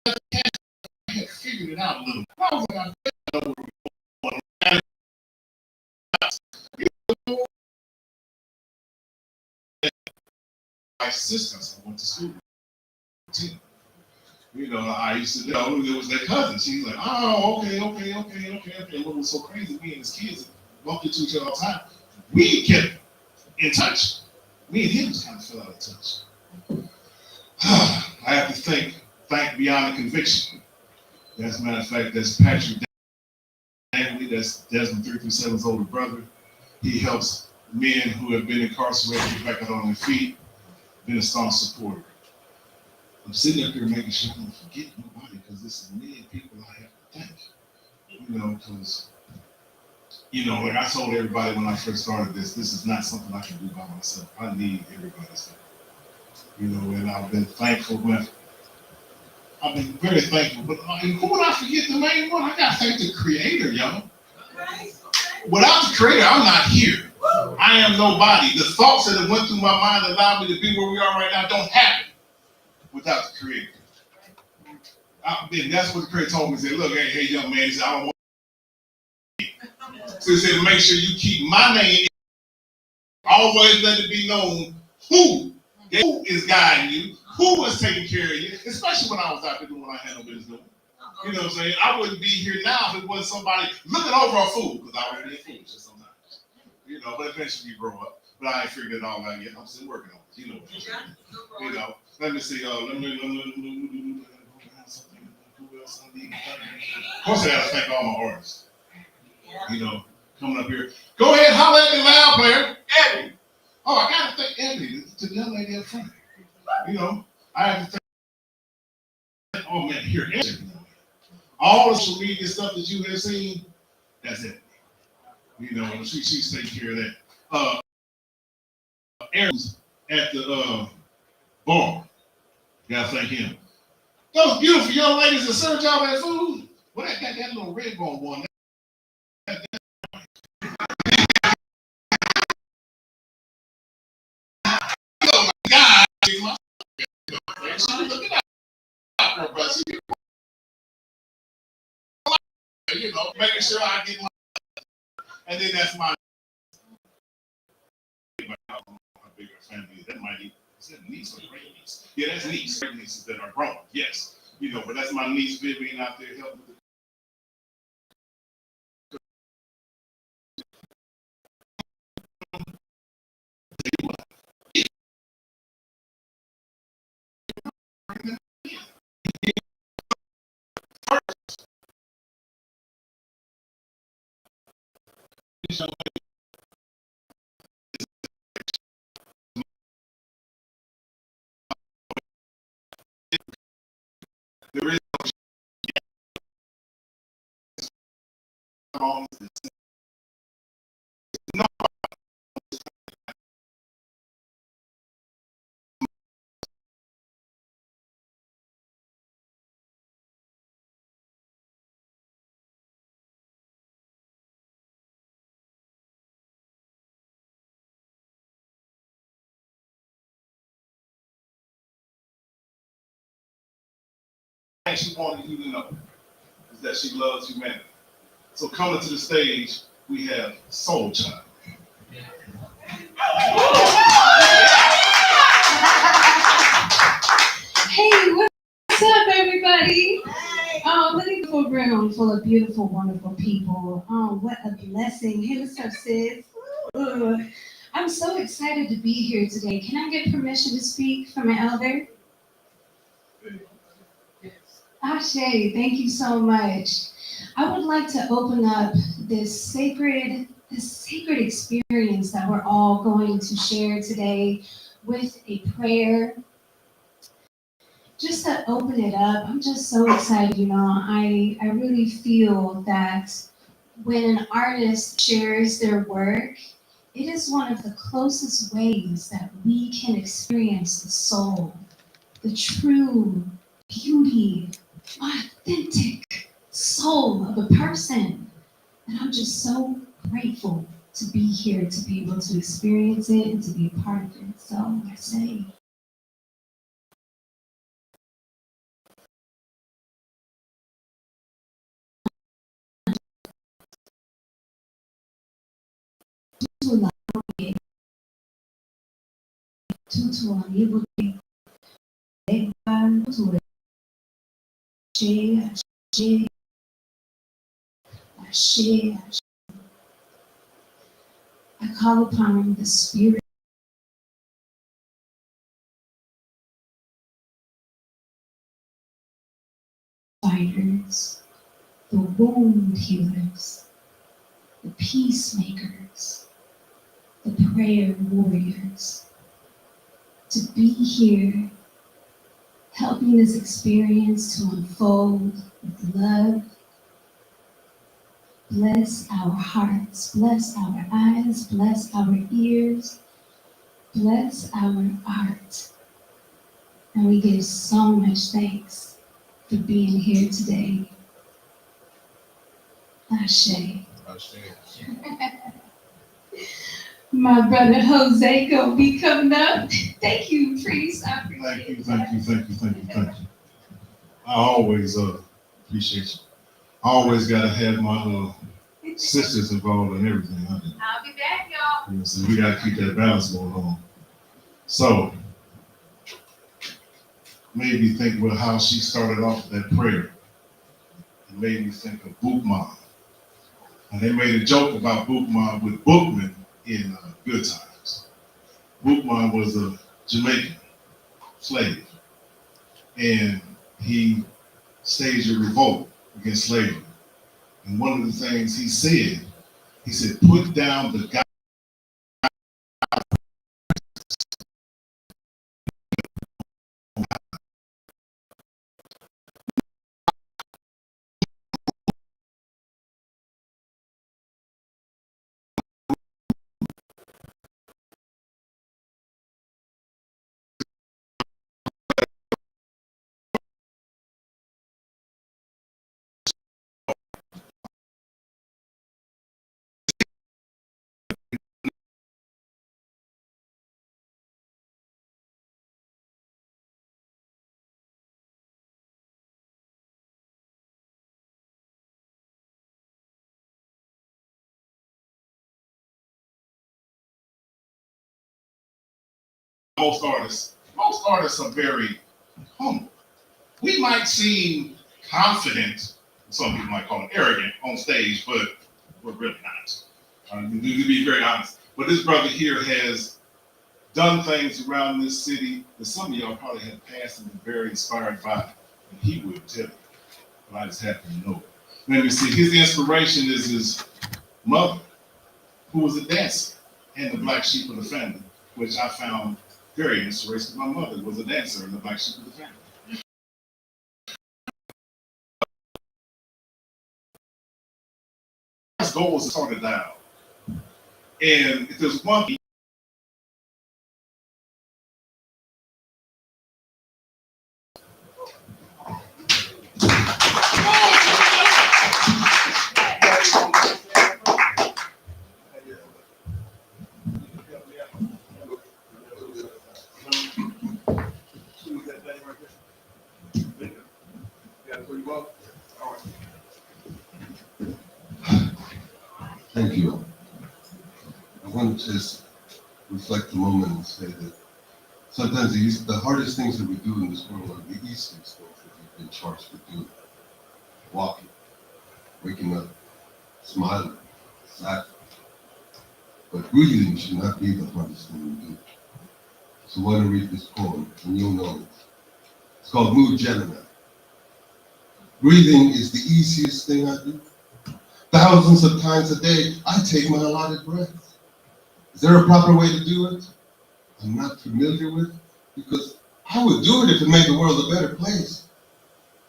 I had figured it out a little. I was like, I know where we're going. My sisters, I went to school with. You know, I used to, it was their cousin. She's like, oh, okay. And what was so crazy, me and his kids bumped into each other all the time. We kept in touch. Me and him just kind of fell out of touch. I have to thank Beyond the Conviction. As a matter of fact, that's Patrick Dangley, that's Desmond 337's older brother. He helps men who have been incarcerated get back out on their feet, been a strong supporter. I'm sitting up here making sure I don't forget nobody because this is many people I have to thank. Because, like I told everybody when I first started this is not something I can do by myself. I need everybody's help. And I've been thankful I've been very thankful, but who would I forget the main one? I gotta thank the Creator, y'all. Without the Creator, I'm not here. I am nobody. The thoughts that have went through my mind that allowed me to be where we are right now don't happen without the Creator. That's what the Creator told me. He said, look, hey, young man, he said, I don't want you. So he said, to make sure you keep my name, always let it be known who is guiding you, who is taking care of you, especially when I was out there doing what I had no business doing. You know what I'm saying? I wouldn't be here now if it wasn't somebody looking over a fool, because I would be a fool sometimes. But eventually you grow up. But I ain't figured it all out yet. I'm still working on it. Let me see. Let me who else I need? Of course, I gotta thank all my artists. Coming up here. Go ahead, holler at me loud, player. Ebony. Oh, I gotta thank Ebony, the young lady up front. I have to thank. Oh man, here, Ebony. All the social media stuff that you have seen, that's it. She's taking care of that. Aaron's at the bar. Gotta thank him. Those beautiful young ladies that served y'all that food. Well, that little red bone one. Oh my God! She was looking out for her, but making sure I get my. And then that's my bigger family. That might be, is that niece or great niece? Yeah, that's niece. Great nieces that are grown. Yes. But that's my niece Vivian out there helping with there is no thing she wanted you to know is that she loves humanity. So coming to the stage, we have Soul Child. Hey, what's up, everybody? Oh, look at the room full of beautiful, wonderful people. Oh, what a blessing. Hey, what's up, sis? I'm so excited to be here today. Can I get permission to speak from my elder? Ashe, thank you so much. I would like to open up this sacred experience that we're all going to share today with a prayer. Just to open it up, I'm just so excited, I really feel that when an artist shares their work, it is one of the closest ways that we can experience the soul, the true beauty, authentic soul of a person. And I'm just so grateful to be here, to be able to experience it and to be a part of it. So I say, to amigo de to Ashe, Ashe, Ashe. I call upon the spirit fighters, the wound healers, the peacemakers, the prayer warriors, to be here, helping this experience to unfold with love. Bless our hearts, bless our eyes, bless our ears, bless our art. And we give so much thanks for being here today. Ashe. My brother Jose gonna be coming up. Thank you, priest. I appreciate it. Thank you. I always appreciate you. I always gotta have my sisters involved in everything I do. I'll be back, y'all. You know, so we gotta keep that balance going on. So, made me think about how she started off that prayer. It made me think of Bookman. And they made a joke about Bookman with Bookman in Good Times. Bookman was a Jamaican slave, and he staged a revolt against slavery. And one of the things he said, put down the guy. Most artists are very humble. We might seem confident, some people might call it arrogant on stage, but we're really not. To be very honest. But this brother here has done things around this city that some of y'all probably have passed and been very inspired by, and he would tell you. But I just happen to know it. Let me see, his inspiration is his mother, who was a dancer and the black sheep of the family, which I found very inspirational. My mother was a dancer in the black sheep of the family. His goal was to sort it out. And if there's one thing, Thank you. I want to just reflect a moment and say that sometimes the hardest things that we do in this world are the easiest things that we've been charged with doing. Walking, waking up, smiling, laughing. But breathing should not be the hardest thing we do. So I want to read this poem, and you'll know it. It's called Mood Gemini. Breathing is the easiest thing I do. Thousands of times a day, I take my allotted breath. Is there a proper way to do it? I'm not familiar with, because I would do it if it made the world a better place.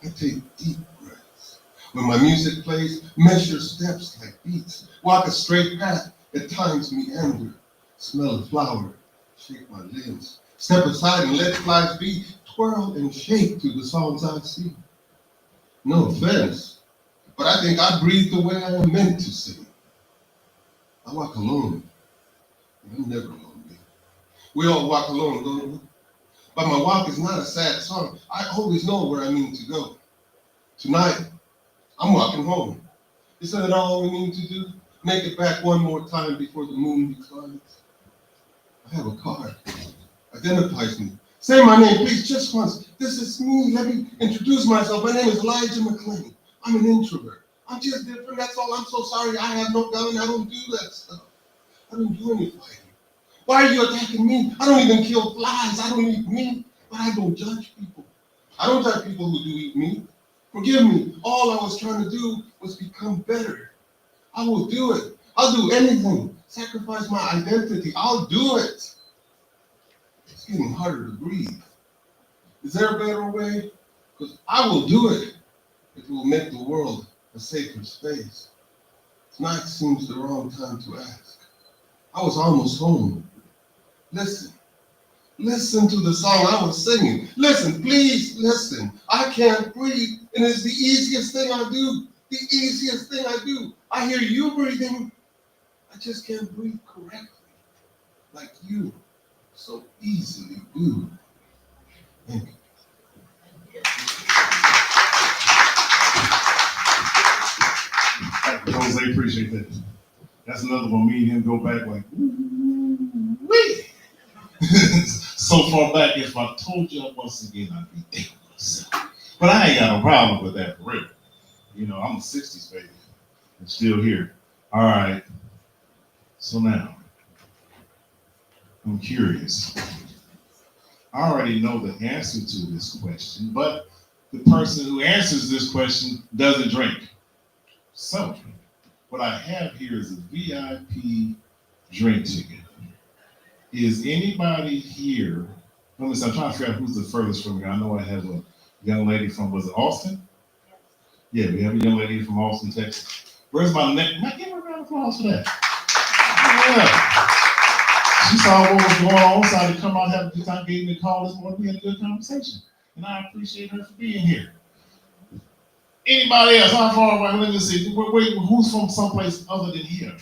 I take deep breaths. When my music plays, measure steps like beats, walk a straight path, at times meander, smell a flower, shake my limbs, step aside and let flies be, twirl and shake to the songs I sing. No offense, but I think I breathe the way I am meant to sing. I walk alone. I'm never lonely. We all walk alone, don't we? But my walk is not a sad song. I always know where I need to go. Tonight, I'm walking home. Isn't that all we need to do? Make it back one more time before the moon declines. I have a car. I Identifies me. Say my name, please, just once. This is me. Let me introduce myself. My name is Elijah McClain. I'm an introvert. I'm just different. That's all. I'm so sorry. I have no gun. I don't do that stuff. I don't do any fighting. Why are you attacking me? I don't even kill flies. I don't eat meat, but I don't judge people. I don't judge people who do eat meat. Forgive me. All I was trying to do was become better. I will do it. I'll do anything. Sacrifice my identity. I'll do it. It's getting harder to breathe. Is there a better way? Because I will do it if it will make the world a safer space. Tonight seems the wrong time to ask. I was almost home. Listen. Listen to the song I was singing. Listen, please listen. I can't breathe, and it's the easiest thing I do. The easiest thing I do. I hear you breathing. I just can't breathe correctly, like you so easily do. Thank you. Jose, appreciate that. That's another one. Me and him go back like, wee. So far back, if I told you once again, I'd be thinking myself. But I ain't got no problem with that for real. You know, I'm a 60s baby and still here. All right. So now, I'm curious. I already know the answer to this question, but the person who answers this question doesn't drink. So, what I have here is a VIP drink ticket. Is anybody here? Let me see, I'm trying to figure out who's the furthest from here. I know I have a young lady from, was it Austin? Yeah, we have a young lady from Austin, Texas. Where's my neck? Can I give her a round of applause for that? Yeah. She saw what was going on, decided to come out, have a good time, gave me a call this morning. We had a good conversation. And I appreciate her for being here. Anybody else? How far away? Let me see. Wait, who's from someplace other than here?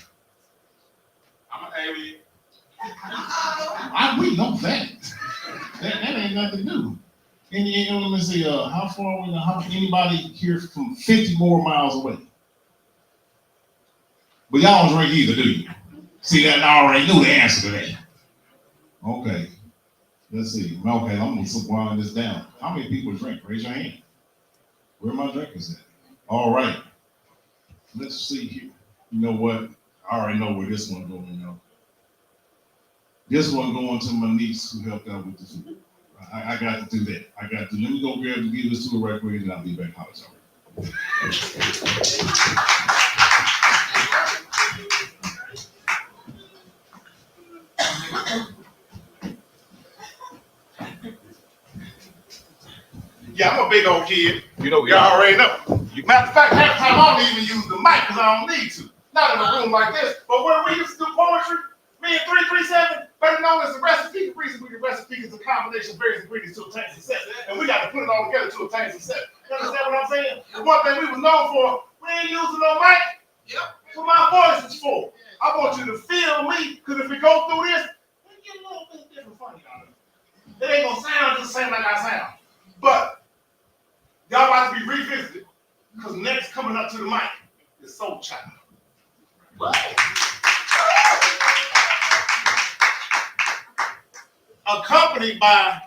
I'm an alien. We know that. that ain't nothing new. And let me see, how far away, anybody here from 50 more miles away? But y'all don't drink either, do you? See that? I already knew the answer to that. Okay. Let's see. Okay, I'm going to wind this down. How many people drink? Raise your hand. Where my drinkers at? All right. Let's see here. You know what? I already know where this one going, though. This one going to my niece who helped out with the food. I got to do that. Let me go grab and give this to her right quick, and I'll be back. Holler, Yeah, I'm a big old kid. You know, Y'all already know. Matter of fact, half the time I don't even use the mic because I don't need to. Not in a room like this. But where we used to do poetry, me and 337, better known as the recipe. The reason we do recipe is a combination of various ingredients to obtain success. And we got to put it all together to obtain success. You understand what I'm saying? The one thing we was known for, we ain't using no mic. That's what my voice is for. I want you to feel me, because if we go through this, it get a little bit different funny out of it. It ain't gonna sound just the same like I sound. But y'all about to be revisited, because next coming up to the mic is Soul Child. Accompanied by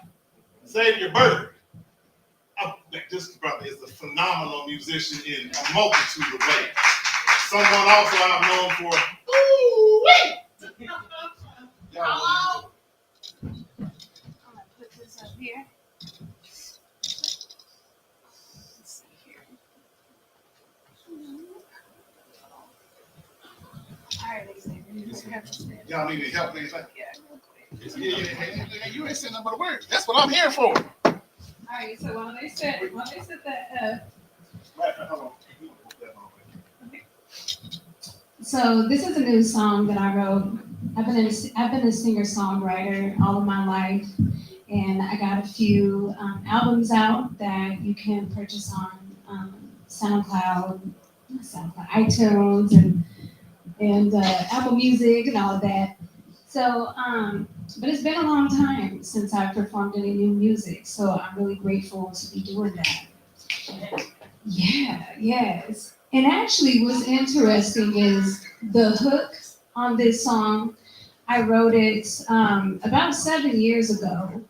Xavier Bird. This brother is a phenomenal musician in a multitude of ways. Someone also I've known for, Hello. I'm gonna put this up here. Let's see here. All right, Xavier. y'all need any help, anything? Yeah, real quick. Yeah, you ain't saying nothing but a word. That's what I'm here for. All right, so when they said that, Hold on. so this is a new song that I wrote. I've been a singer-songwriter all of my life, and I got a few albums out that you can purchase on SoundCloud, iTunes, and Apple Music and all of that. So, but it's been a long time since I've performed any new music, so I'm really grateful to be doing that. Yeah, yes. And actually what's interesting is the hook on this song, I wrote it about 7 years ago,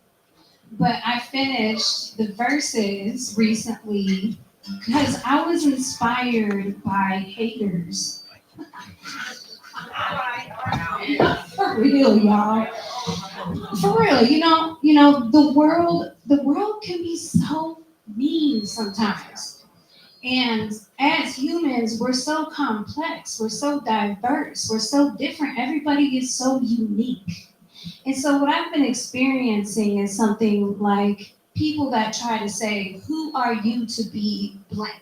but I finished the verses recently because I was inspired by haters. For real, y'all. For real, the world can be so mean sometimes. And as humans, we're so complex, we're so diverse, we're so different. Everybody is so unique. And so what I've been experiencing is something like people that try to say, who are you to be blank?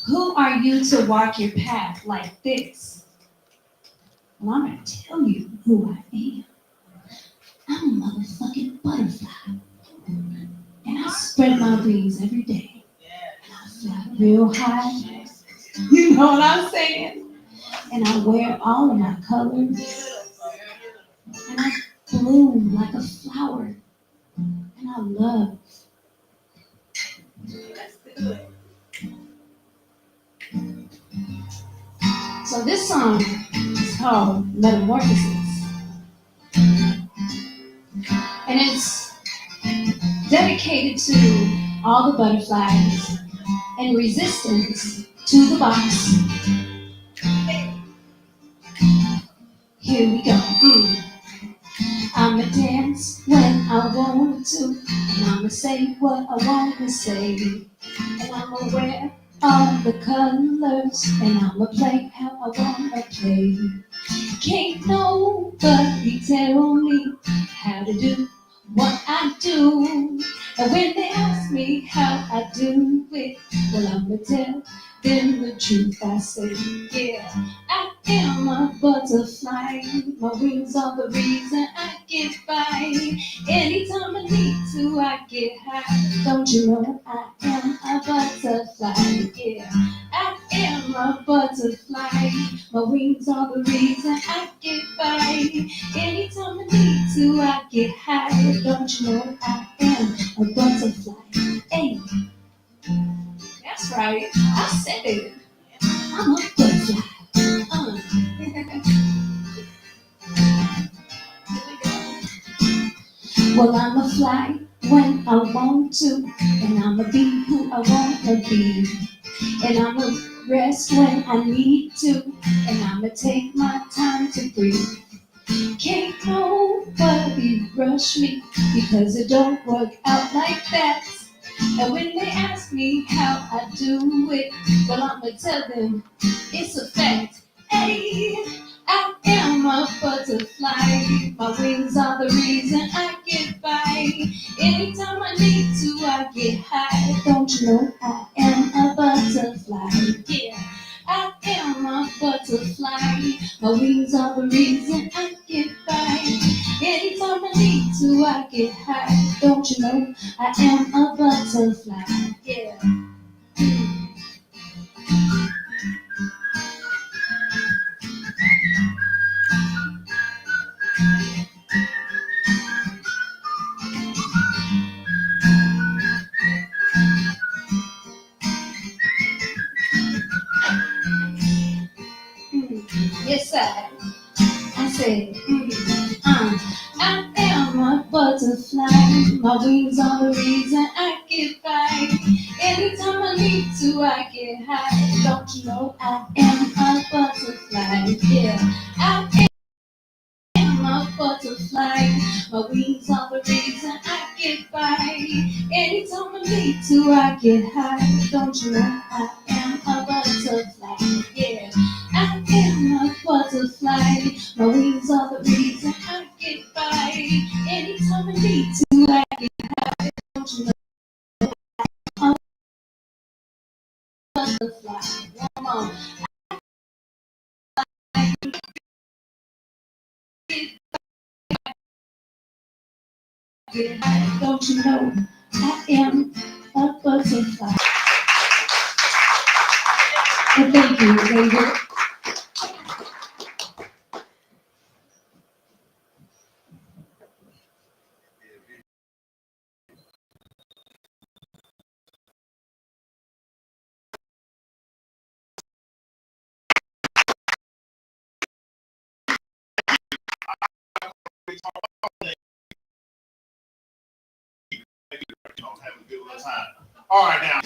Who are you to walk your path like this? Well, I'm gonna tell you who I am. I'm a motherfucking butterfly. And I spread my wings every day. And I fly real high. You know what I'm saying? And I wear all of my colors. And I bloom like a flower. And I love. So this song is called Metamorphosis. And it's dedicated to all the butterflies and resistance to the box. Here we go. I'ma dance when I want to, and I'ma say what I want to say, and I'ma wear all the colors, and I'ma play how I wanna play. Can't nobody tell me how to do what I do. And when they ask me how I do it, well, I'ma tell them the truth. I say, yeah, I am a butterfly. My wings are the reason I get by. Anytime I need to, I get high. Don't you know I am a butterfly? Yeah, I am a butterfly. My wings are the reason I get by. Anytime I need to, I get high. Don't you know I am a butterfly? Hey, that's right. I said it. I'm a butterfly. Well, I'ma fly when I want to, and I'ma be who I wanna be. And I'ma rest when I need to, and I'ma take my time to breathe. Can't nobody rush me, because it don't work out like that. And when they ask me how I do it, well, I'ma tell them it's a fact. Hey, I am a butterfly. My wings are the reason I get by. Anytime I need to, I get high. Don't you know I am a butterfly? Yeah, I am a butterfly. My wings are the reason I get by. Anytime I need to, I get high. Don't you know I am a butterfly? Yeah. Yes, I said, I am a butterfly. My wings are the reason I get by. Anytime I need to, I get high. Don't you know I am a butterfly? Yeah, I am a butterfly. My wings are the reason I get by. Anytime I need to, I get high. Don't you know I am a butterfly? Yeah, I am a butterfly. My wings are the reason I get by. Anytime I need to, I get high. Don't you know I'm a butterfly? Come on. Get high. Don't you know I am a butterfly? Well, thank you, David. talk about that. Having a good little time. All right, now.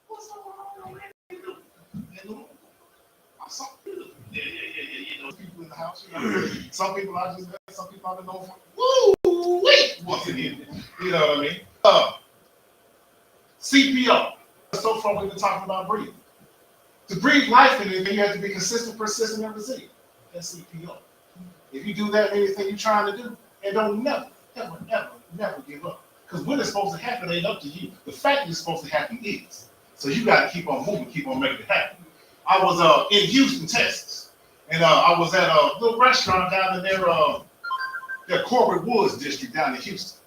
What's going on? Some people, people in the house. Some people I just met, some people I've been known for. Woo, wait, once again. You know what I mean? CPO. So far, we've been talking about breathing. To breathe life in it, you have to be consistent, persistent, and resilient. That's CPO. If you do that in anything you're trying to do, and don't never give up. Because when it's supposed to happen ain't up to you. The fact that it's supposed to happen is. So you got to keep on moving, keep on making it happen. I was in Houston, Texas, and I was at a little restaurant down in their Corporate Woods district down in Houston.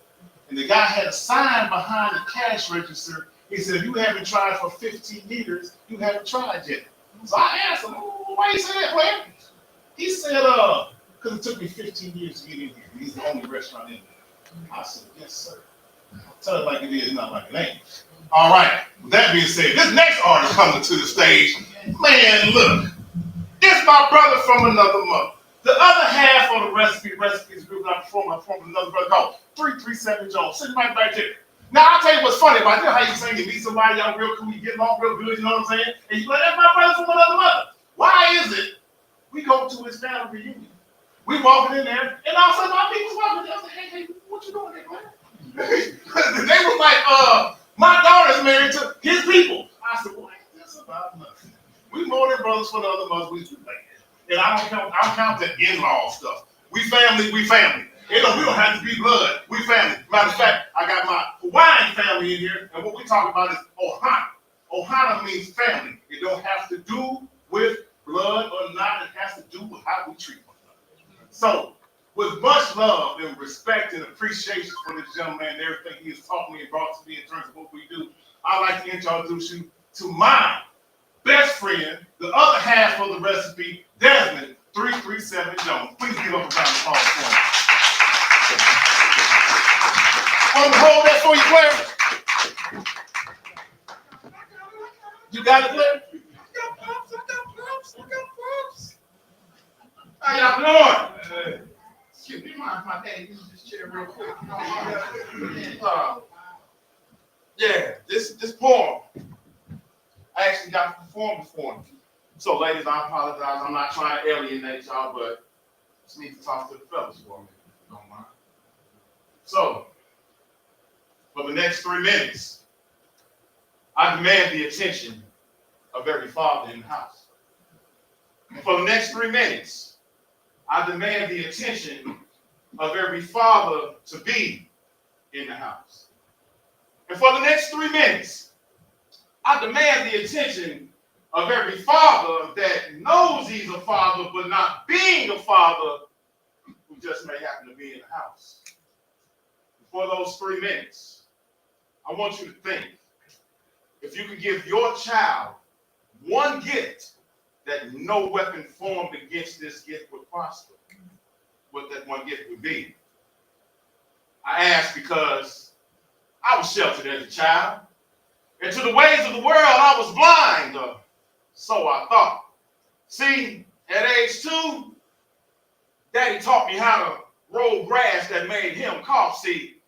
And the guy had a sign behind the cash register. He said, if you haven't tried for 15 years, you haven't tried yet. So I asked him, why you say that, player? He said, because it took me 15 years to get in here. He's the only restaurant in there. I said, yes, sir. Tell it like it is, not like it ain't. All right. With that being said, this next artist coming to the stage, man, look. This my brother from another mother. The other half of the recipes group that I perform with another brother called 337 Jones, sitting right back there. Now, I'll tell you what's funny about this, how you saying you meet somebody, y'all real cool, you get along real good, you know what I'm saying? And you like, that's my brother from another mother. Why is it we go to his family reunion? We walking in there, and all of a sudden my people's walking in there. I said, hey, what you doing there, man? They was like, my daughter's married to his people. I said, well, ain't this about nothing? We more than brothers for the other mothers, we like that. And I don't count the in-law stuff. We family. You know, we don't have to be blood. We family. Matter of fact, I got my Hawaiian family in here, and what we talk about is ohana. Ohana means family. It don't have to do with blood or not. It has to do with how we treat one another. So, with much love and respect and appreciation for this young man and everything he has taught me and brought to me in terms of what we do, I'd like to introduce you to my best friend, the other half of the recipe, Desmond 337 Jones. Please give up a round of applause for him. Want to hold that for you, Claire? You got it, Claire? I got props. How y'all doing? Excuse me, my daddy use this chair real quick. Yeah, this poem, I actually got to perform before him. So, ladies, I apologize. I'm not trying to alienate y'all, but just need to talk to the fellas for me. Don't mind. So, for the next 3 minutes, I demand the attention of every father in the house. For the next 3 minutes, I demand the attention of every father to be in the house. And for the next 3 minutes, I demand the attention of every father that knows he's a father, but not being a father, who just may happen to be in the house. For those 3 minutes, I want you to think, if you could give your child one gift that no weapon formed against this gift would prosper, what that one gift would be. I ask because I was sheltered as a child, and to the ways of the world I was blind, or so I thought. See, at age 2, Daddy taught me how to roll grass that made him cough. See,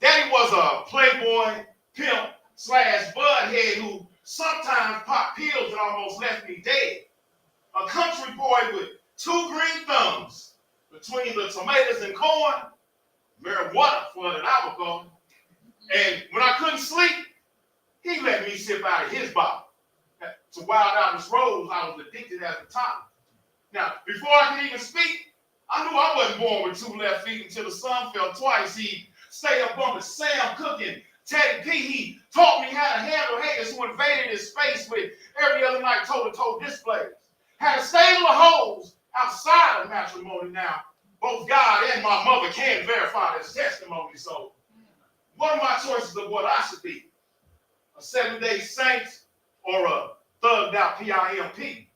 Daddy was a playboy, pimp, / budhead who sometimes popped pills and almost left me dead. A country boy with 2 green thumbs between the tomatoes and corn, marijuana for an hour. And when I couldn't sleep, he let me sip out of his bottle. To Wild Out Rose, I was addicted as a toddler. Now, before I could even speak, I knew I wasn't born with 2 left feet until the sun fell twice. He stayed up on the Sam cooking. Teddy P, he taught me how to handle haters who invaded his space with every other night toe-to-toe displays. Had a stable of hoes outside of matrimony now. Both God and my mother can verify this testimony. So, what are my choices of what I should be? A 7-day saint or a thugged out PIMP?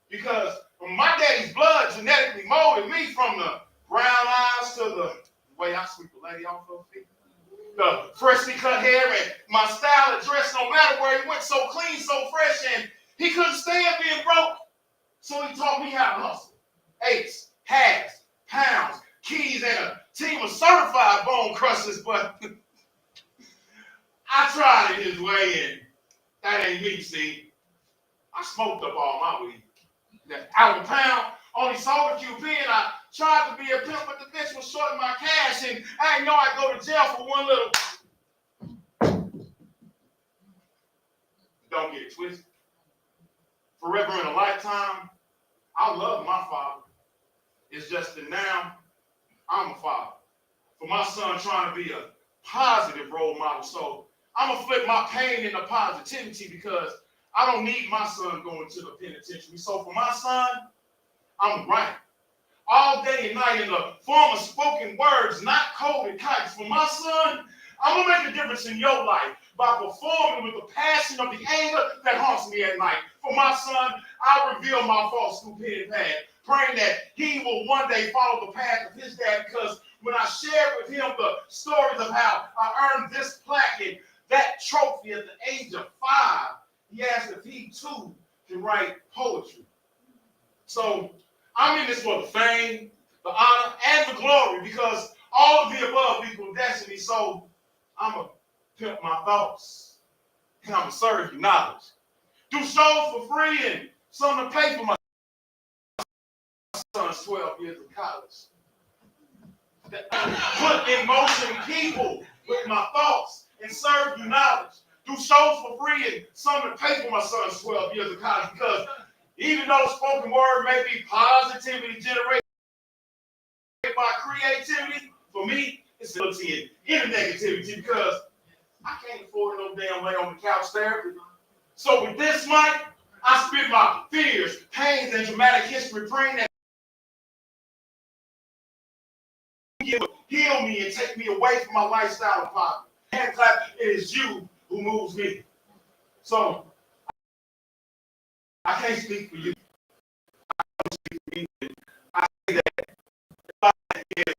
Because my daddy's blood genetically molded me from the brown eyes to the way I sweep a lady off her feet. The freshly cut hair and my style of dress, no matter where he went, so clean, so fresh, and he couldn't stand being broke. So he taught me how to hustle. eighths, halves, pounds, keys, and a team of certified bone crushers, but I tried it his way, and that ain't me, see. I smoked up all my weed. That out of a pound, only sold a few pen. I tried to be a pimp, but the bitch was shorting my cash, and I didn't know I'd go to jail for one little. Don't get it twisted. Forever in a lifetime, I love my father. It's just that now I'm a father. For my son trying to be a positive role model. So I'm going to flip my pain into positivity because I don't need my son going to the penitentiary. So for my son, I'm right. All day and night in the form of spoken words, not coded kites. For my son, I'm going to make a difference in your life by performing with the passion of the anger that haunts me at night. For my son, I reveal my false stupidity path, praying that he will one day follow the path of his dad, because when I shared with him the stories of how I earned this plaque and that trophy at the age of 5, he asked if he too can write poetry. So I'm in this for the fame, the honor, and the glory, because all of the above equal destiny. So I'm going to pimp my thoughts, and I'm going to serve you knowledge. Do shows for free and something to pay for my son's 12 years of college. Put in motion people with my thoughts and serve you knowledge. Do shows for free and something to pay for my son's 12 years of college, because even though spoken word may be positivity generated by creativity, for me, it's ability in negativity, because I can't afford no damn lay on the couch therapy. So with this mic, I spit my fears, pains, and dramatic history, praying that He will heal me and take me away from my lifestyle of poverty. Hand clap, it is you who moves me. So I can't speak for you. I don't speak for me. I say that if I get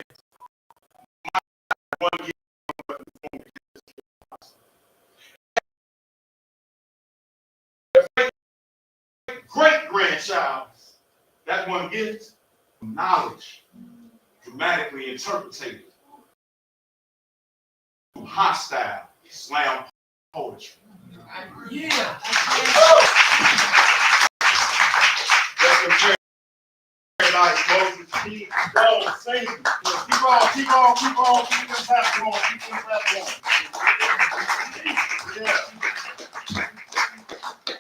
one gift, great grandchild, that one gift, knowledge, dramatically interpreted, hostile, slam poetry. Yeah. Paradise, Moses, keep on singing. Keep on, keep this path going, keep this path going. Yeah.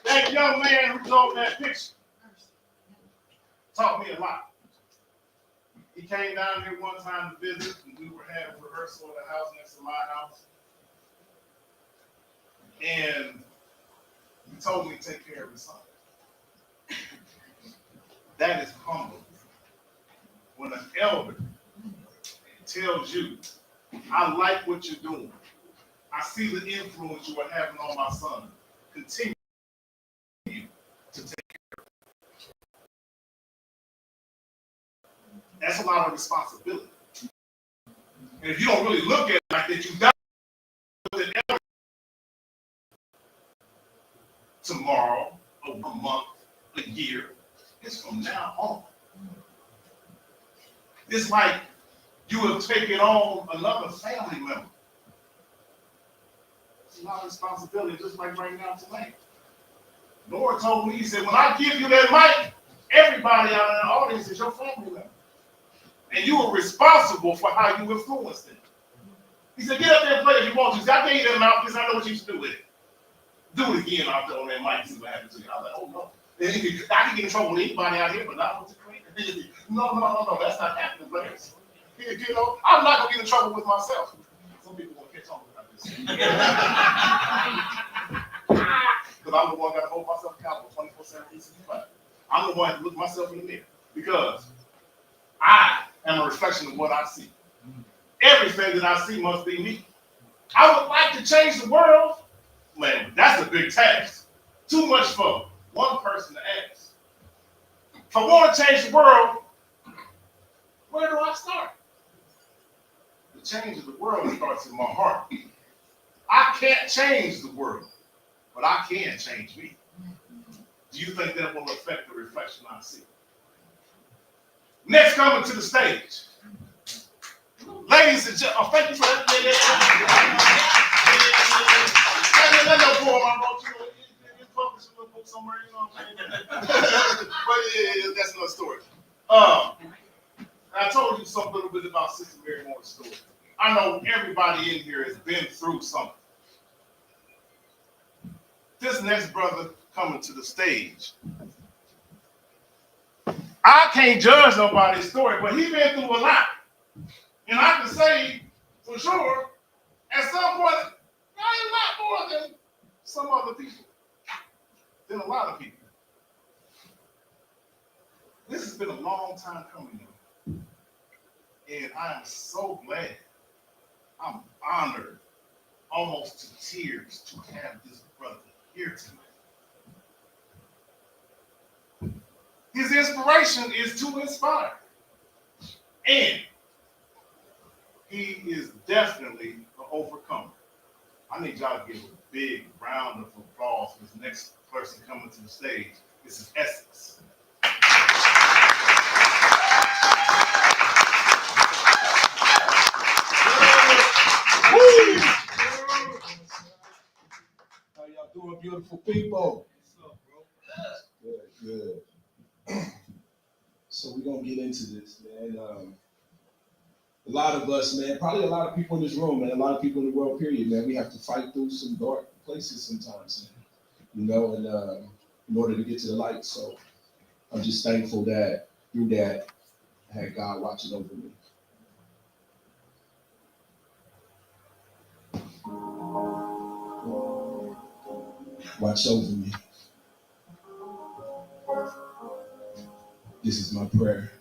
That young man who drove that picture taught me a lot. He came down here one time to visit, and we were having rehearsal at the house next to my house. And he told me to take care of his son. That is humble. When an elder tells you, I like what you're doing, I see the influence you are having on my son, continue to take care of him. That's a lot of responsibility. And if you don't really look at it like that, you got with an elder tomorrow, a month, a year. It's from now on. It's like you have taken on another family member. It's a lot of responsibility, just like right now tonight. Lord told me, he said, when I give you that mic, everybody out in the audience is your family member. And you are responsible for how you influence them. He said, get up there and play if you want to. I gave you that mouthpiece, I know what you should do with it. Do it again out there on that mic, see what happens to you. I was like, oh no. I can get in trouble with anybody out here, but not with the queen. No, that's not happening, players. You know, I'm not gonna get in trouble with myself. Some people want to catch on with this. Because I'm the one that got to hold myself accountable 24/7, 365. I'm the one to look myself in the mirror, because I am a reflection of what I see. Everything that I see must be me. I would like to change the world. Man, that's a big task. Too much for one person to ask. If I want to change the world, where do I start? The change of the world starts in my heart. I can't change the world, but I can change me. Do you think that will affect the reflection I see? Next coming to the stage. Ladies and gentlemen, thank you for that. Let me pour my boat. You publish a little book somewhere, you know what I'm saying? But yeah, that's another story. I told you a little bit about Sister Mary Moore's story. I know everybody in here has been through something. This next brother coming to the stage, I can't judge nobody's story, but he's been through a lot. And I can say for sure, at some point, I ain't a lot more than some other people, than a lot of people. This has been a long time coming. And I am so glad, I'm honored, almost to tears, to have this brother here tonight. His inspiration is to inspire. And he is definitely an overcomer. I need y'all to give a big round of applause for this next person coming to the stage. This is Essex. How y'all doing, beautiful people? Good. So we're gonna get into this, man. A lot of us, man, probably a lot of people in this room, man, a lot of people in the world, period, man, we have to fight through some dark places sometimes, you know, and in order to get to the light. So I'm just thankful that through that, I had God watching over me. Watch over me. This is my prayer.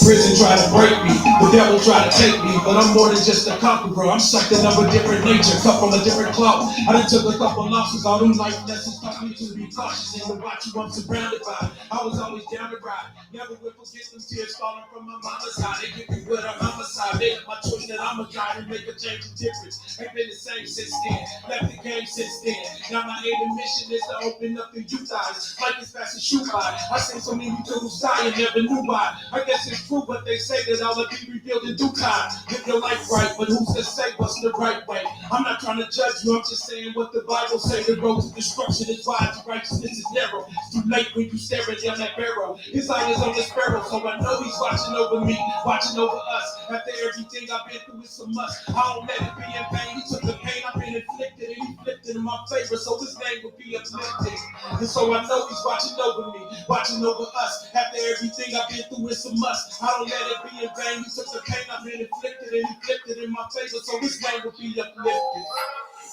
Prison tried to break me, the devil tried to take me, but I'm more than just a conqueror. I'm something of a different nature, cut from a different cloth. I done took a couple losses, all them life lessons taught me to be cautious and to watch who I'm surrounded by. I was always down to ride, never will forget them tears falling from my mama's side. They get me with a homicide, made my choice that I'ma try and make a change and difference. Ain't been the same since then, left the game since then. Now my aim and mission is to open up the youth eyes, like as fast as shoot by. I seen so many dudes die and never knew why. I guess it's true, but they say that all will be revealed in due time. Live your life right, but who's to say what's the right way? I'm not trying to judge you, I'm just saying what the Bible say. The road to destruction is wide, righteousness is narrow. It's too late when you staring down that barrel. His eye is on the sparrow, so I know he's watching over me, watching over us. After everything I've been through, it's a must. I don't let it be in vain. He took the pain I've been inflicted, and he flipped it in my favor, so his name will be uplifted. And so I know he's watching over me, watching over us. After everything I've been through, it's a must. I don't let it be in vain. He took the pain I've been inflicted, and he flipped it in my favor, so his name will be uplifted.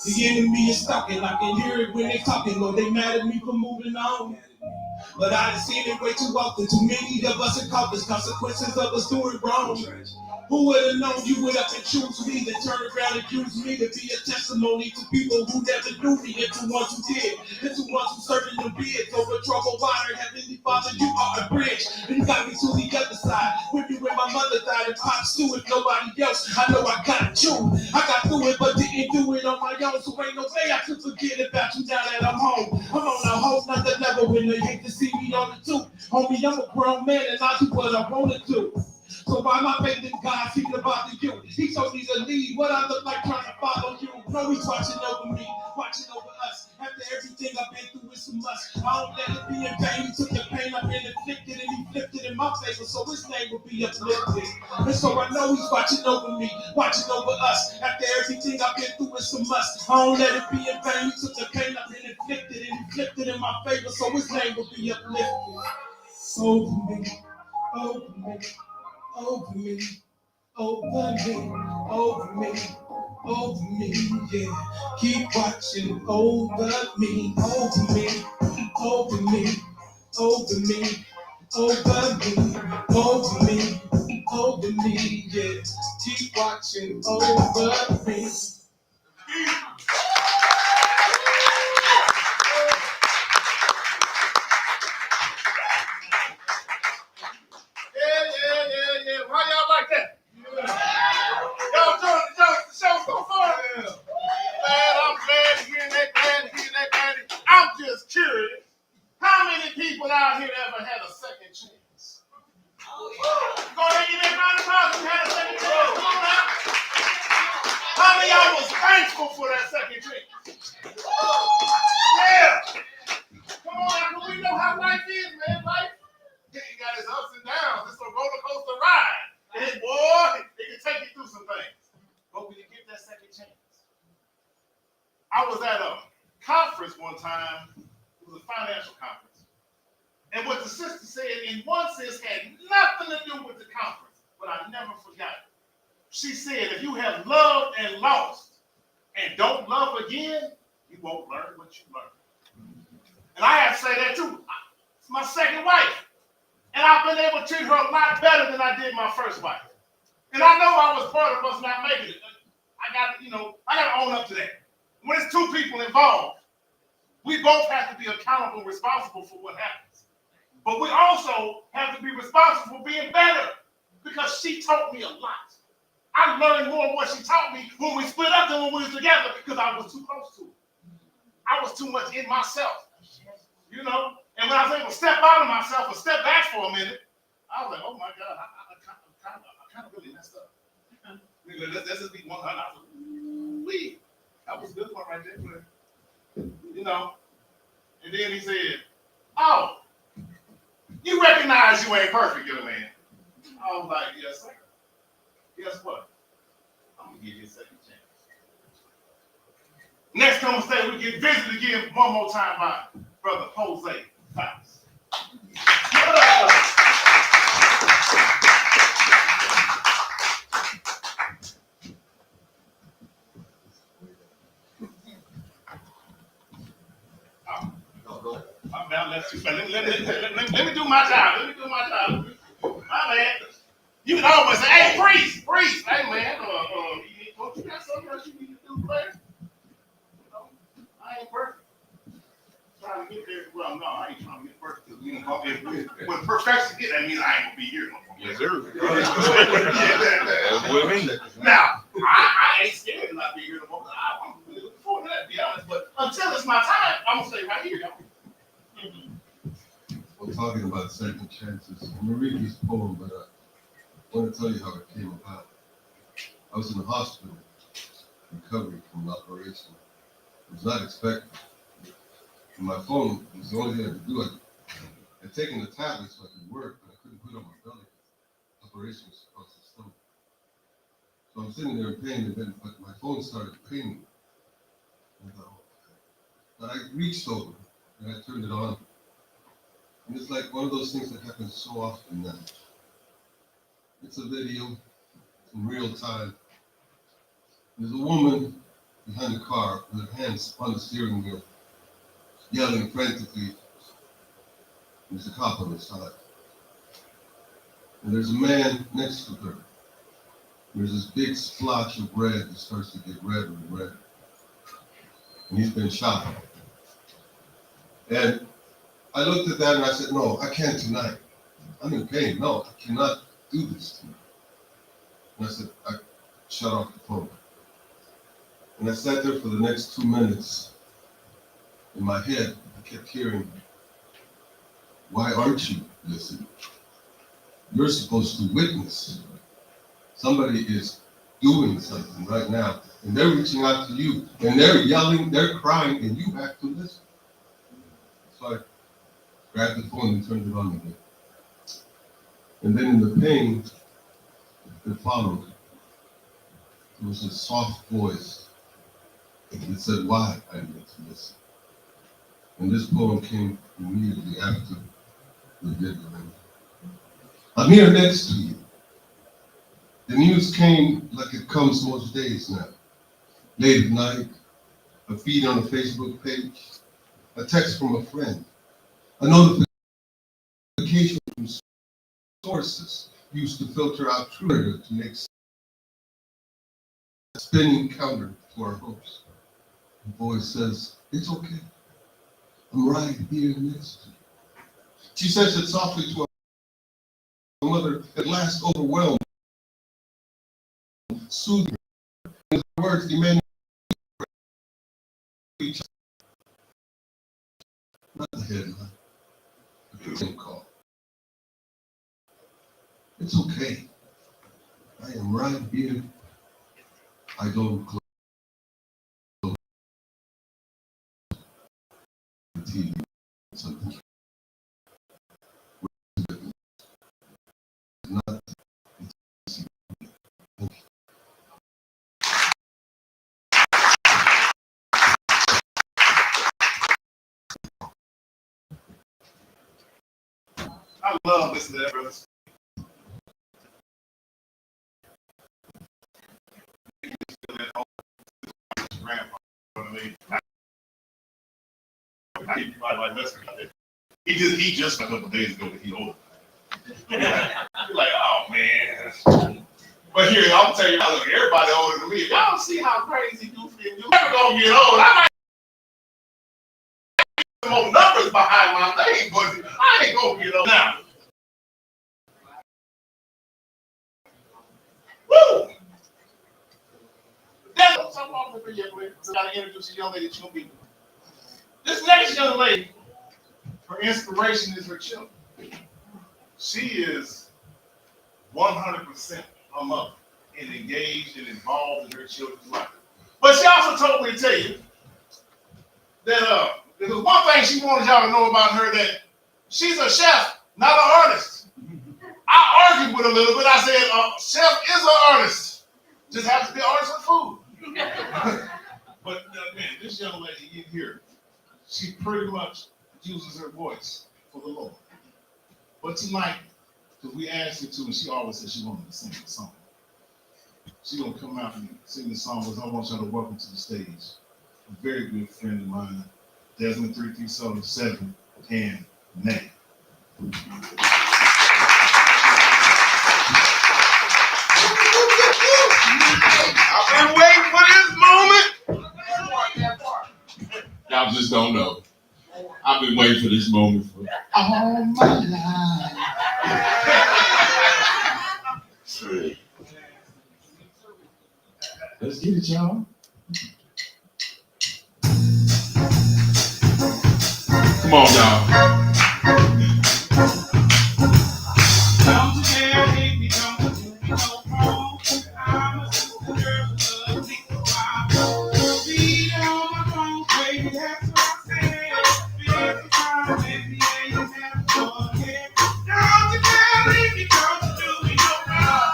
The enemy is stalking, I can hear it when they talking, Lord, they mad at me for moving on. But I done seen it way too often. Too many of us have caught the consequences of us doing wrong. Who would have known you would up and choose me, then turn around and use me to be a testimony to people who never knew me, and to ones who did, and to ones who serving the bids over troubled water. Heavenly Father, you are a bridge, and you got me to the other side. With you when my mother died and pops too, if nobody else, I know I got you. I got through it, but didn't do it on my own, so ain't no way I could forget about you now that I'm home. I'm on a whole nother level when they hate to see me on the tube. Homie, I'm a grown man and I do what I wanna do. So why my faith in God thinking about the you? He told me to leave. What I look like trying to follow you. No, he's watching over me, watching over us. After everything I've been through, it's a must. I don't let it be in vain. He took the pain I've been inflicted, and he flipped it in my favor, so his name will be uplifted. And so I know he's watching over me, watching over us. After everything I've been through, it's a must. I don't let it be in vain. He took the pain I've been inflicted, and he flipped it in my favor, so his name will be uplifted. Over me, over me. Over me, over me, over me, over me, yeah. Keep watching over me, over me, over me, over me, over me, over me, over me, yeah. Keep watching over me. Yeah. How y'all like that? Y'all enjoying the show so far? Yeah. I'm glad to hear that, I'm just curious. How many people out here ever had a second chance? many of y'all was thankful for that second chance? Yeah. Come on, now, we know how life is, man. Life, it got its ups and downs. It's a roller coaster ride. And boy, it can take you through some things. But when you get that second chance, I was at a conference one time. It was a financial conference. And what the sister said, in one sense, had nothing to do with the conference, but I never forgot it. She said, if you have loved and lost and don't love again, you won't learn what you learned. And I have to say that too. It's my second wife. And I've been able to treat her a lot better than I did my first wife. And I know I was part of us not making it. I got to own up to that. When it's two people involved, we both have to be accountable and responsible for what happens. But we also have to be responsible for being better because she taught me a lot. I learned more of what she taught me when we split up than when we was together because I was too close to her. I was too much in myself, you know? And when I was able to step out of myself and step back for a minute, I was like, oh my God, I kind of really messed up. Let's just be 100. I was like, wee. That was a good one right there. You know? And then he said, oh, you recognize you ain't perfect, young man. I was like, yes, sir. Guess what? I'm going to give you a second chance. Next time on stage, we get visited again one more time by Brother Jose Fox. My bad, let me do my job. Let me do my job. My bad. You can always say, hey, priest, hey man, don't you got something else you need to do, man? You know, I ain't perfect. Trying to get there. Well, no, I ain't trying to get perfect. You know, when perfection get, that means I ain't gonna be here no more. Yes, sir. That's what I mean. Now, I ain't scared to not be here no more. I'm really looking forward to that, to be honest. But until it's my time, I'm gonna stay right here, y'all. We're talking about second chances. I'm gonna read this poem, but I want to tell you how it came about. I was in the hospital, recovering from an operation. It was not expected. And my phone was the only thing I could do. I'd taken the tablet so I could work, but I couldn't put it on my belly. The operation was across the stomach. So I'm sitting there in pain, but my phone started pinging. And I thought, okay. But I reached over and I turned it on. And it's like one of those things that happens so often now. It's a video in real time. There's a woman behind the car with her hands on the steering wheel, yelling frantically. There's a cop on the side. And there's a man next to her. There's this big splotch of red that starts to get redder and redder. And he's been shot. And I looked at that and I said, no, I can't tonight. I'm in pain. No, I cannot do this to me. And I said, I shut off the phone. And I sat there for the next 2 minutes. In my head, I kept hearing, why aren't you listening? You're supposed to witness. Somebody is doing something right now, and they're reaching out to you, and they're yelling, they're crying, and you have to listen. So I grabbed the phone and turned it on again. And then in the pain that followed, there was a soft voice that said, why I need to listen. And this poem came immediately after the video. I'm here next to you. The news came like it comes most days now. Late at night, a feed on a Facebook page, a text from a friend, a notification from sources used to filter out truth to make a spinning counter to our hopes. The voice says, it's okay. I'm right here next to you. She says it softly to her mother, at last overwhelmed, soothing her. In her words, demanding each other. Not the headline, but the phone call. It's okay. I am right here. I don't close. something. Not I love listening to that, brother. Grandpa, you know what I mean? I keep probably like messing with it. He just a couple days ago that he older. You're like, oh man. But here, I'll tell you, look, everybody older than me. Y'all see how crazy goofy and you never gonna get old. I might have some more numbers behind my name, but I ain't gonna get old now. Woo! That's something I'm gonna gotta introduce a young lady to people. This next young lady, her inspiration is her children. She is 100% a mother and engaged and involved in her children's life. But she also told me to tell you that there's one thing she wanted y'all to know about her, that she's a chef, not an artist. I argued with her a little bit. I said, chef is an artist. Just happens to be an artist with food. But man, this young lady in here, she pretty much uses her voice for the Lord. But tonight, because we asked her to, and she always said she wanted to sing a song. She's going to come out and sing the song, because I want y'all to welcome to the stage a very good friend of mine, Desmond 3377 and Nat. I've been waiting for this moment. Y'all just don't know. I've been waiting for this moment for all my life. Let's get it, y'all. Come on, y'all. Come to jail, hate me, don't do me no wrong. I'm a sister girl who loves me for a while. Beat on my phone, baby, that's what I said. Busy time, baby, and you never forget. Don't you dare leave me, don't you do me no wrong.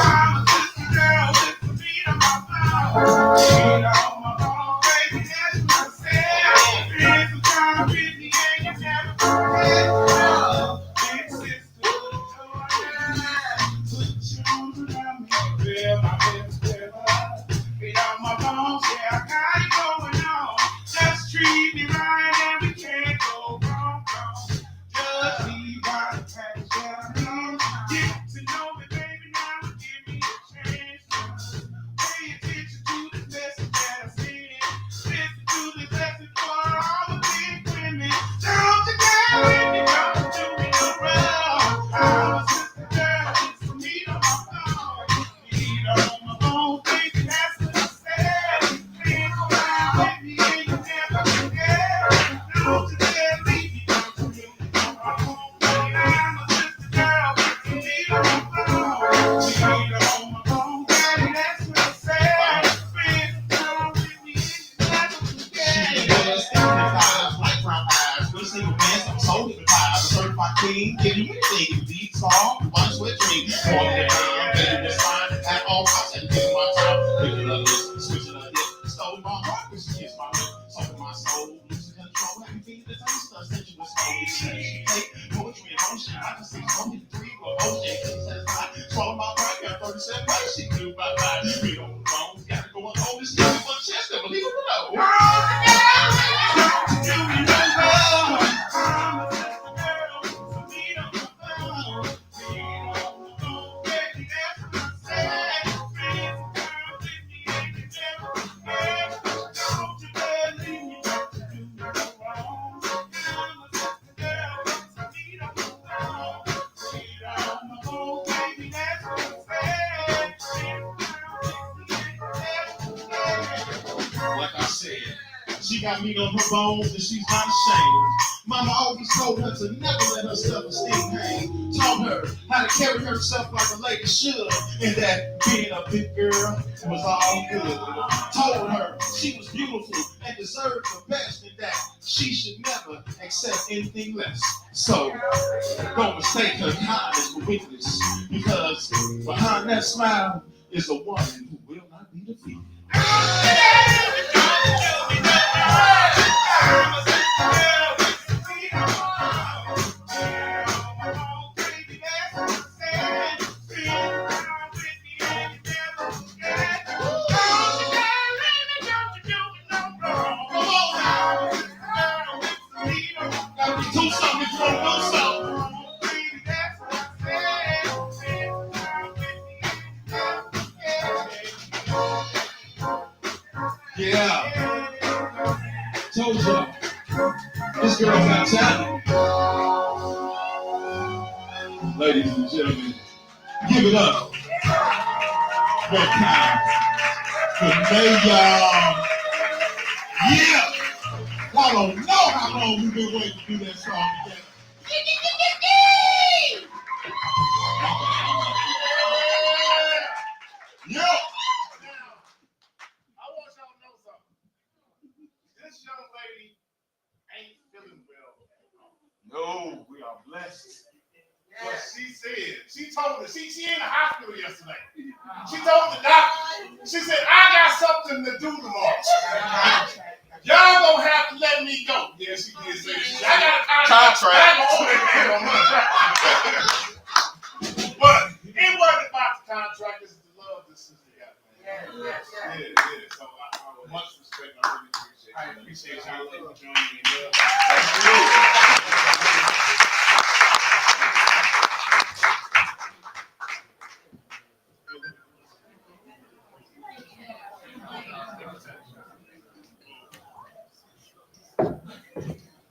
I'm a sister girl with the beat on my phone. Beat on my phone, baby, that's what I said. Busy time, busy, and you never forget. Big sister, put your arms around me, feel my best ever. Beat on my bones, yeah, I got it going on. Just treat me right and we can't go wrong. Just be right past your get to know me, baby, now give me a chance. Pay attention to the message that I seen. Listen to the message for all the big women. Don't you dare leave me, don't you do me no wrong. I'm a sister girl, it's for me to my phone. Need on my own, baby, that's what I said. Please go around with me and you never forget. Don't you dare leave me, don't you do me no wrong. I'm a sister girl, it's for me to my phone. Need on my own, baby, that's what I said. Please go around with me and you never forget. She was 55, light brown eyes, good single pants, I'm sold in 5, a certified queen, give you anything, deep song, one sweat dream, more than a baby was fine, at all costs, and give my time, picking her lips, switching her dip, stole my heart, but she kissed my lip, soaking my soul, losing control, having been the taste of sensual soul, she take poetry and motion, I just see 23 with ocean, she says I swallow my pride, got 37 bites, she blew my mind, we on the phone, got to go on hold, this nigga one chest, never leave it alone. Like I said, she got meat on her bones and she's not ashamed. Mama always told her to never let her self-esteem hang. Taught her how to carry herself like a lady should, and that being a big girl was all good. Told her she was beautiful and deserved the best, and that she should never accept anything less. So don't mistake her kindness for weakness, because behind that smile is a woman who will not be defeated. Do something if you want to do something. Yeah, told you, this girl got talent. Ladies and gentlemen, give it up one time for Mayor. Yeah, y'all don't know how long we've been waiting to do that song together. Yeah. Now, I want y'all to know something. This young lady ain't feeling well. No, we are blessed. But she told us, she in the hospital yesterday. She told the doctor, she said, I got something to do tomorrow. Y'all gonna have to let me go. Yeah, she did say that. I got a contract. I ain't gonna owe that man no money. But it wasn't about the contract, it's the love this sister got. Yeah. So I much respect, I really appreciate it. I appreciate y'all for joining me.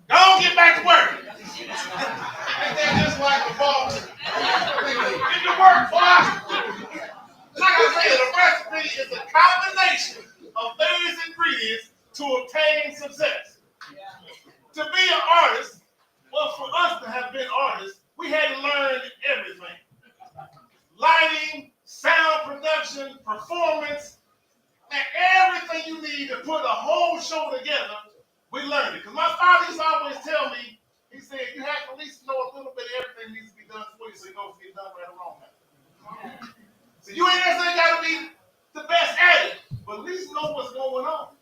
Don't get back to work. And then just like the boss, get to work, boy. Like I said, a recipe is a combination of various ingredients to obtain success. To be an artist, well, for us to have been artists, we had to learn everything. Lighting, sound production, performance, and everything you need to put a whole show together, we learned it. Because my father used to always tell me, he said, you have to at least know a little bit of everything needs to be done for you so you don't get done right or wrong. So you ain't necessarily got to be the best at it, but at least know what's going on.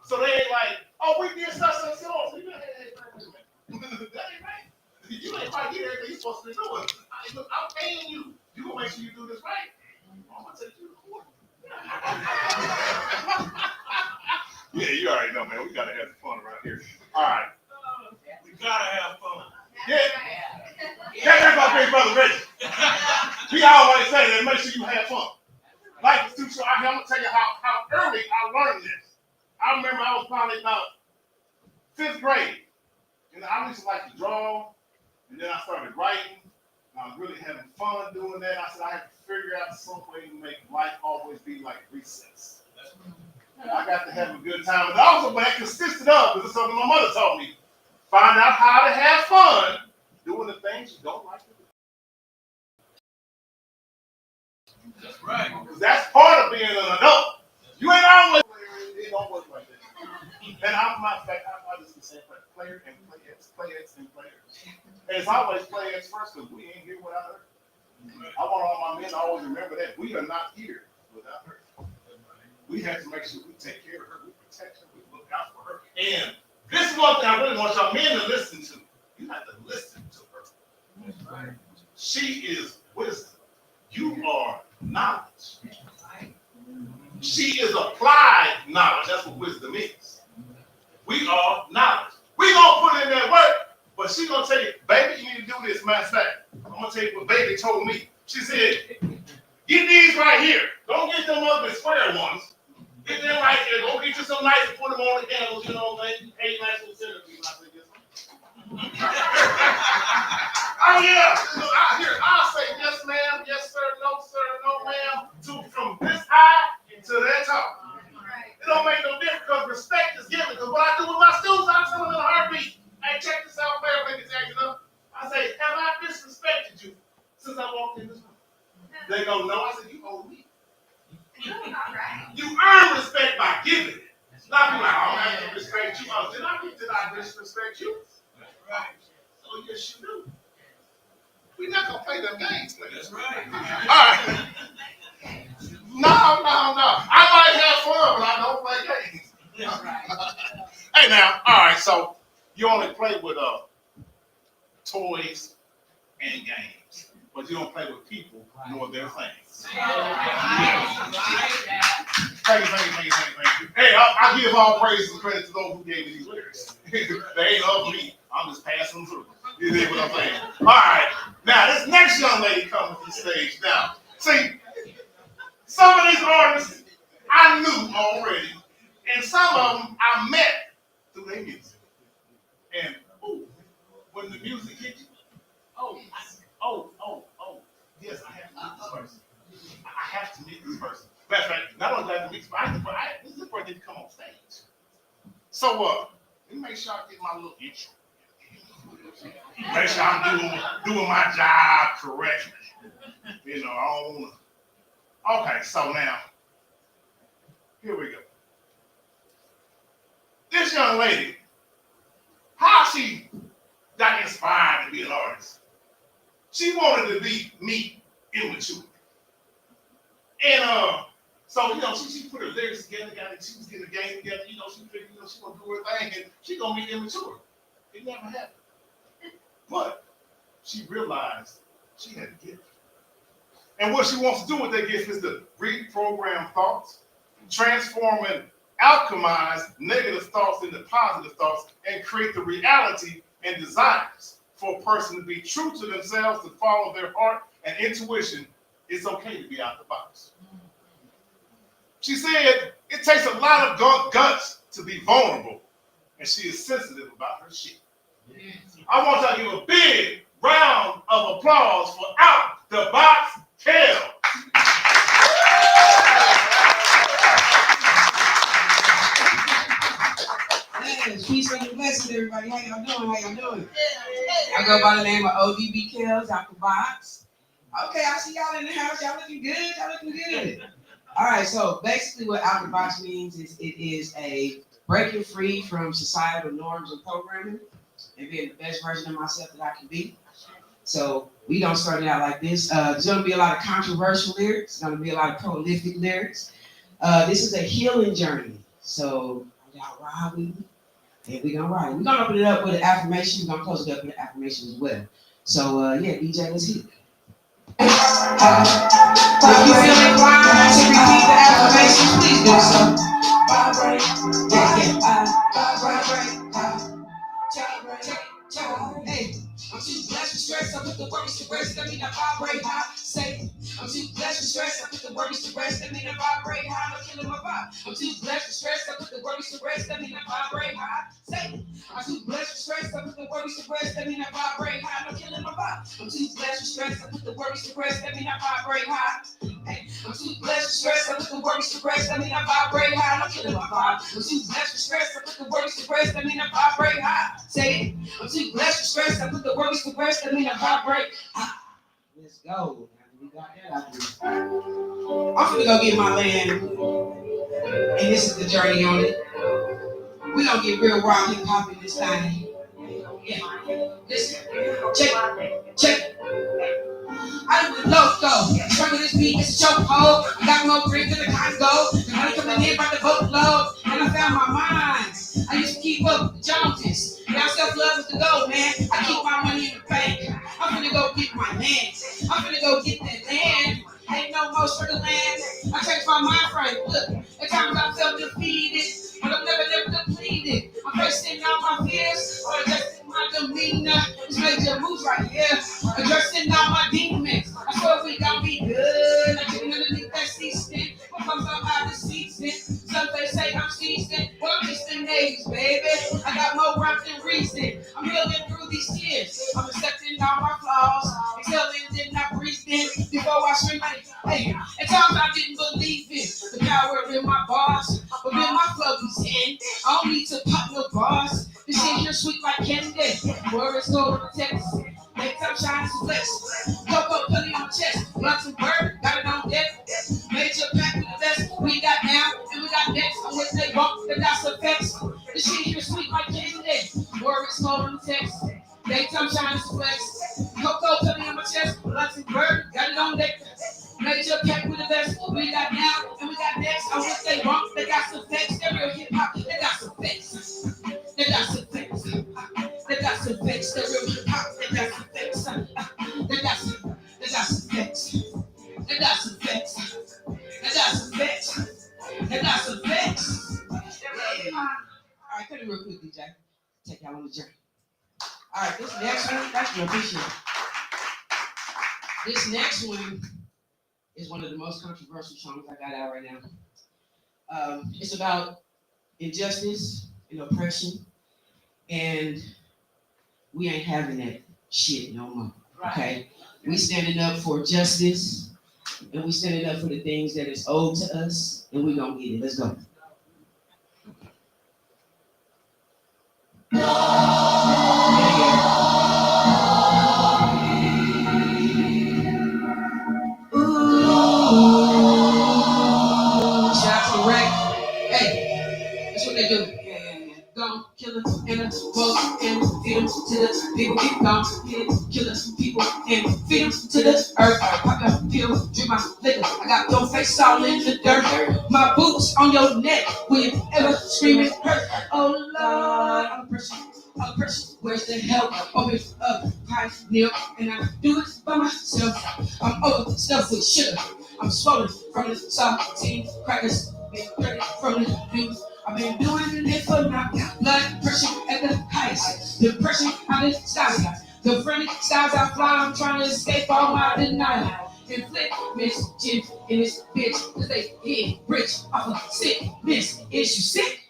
So they ain't like, oh, we did such and so. So you like, hey, that ain't right. You ain't quite get everything you're supposed to do. I'm paying you. You gonna make sure you do this right. I'm gonna take you to court. Yeah, you already know, man. We gotta have fun around here. All right. We gotta have fun. Yeah. That's my big brother Reggie. He always say that make sure you have fun. Life is too short. I'm gonna tell you how early I learned this. I remember I was probably about 5th grade. And I used to like to draw, and then I started writing. I was really having fun doing that. I said I had to figure out some way to make life always be like recess. I got to have a good time. And also, but that consisted of, this is something my mother taught me, find out how to have fun doing the things you don't like to do. That's right. Because that's part of being an adult. You ain't always, it don't work like that. And I'm, matter of fact, I just say player and players and players. And it's always players first because we ain't here without her. I want all my men to always remember that we are not here without her. We have to make sure we take care of her, we protect her, we look out for her. And this is one thing I really want y'all men to listen to. You have to listen to her. Right. She is wisdom. You are knowledge. She is applied knowledge. That's what wisdom is. We are knowledge. We gonna put in that work, but she gonna tell you, baby, you need to do this. Matter of fact, I'm gonna tell you what baby told me. She said, get these right here. Don't get them ugly square ones. Get them right here. Go get you some nice and put them on the handles, you know what I'm saying? 8 nice little centerpiece. I said, oh yeah. So I'll say yes ma'am, yes sir, no ma'am, from this high to that top. It don't make no difference because respect is given. Because what I do with my students, I tell them in a heartbeat, hey, check I give it. Not be like, oh, I have to respect you. Oh, did I disrespect you? Right. Oh, yes, you do. We're not gonna play them games, man. That's right. All right. No. I might have fun, but I don't play games. That's right. Hey, now, all right. So you only play with toys and games, but you don't play with people nor their things. Thank you. Hey, I give all praise and credit to those who gave me these lyrics. They ain't of me. I'm just passing them through. You see what I'm saying? All right. Now, this next young lady comes to the stage. Now, see, some of these artists I knew already, and some of them I met through their music. And, ooh, when the music hit you, yes, I have to meet this person. I have to meet this person. Matter of fact, not only that, this is the person to come on stage. So, let me make sure I get my little intro. Make sure I'm doing my job correctly. You know, I don't want to. Okay, so now, here we go. This young lady, how she got inspired to be an artist? She wanted to be me immature. And so, you know, she put her lyrics together, she was getting the game together, you know, she figured, you know, she gonna do her thing and she gonna be immature. It never happened. But she realized she had a gift. And what she wants to do with that gift is to reprogram thoughts, transform and alchemize negative thoughts into positive thoughts, and create the reality and desires for a person to be true to themselves, to follow their heart and intuition. It's okay to be out the box. She said it takes a lot of guts to be vulnerable, and she is sensitive about her shit. I want y'all to give a big round of applause for Out the Box Kel. Peace and blessings, everybody. How y'all doing? I go by the name of ODB Kels, Out the Box. Okay, I see y'all in the house. Y'all looking good. All right, so basically what Out the Box means is it is a breaking free from societal norms and programming and being the best version of myself that I can be. So we don't start it out like this. There's going to be a lot of controversial lyrics. There's going to be a lot of prolific lyrics. This is a healing journey. So y'all ride with me, and we're going to ride. We're going to open it up with an affirmation. We're going to close it up with an affirmation as well. So yeah, DJ, let's hit it. If you feel inclined to repeat the affirmations, please do so. Vibrate, hey, I'm too blessed with stress. I put the worries to rest. That mean I vibrate high. Say, I'm too blessed with stress. I put the worries to rest. That mean I vibrate high. I'm killing my vibe. I'm too blessed with stress. I put the worries to rest. That mean I vibrate high. Say, I'm too blessed with stress. I put the worries to rest. That mean I vibrate high. I'm killing my vibe. I'm too blessed with stress. I put the worries to rest. That mean I vibrate high. Hey, I'm too blessed with stress. I put the worries to rest. That mean I vibrate high. I'm killing my vibe. I'm too blessed with stress. I put the worries to rest. That mean I vibrate high. Say it. I'm too blessed with stress. I put the worries to rest. That mean I vibrate high. Let's go. We got that out there. I'm gonna go get my land, and this is the journey on it. We gonna get real wild hip hop in this thing. Yeah. Listen. Check. I do the loco. Struggling this beat, it's a chokehold. I got more grip than the Congo. The money coming in by the boatload. And I found my mind. I used to keep up with the Joneses. Now self-love is the goal, man. I keep my money in the bank. I'm finna go get my land. I'm finna go get that land. Ain't no more struggle land. I changed my mind frame. Look, at times I felt defeated, but I'm never depleted. I'm facing all my fears, or adjusting my demeanor. Just make your moves right here. Addressing all my demons. I swear we gon' be good. Like getting underneath that season. What comes up out of the season? Some they say I'm seasoned. Well, I'm just in age, baby. I got more rhymes than reason. I'm healing through these tears. I'm accepting all my flaws. Exhaling, then I breathe in. Before I shrink, hey, at times I didn't believe it. The power in my bars. But when my flow is in, I don't need to pop no bars. This shit here sweet like candy. Words go to the text. Next time shine some flex. Coco pulling on my chest. Lots of bird, got it on deck. Major pack with the best. We got now and we got next. I'm with Hit it real quick, DJ. Take y'all on the journey. All right, this next one, that's your appreciate. This next one is one of the most controversial songs I got out right now. It's about injustice and oppression, and we ain't having that shit no more. Okay, we standing up for justice, and we standing up for the things that is owed to us, and we gonna get it. Let's go. Shout out to the wreck. Hey, that's what they do. Gone, kill us, and us, both, and feed them to the people. Gone, kill us, people, and feed them to the earth. Pop a pill, drink my liquor. I got your face all in the dirt. My boots on your neck. Will you ever scream and hurt? Oh Lord, I'm oppression. Where's the help? Open up, pioneer, and I do it by myself. I'm overstuffed with sugar. I'm swollen from the saltine crackers. Been credit from the news. I've been doing it for my blood pressure at the highest. Depression out of styles. The frantic styles I fly. I'm trying to escape all my denial. Inflict mischief in this bitch. Cause they get rich off of sickness. Is you sick?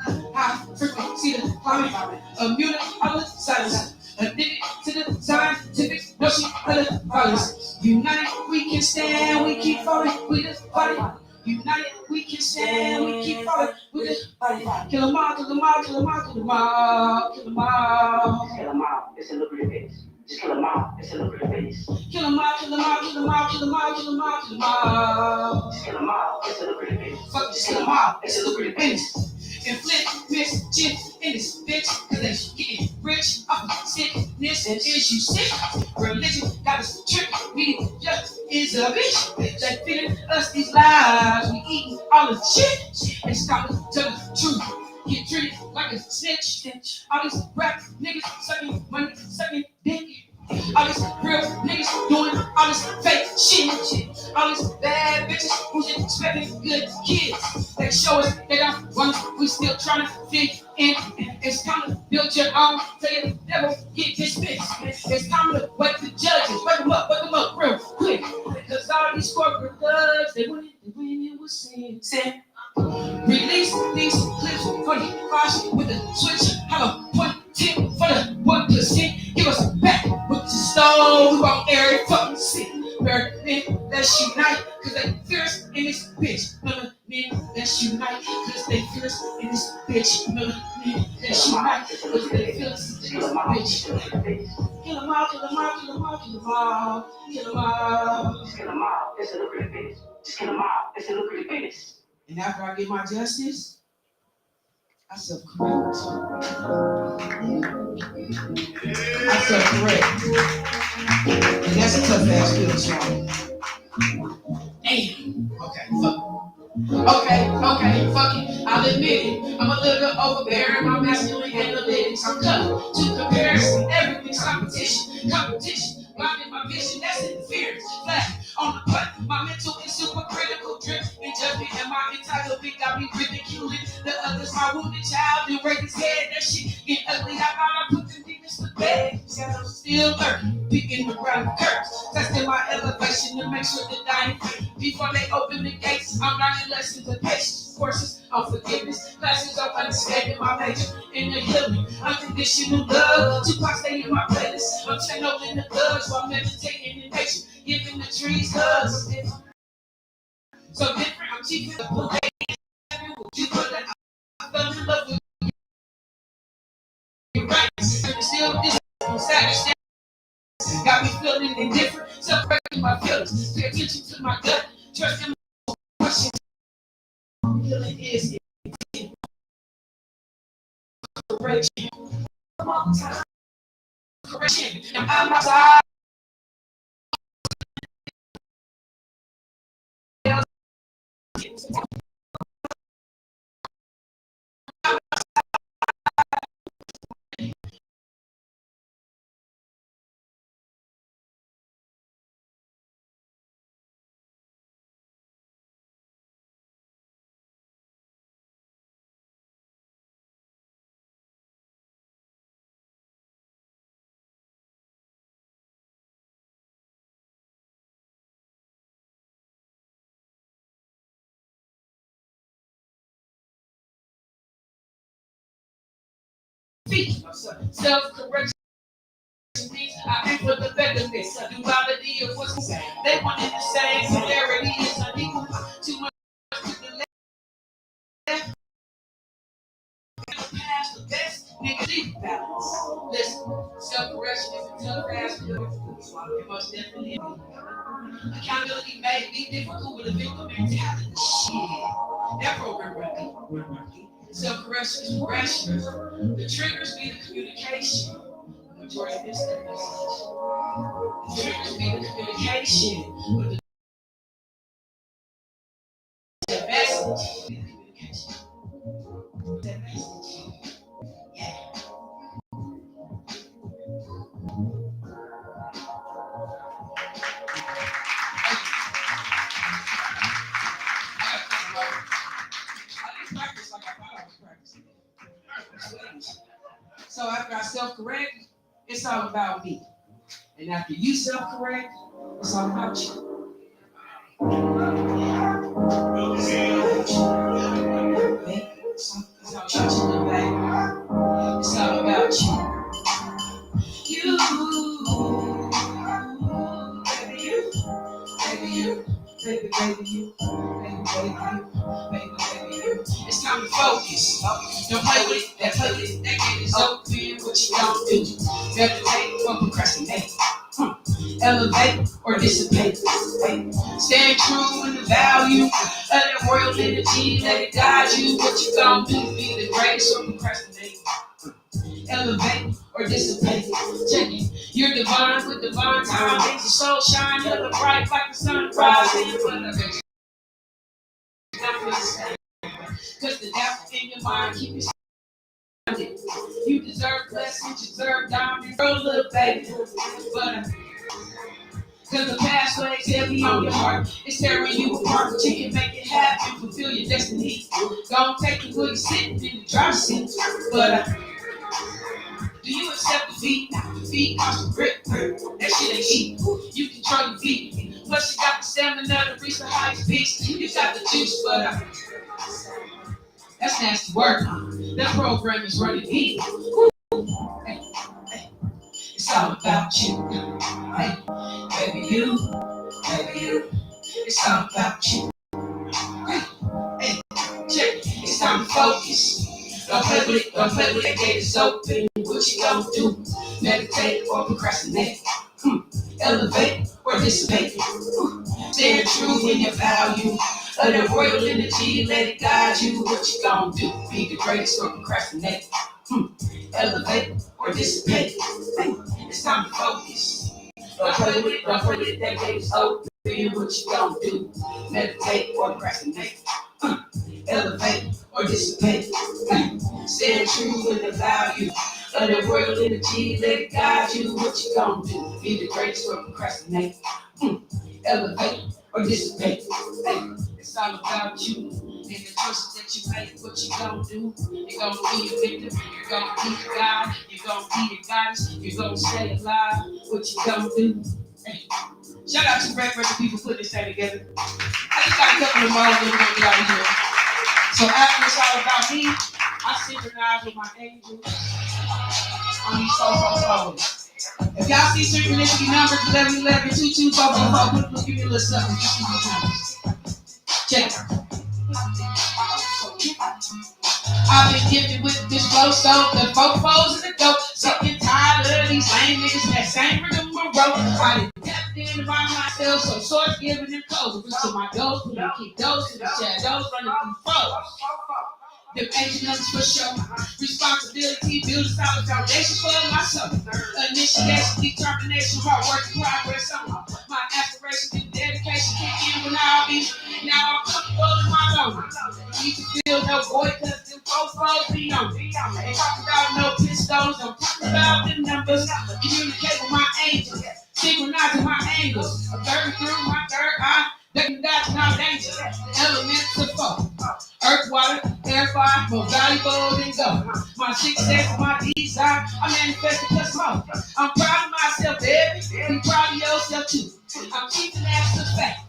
High frequency the climate. Immune all the silence. Addicted to the scientific notion of the violence. United we can stand. We keep falling with the body. United, we can stand, we keep falling with it. Kill them all, kill them all, kill them all, kill them all, kill them all. Just kill them all, it's a lucrative business. Just kill them all, it's a lucrative business. Kill them all, kill them all, kill them all, kill them all, kill them all, kill them all. Just kill them all, it's a lucrative business. Fuck, just kill them all, it's a lucrative business. Inflict mischief in this bitch, cause they getting rich off of sickness and issue sick. Religion got us tripping, media just is a bitch. They feeding us these lies, we eating all the shit. They stop us to the truth, get treated like a snitch. All these rap niggas sucking money, sucking dick. All these real niggas doing all this fake shit. All these bad bitches who's expecting good kids. They show us they don't want us, we still trying to fit in. It's time to build your own, tell you the devil get dismissed. It's time to wake the judges, wake them up real quick. Cause all these corporate thugs, they winning with sin. Release these clips for the caution with the switch. Have a point tip for the 1%. Give us back with the stone. We won't air it fucking sick. Men, let's unite, cause they fierce in this bitch. Men, let's unite, cause they fierce in this bitch. Men, let's unite, cause they fierce in this bitch. Kill them all, kill them all, kill them all, kill them all, kill them all. Just kill them all, it's a lucrative business. Just kill them all, it's a lucrative business. And after I get my justice, I self-correct. And that's a tough ass pill to swallow. Damn. Okay, fuck it. I'll admit it. I'm a little overbearing. My masculine analytics. I'm cut to comparison. Everything's competition. Blinding my vision, that's interference. Flat on the putt. My mental is super critical. Drip and judgment, and my entitlement got me ridiculing the others. My wounded child and raise his head. That shit get ugly. I thought I put the demons to bed. Said I'm still learning, picking the ground curves, testing my elevation to make sure that I ain't free. Before they open the gates, I'm learning lessons of patience, courses on forgiveness, classes on understanding my major in the healing, unconditional love. Tupac stay in my playlist. I'm channeling the thugs while meditating in nature, giving the trees hugs. So different, I'm cheap the police. You put that I fell in love with you, right? And still this savage. Got me feeling indifferent, separating my feelings. Pay attention to my gut, trust in my question. Feeling is correction. Correction. I'm outside. feet. Self-correction means I aim for the betterment. Duality of what's the same. They wanted the same. Polarity is unequal. Too much to the left. Past the best. Nigga, leave balance. Listen, self-correction is a tough ass pill. It most definitely is. Accountability may be difficult with a victim mentality. Shit. That program right there. Self-correction is progression. The triggers be the communication. The majority of this is message. The triggers be the communication. But the message be the communication. That message. Yeah. I didn't practice like I thought I was practicing. So after I self-correct, it's all about me. And after you self-correct, it's all about you. It's all about you, baby. It's all about you. You, baby, you, baby, you, baby, baby, you, baby, baby, you, baby, baby, you. It's time to focus. Don't play with it, play with it. That game is open. What you don't do? Meditate or procrastinate. Elevate or dissipate. Stand true in the value of that royal energy. Let it guide you. What you gonna do? Be the greatest or procrastinate. Elevate or dissipate. Check it. You're divine with divine time. Makes your soul shine. Hella bright like the sun rising. Cause the devil in your mind keep you standing. You deserve blessings, you deserve diamonds. Girl, little baby. But cause the past weighs heavy on your heart. It's tearing you apart, but you can make it happen. Fulfill your destiny. Don't take the good sitting in the driver's seat. But do you accept defeat? Defeat comes from grit. That shit ain't cheap. You control your feet. Plus you got the stamina to reach the highest peaks. You got the juice, but that's nasty work. That program is running deep. Hey, hey. It's all about you. Hey, baby, you, baby, you. It's all about you. Hey, hey, check it. It's time to focus. Don't play with it, don't play with it. Gate is open. What you gonna do? Meditate or procrastinate? Elevate or dissipate? Stand true in your value. Of the royal energy, let it guide you. What you gonna do? Be the greatest or procrastinate? Elevate or dissipate? It's time to focus. Don't play with it, don't play with it. That gate is open. What you gonna do? Meditate or procrastinate? Elevate or dissipate? Stand true in the value of the royal energy, let it guide you. What you gonna do? Be the greatest or procrastinate? Elevate or dissipate? It's all about you and the choices that you make. What you gonna do? You're gonna be a victim. You're gonna be the God. You're gonna be the goddess. You're gonna stay alive. What you gonna do? Hey. Shout out to Red Record people putting this thing together. I just got a couple of more and then we're gonna get out of here. So after it's all about me, I synchronize with my angels on these photos. If y'all see synchronicity numbers 11, 11, 2, 2, 4, 4, 4, give me a little something. Check it. I've been gifted with this flow, so the fofos in the dope. Sick and tired of these lame niggas that same rhythm and rope. I done tapped into my myself, so shorts giving them clothes. Reach to my doors, put them keep those to the shadows, running through foes. Them ancient numbers for sure. Responsibility, build a solid foundation for my soul. Initiation, determination, hard work, progress. My aspirations and dedication kick in when I be. Now I'm comfortable in my zone. Need to feel no void, cause them folks be on me. Ain't talking about no pistols, I'm talking about them numbers. Communicate with my angels, synchronizing my angles. Observing through my third eye, looking down to no danger. Elements of four. Earth, water, air, fire, more valuable than gold. My success, my desire, I manifest it plus more. I'm proud of myself, baby. Be proud of yourself too. I'm keeping that to fact.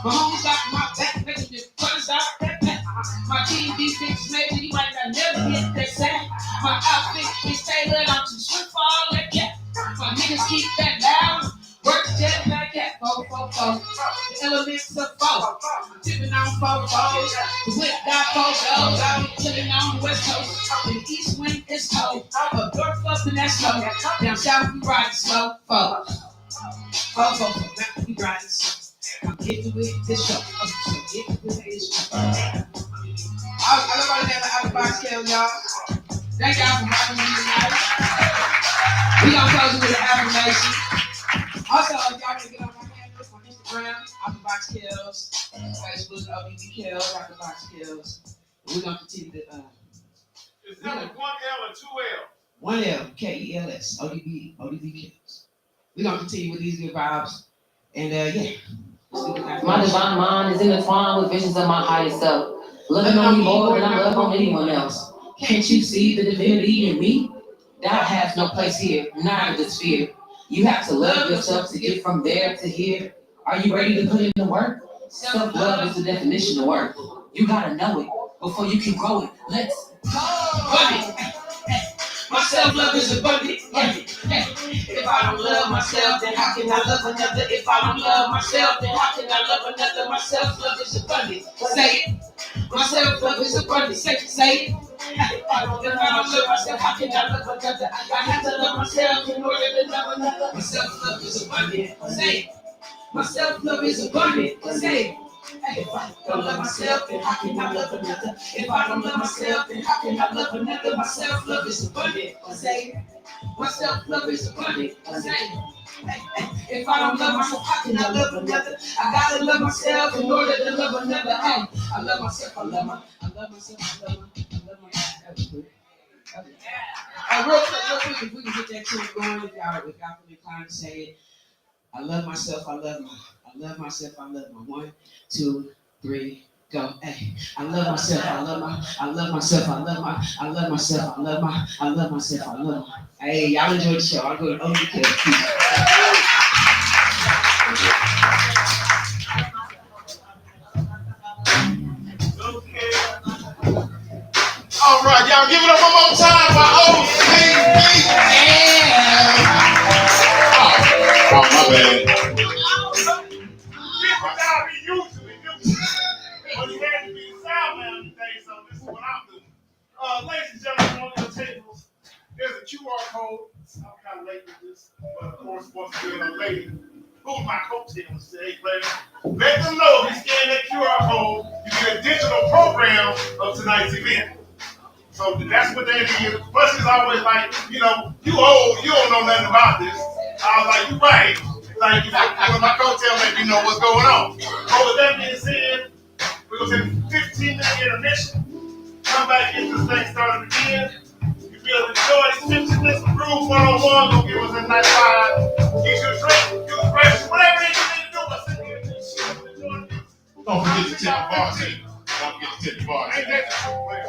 My homies got my back, making the brothers out that back. My team defense major, you might not never hit that sack. My outfit is tailored, I'm too short for all that cat. My niggas keep that loud. Work jet back at 444. The elements of four. I'm tipping on 4-4. The whip got 4 doors. I'm chilling on the west coast. In the east wing, it's cold. Up north, up and that's slow. Down south, we ride slow. 4. 444. Now we ride slow. I'm getting with this show. So get with this show. I love my name out of box kill, y'all. Thank y'all for having me tonight. We gonna close it with an affirmation. Also, if y'all can get on my handle, my Instagram, Out the Box Kills, Facebook, ODB Kills, Out the Box Kills. We're gonna continue to Is that 1 L or 2 L? 1 L KELS, ODB Kills. We're gonna continue with these good vibes. And yeah. My divine mind is intertwined with visions of my higher self. Loving on me more than I love on anyone else. Can't you see the divinity in me? Doubt has no place here, neither does fear. You have to love yourself to get from there to here. Are you ready to put in the work? Self-love is the definition of work. You gotta know it before you can grow it. Let's go! My self-love is abundant. If I don't love myself, then how can I love another? If I don't love myself, then how can I love another? My self-love is abundant. Say it. My self-love is abundant. Say it. If I don't love myself, how can I love another? I have to love myself in order to love another. My self-love is abundant. Say it. My self-love is abundant. Say it. If I don't love myself, then how can I love another? If I don't love myself, then how can I love another? My self-love is abundant. Say, my self-love is abundant. Say, if I don't love myself, how can I love another? I gotta love myself in order to love another. Hey, I love myself, I love myself, I love myself. That was good. Real quick, if we can get that tune going, if y'all feel inclined to say it. I love myself, I love myself, I love my 1, 2, 3, go. Hey, I love myself, I love myself, I love myself, I love myself, I love my. Hey, y'all enjoy the show. I'll go to ODK. Okay. All right, y'all give it up one more time for ODB. Yeah. Oh, my bad. This is how we usually do. But you had to be the sound man today, so this is what I'm doing. Ladies and gentlemen, on your tables, there's a QR code. I'm kind of late with this, but of course, once again, a lady who's my coattails today, player. Let them know if you scan that QR code, you get a digital program of tonight's event. So that's what they did. Plus, it's always like, you old, you don't know nothing about this. I was like, you're right. Like, when my coattail let me know what's going on. So with that being said, we're going to take a 15-minute intermission. Come back, get this thing started again. You'll be able to enjoy these 15 minutes of groove one-on-one. Go give us a nice vibe. Get you a drink, get a fresh, whatever it is you need to do. But sit here and enjoy the music. Don't forget to tip the bartender. Don't forget to tip the bartender. Ain't that the truth, player?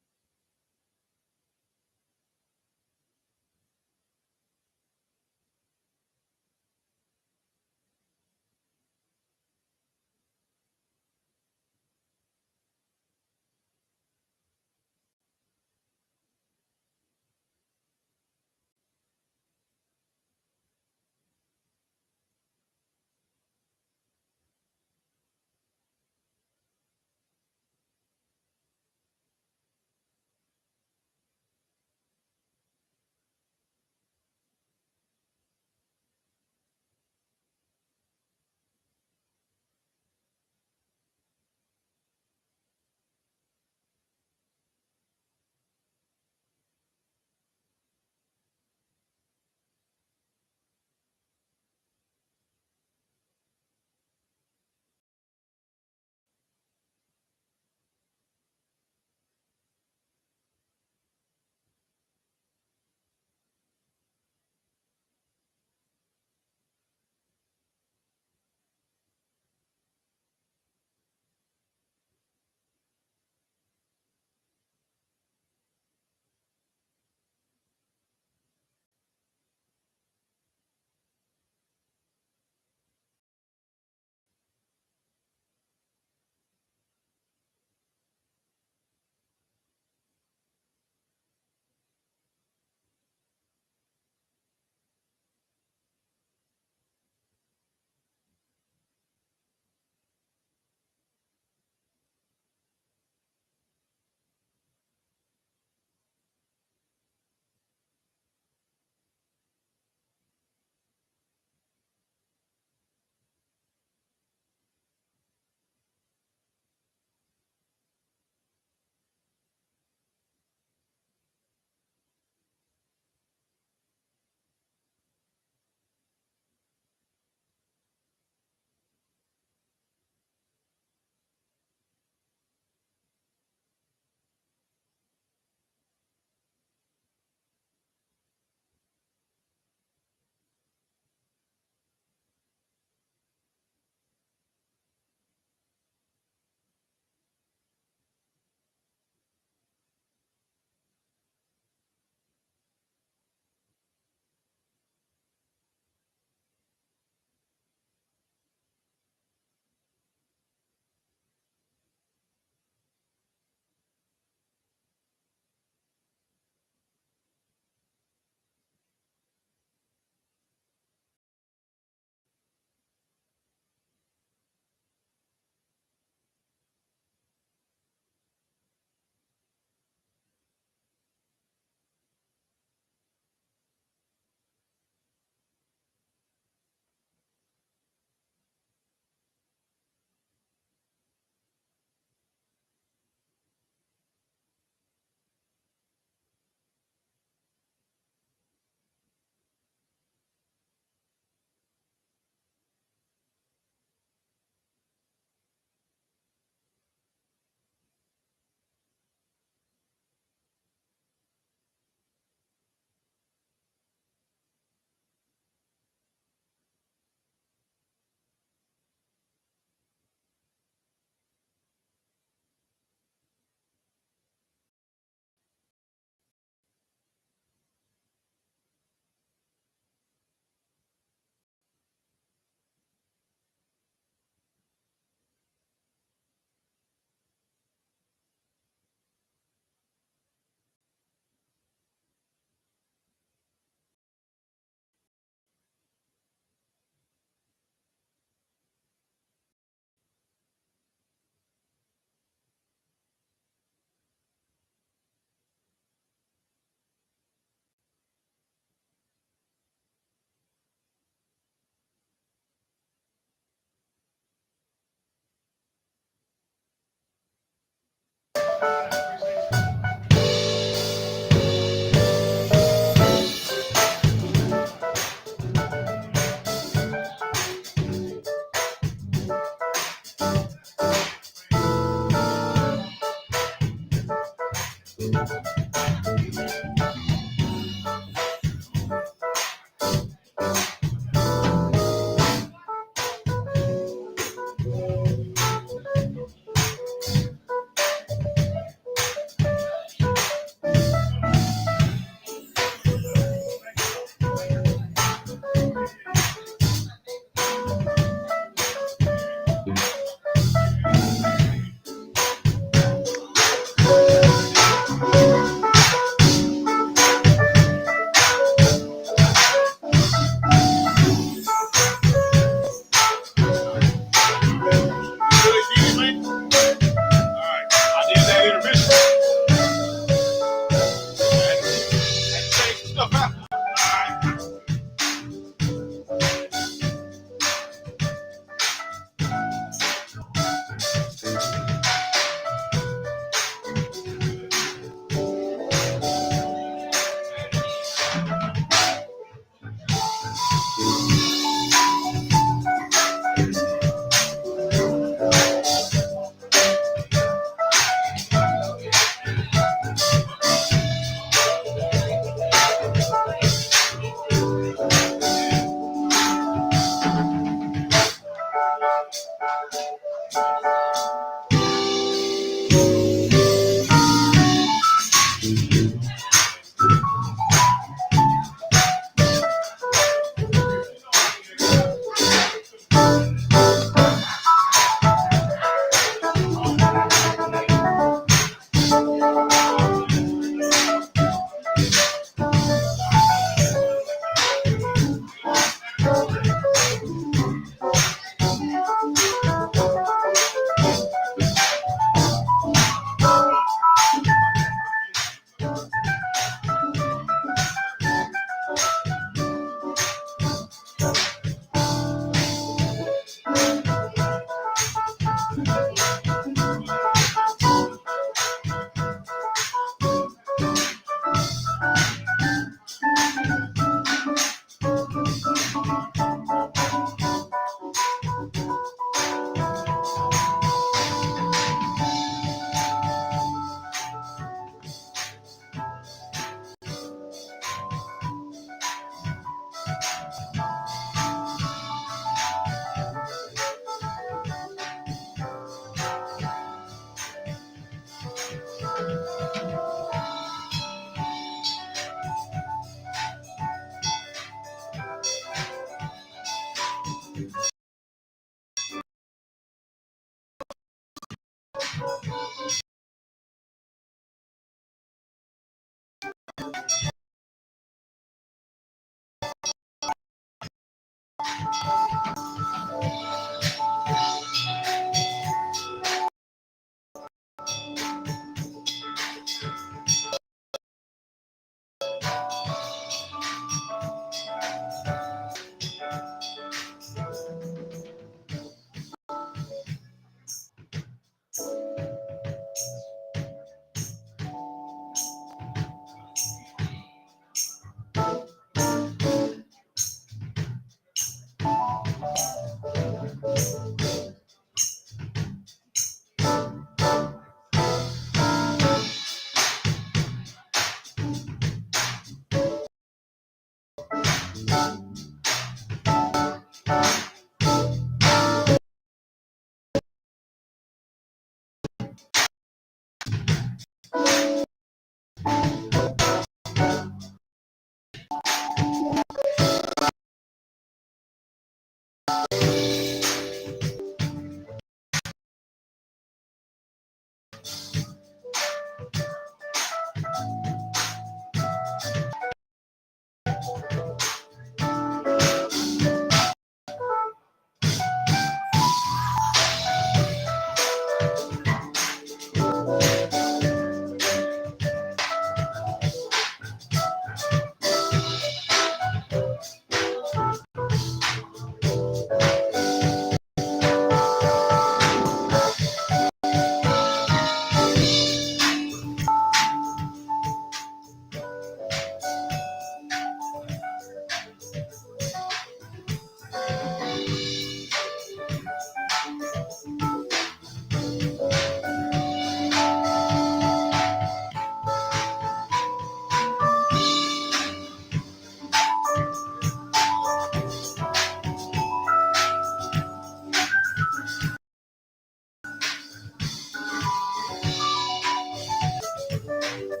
Give it up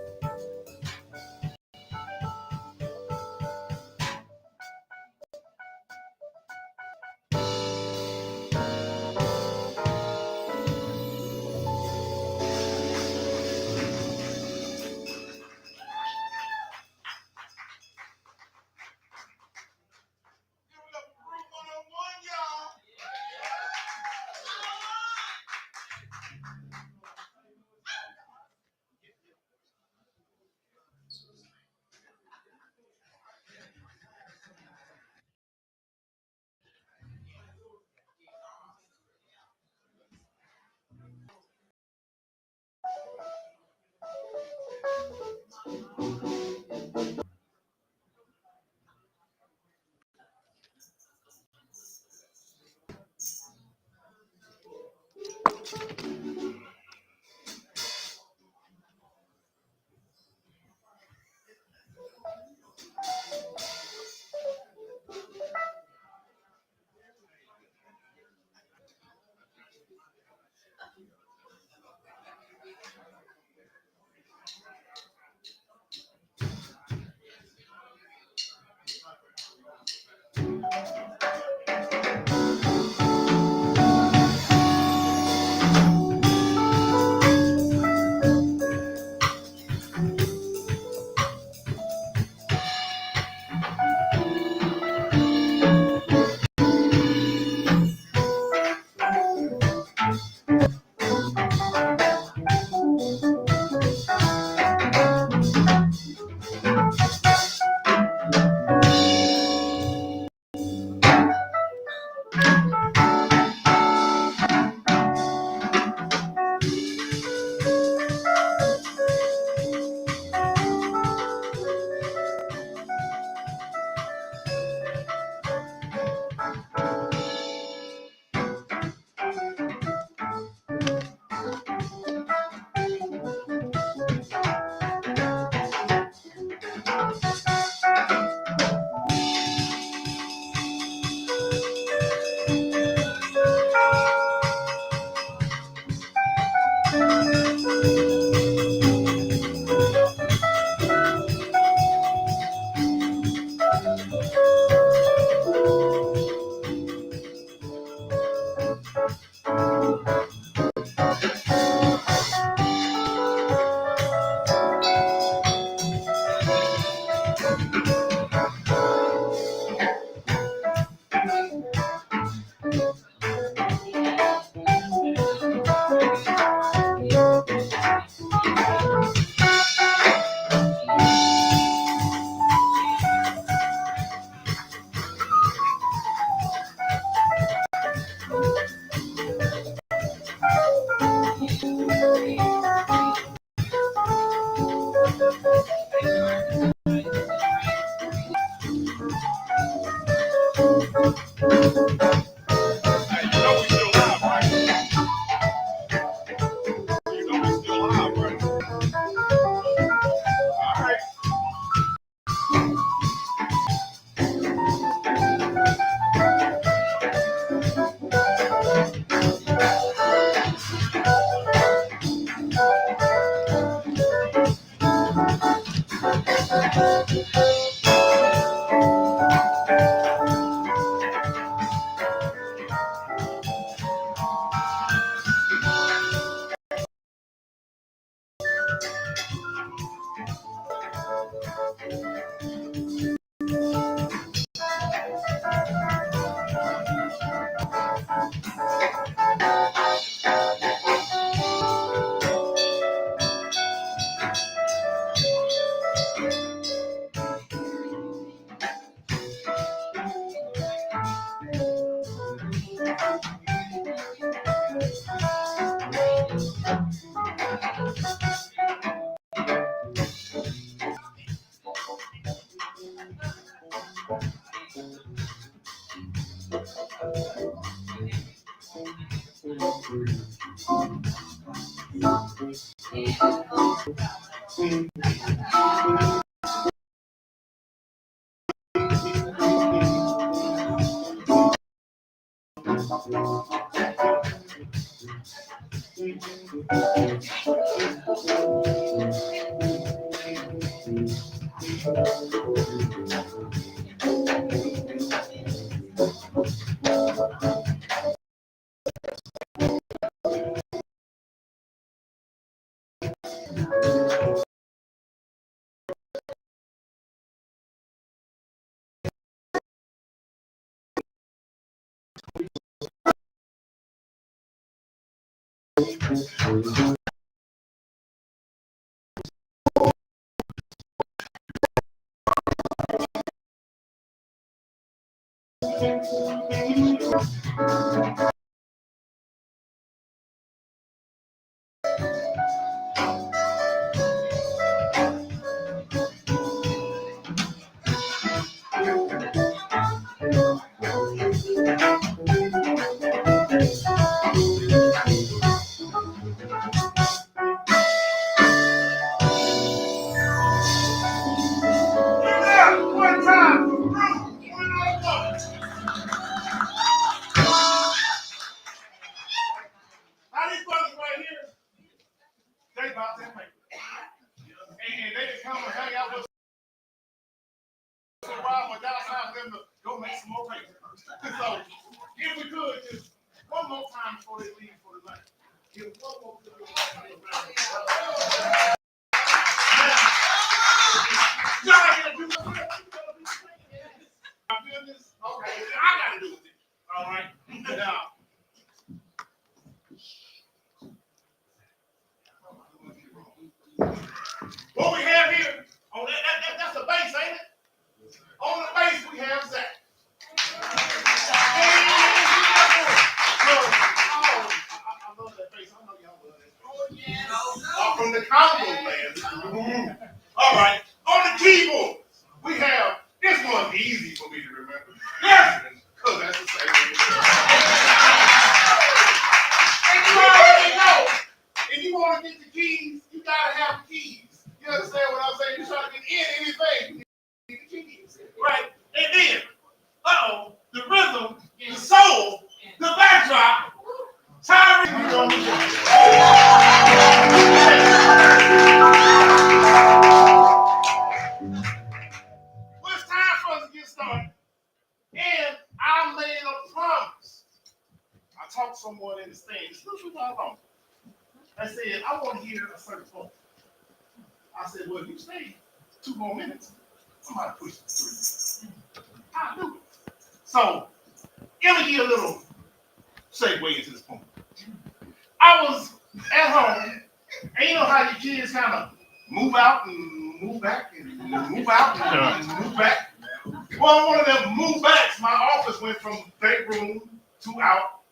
for Group 101, y'all. Hey, you know we still live, right? You know we still live, right? All right. One time for Bruce. Now these brothers right here, they about that paper. And they just come and hang out with us for a while, but now it's time for them to go make some more paper. So if we could, just one more time before they leave for the night. Give one more good round. I'm doing this. Okay, I gotta do it. All right. Now, what we have here, on that's the base, ain't it? On the base, we have Zach. I love that face. I know y'all love that. Oh, yeah. From the Congo land. All right. On the keyboard, we have, this one's easy for me to remember. Yes, because that's the same thing. And you already know, if you want to get the keys, you got to have the keys. You understand what I'm saying? You're trying to get in anything, you need the keys. Right? And then, the rhythm, the soul, the backdrop, Tyree. Well, it's time for us to get started. And I made a promise. I talked to someone in the stand. This is what I I said, I want to hear a certain point. I said, well, if you stay 2 more minutes, somebody push the 3. I'll do it. So, let me give a little segue into this point. I was at home, and you know how your kids kind of move out and move back and move out and move back? Well, one of them move backs, my office went from bedroom to out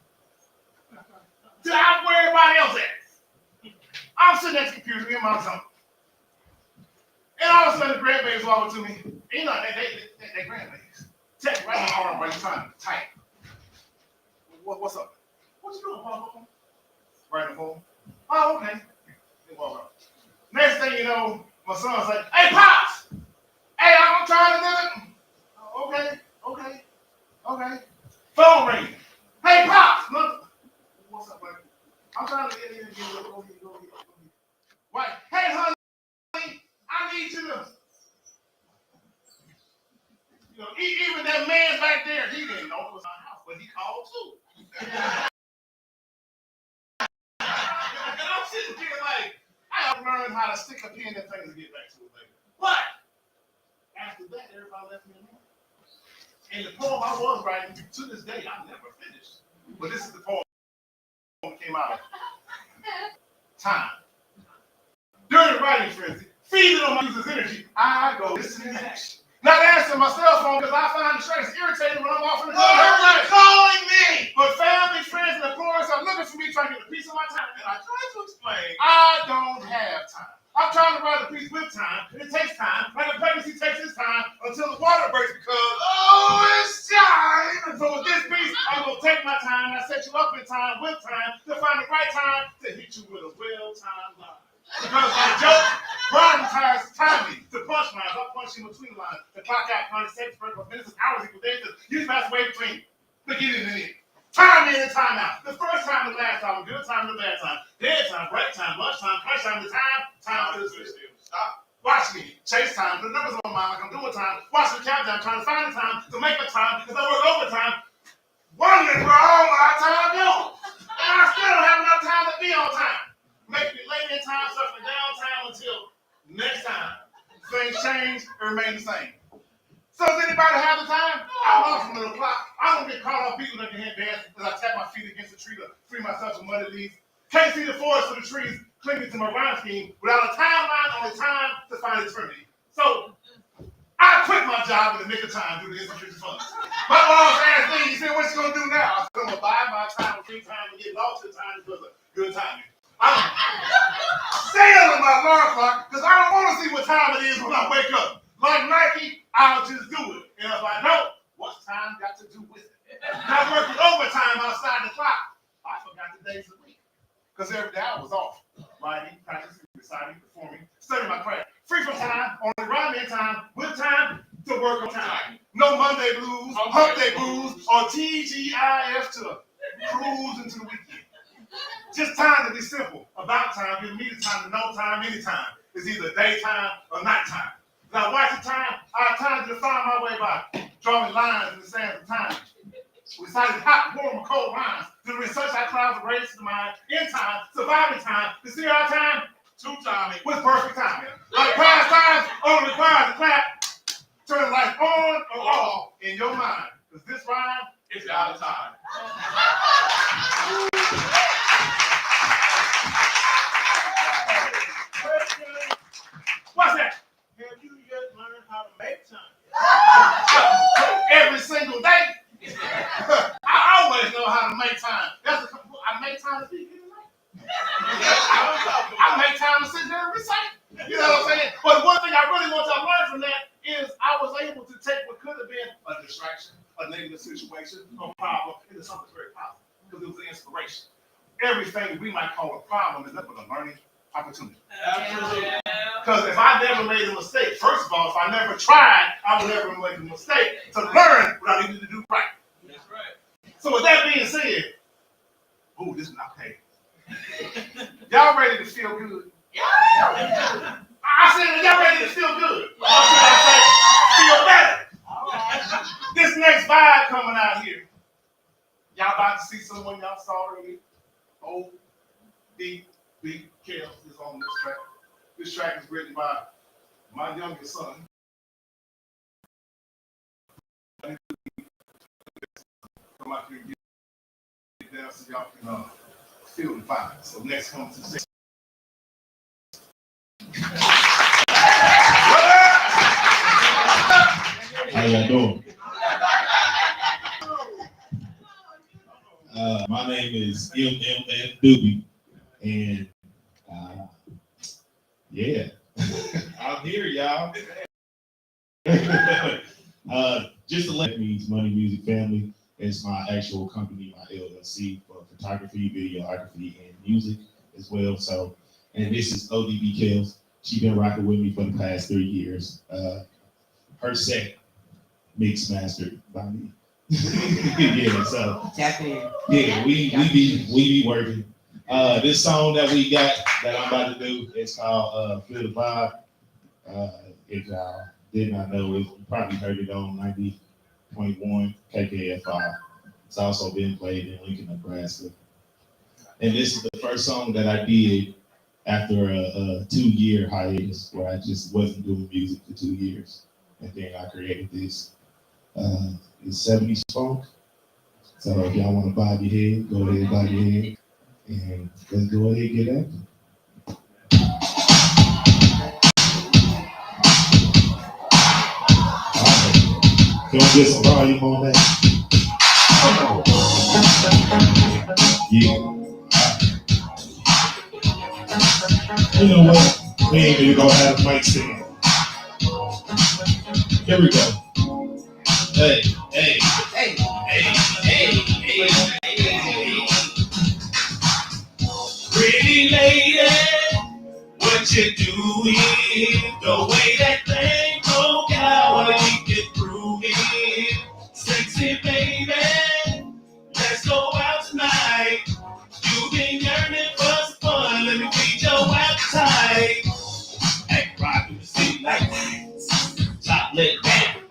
where everybody else at. I'm sitting at the computer in my zone. And all of a sudden, the grandbabies walk up to me. You know, they grandbabies. Text right in my arm, right in time, type. What's up? What you doing, Papa? Right in the phone. Oh, okay. They walk up. Next thing you know, my son's like, hey, Pops! Hey, I'm trying to do it. Okay. Phone ringing. Hey, Pops! Look. What's up, buddy? I'm trying to get in and go here. Right. Hey, honey, I need you to. You know, even that man back there, he didn't know it was my house, but he called too. And I'm sitting here like, I have learned how to stick a pin in things and get back to it later. But after that, everybody left me alone. And the poem I was writing, to this day, I never finished. But this is the poem that came out of time. During the writing frenzy, feeding on my user's energy, I go listening to action. Not answering my cell phone because I find the stress irritating when I'm off in the car. Why are you calling me? But family, friends, and employers are looking for me trying to get a piece of my time. And I try to explain, I don't have time. I'm trying to write a piece with time, and it takes time. Like a pregnancy takes its time until the water breaks because, it's time. And so with this piece, I'm going to take my time. I set you up in time, with time, to find the right time to hit you with a well-timed line. Because my joke, Brian retires timely to punchlines. I punch in between the lines. The clock out, 100 seconds, minutes, hours, equal days. You pass away between beginning and end. Time in and time out. The first time and the last time, the good time and the bad time. Dead time, break time, lunch time, crunch time, the time to the switch. Stop. Watch me. Chase time. The numbers on my mind like I'm doing time. Watch the countdown, trying to find the time to make the time. Because I work overtime. Wondering where all my time goes. And I still don't have enough time to be on time. Make me late in time, suffering downtime until next time. Things change or remain the same. So does anybody have the time? I love from the clock. I don't get caught off people that can hand dance because I tap my feet against the tree to free myself from muddy leaves. Can't see the forest for the trees clinging to my rhyme scheme without a timeline on the time to find eternity. So I quit my job in the nick of time due to insufficient funds. My boss asked me, he said, what you gonna do now? I said, I'm gonna buy my time, free time, and get lost in time because of good timing. I'm staying on my alarm clock because I don't want to see what time it is when I wake up. Like Nike, I'll just do it. And if I know what's time got to do with it. Not working overtime outside the clock. I forgot the days of the week. Because every day I was off. Writing, practicing, reciting, performing, studying my craft. Free from time, only rhyming time, with time to work on time. No Monday blues, hump day blues, or TGIF to cruise into the weekend. Just time to be simple. About time, giving me the time to know time anytime. It's either daytime or nighttime. Now, watching time, I have time to define my way by drawing lines in the sand of time. Reciting hot, warm, or cold rhymes. Delivering sunshine clouds of rays to the mind. In time, surviving time. To see our time, two timing with perfect timing. Like past times, only requires a clap. Turn life on or off in your mind. Because this rhyme is out of time. What's that? Have you just learned how to make time? Every single day. I always know how to make time. I make time to speak. I make time to sit there and recite. You know what I'm saying? But one thing I really want y'all to learn from that is I was able to take what could have been a distraction, a negative situation, a problem, into something very positive because it was an inspiration. Everything we might call a problem is nothing but a learning opportunity. Because if I never made a mistake, first of all, if I never tried, I would never make a mistake to learn what I needed to do right. That's right. So with that being said, ooh, this is not paid. Y'all ready to feel good? Yeah. I said, y'all ready to feel good? Or should I say, feel better? This next vibe coming out here, y'all about to see someone y'all saw earlier. Old, big Kels is on this track. This track is written by my youngest son. Come out here and get down so y'all can feel the vibe. So next comes to six. How y'all doing? My name is MMF Doobie, and yeah, I'm here, y'all. Just to let means Money Music Family. It's my actual company, my LLC for photography, videography, and music as well. So, and this is ODB Kels. She's been rocking with me for the past 3 years. Her set mixed mastered by me. Yeah, so yeah, we be working. This song that we got that I'm about to do is called Feel the Vibe. If y'all did not know it, you probably heard it on 90.1 KKFI. It's also been played in Lincoln, Nebraska. And this is the first song that I did after a 2-year hiatus where I just wasn't doing music for 2 years. And then I created this. It's 70s funk. So if y'all want to bob your head, go ahead and bob your head. And let's go ahead and get after it. Can we get some volume on that? Yeah. You know what? We ain't even gonna have Mike sing. Here we go. Hey, hey, hey, hey, hey, hey, hey. Pretty lady, what you doing? The way that thing broke out, wanna keep it grooving. Sexy baby, let's go out tonight. You've been yearning for some fun, let me feed your appetite. Act rock in the city like top lit band.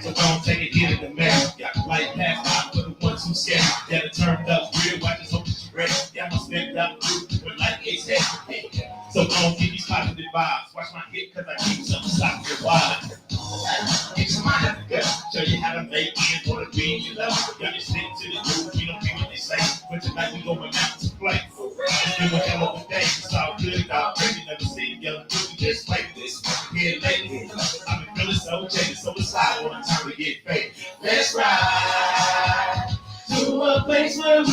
So don't take it here to the man. Got the light pass out for the ones who scared. Got it turned up real, watch this hope she's ready. Got my spent up through when life gets heavy. So don't get these positive vibes. Watch my hit cause I keep something stop your vibe. Get your mind up, girl. Show you how to make it. Wanna be in love. Got you stick to the groove. We don't care what they say. But tonight we going out to play. Let's do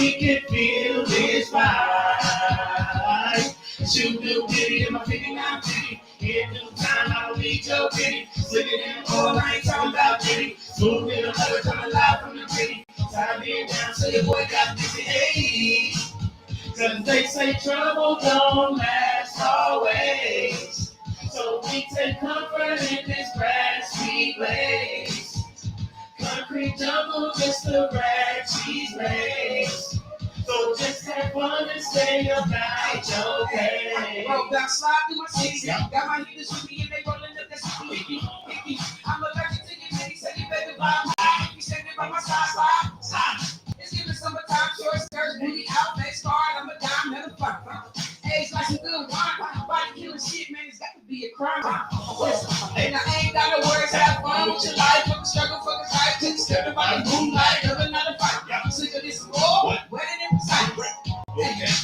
we can feel this vibe. Shoot new ditty in my 59 city. In due time, I don't need your pity. Slicker than all night, talking about ditty. Smooth in another coming live from the city. Time being down, so your boy got 58. Cause they say trouble don't last always. So we take comfort in this grassy place. Concrete jungle, just a rat cheese race. So just have fun and stay about your day. Roll down, slide through my city. Got my heaters with me and they rolling up that sticky. I'm allergic to your titties, say you better vibe. You standing by my side. It's giving summertime, short skirts, booty out, face hard. I'm a dime, never fuck. Age like some good wine. Body killing shit, man, it's got to be a crime. And I ain't got no worries, have fun with your life. Fuck the struggle, fuck the fight. Take a step about the moonlight, never not a fight. I'm sick of this war, wetter than sight. We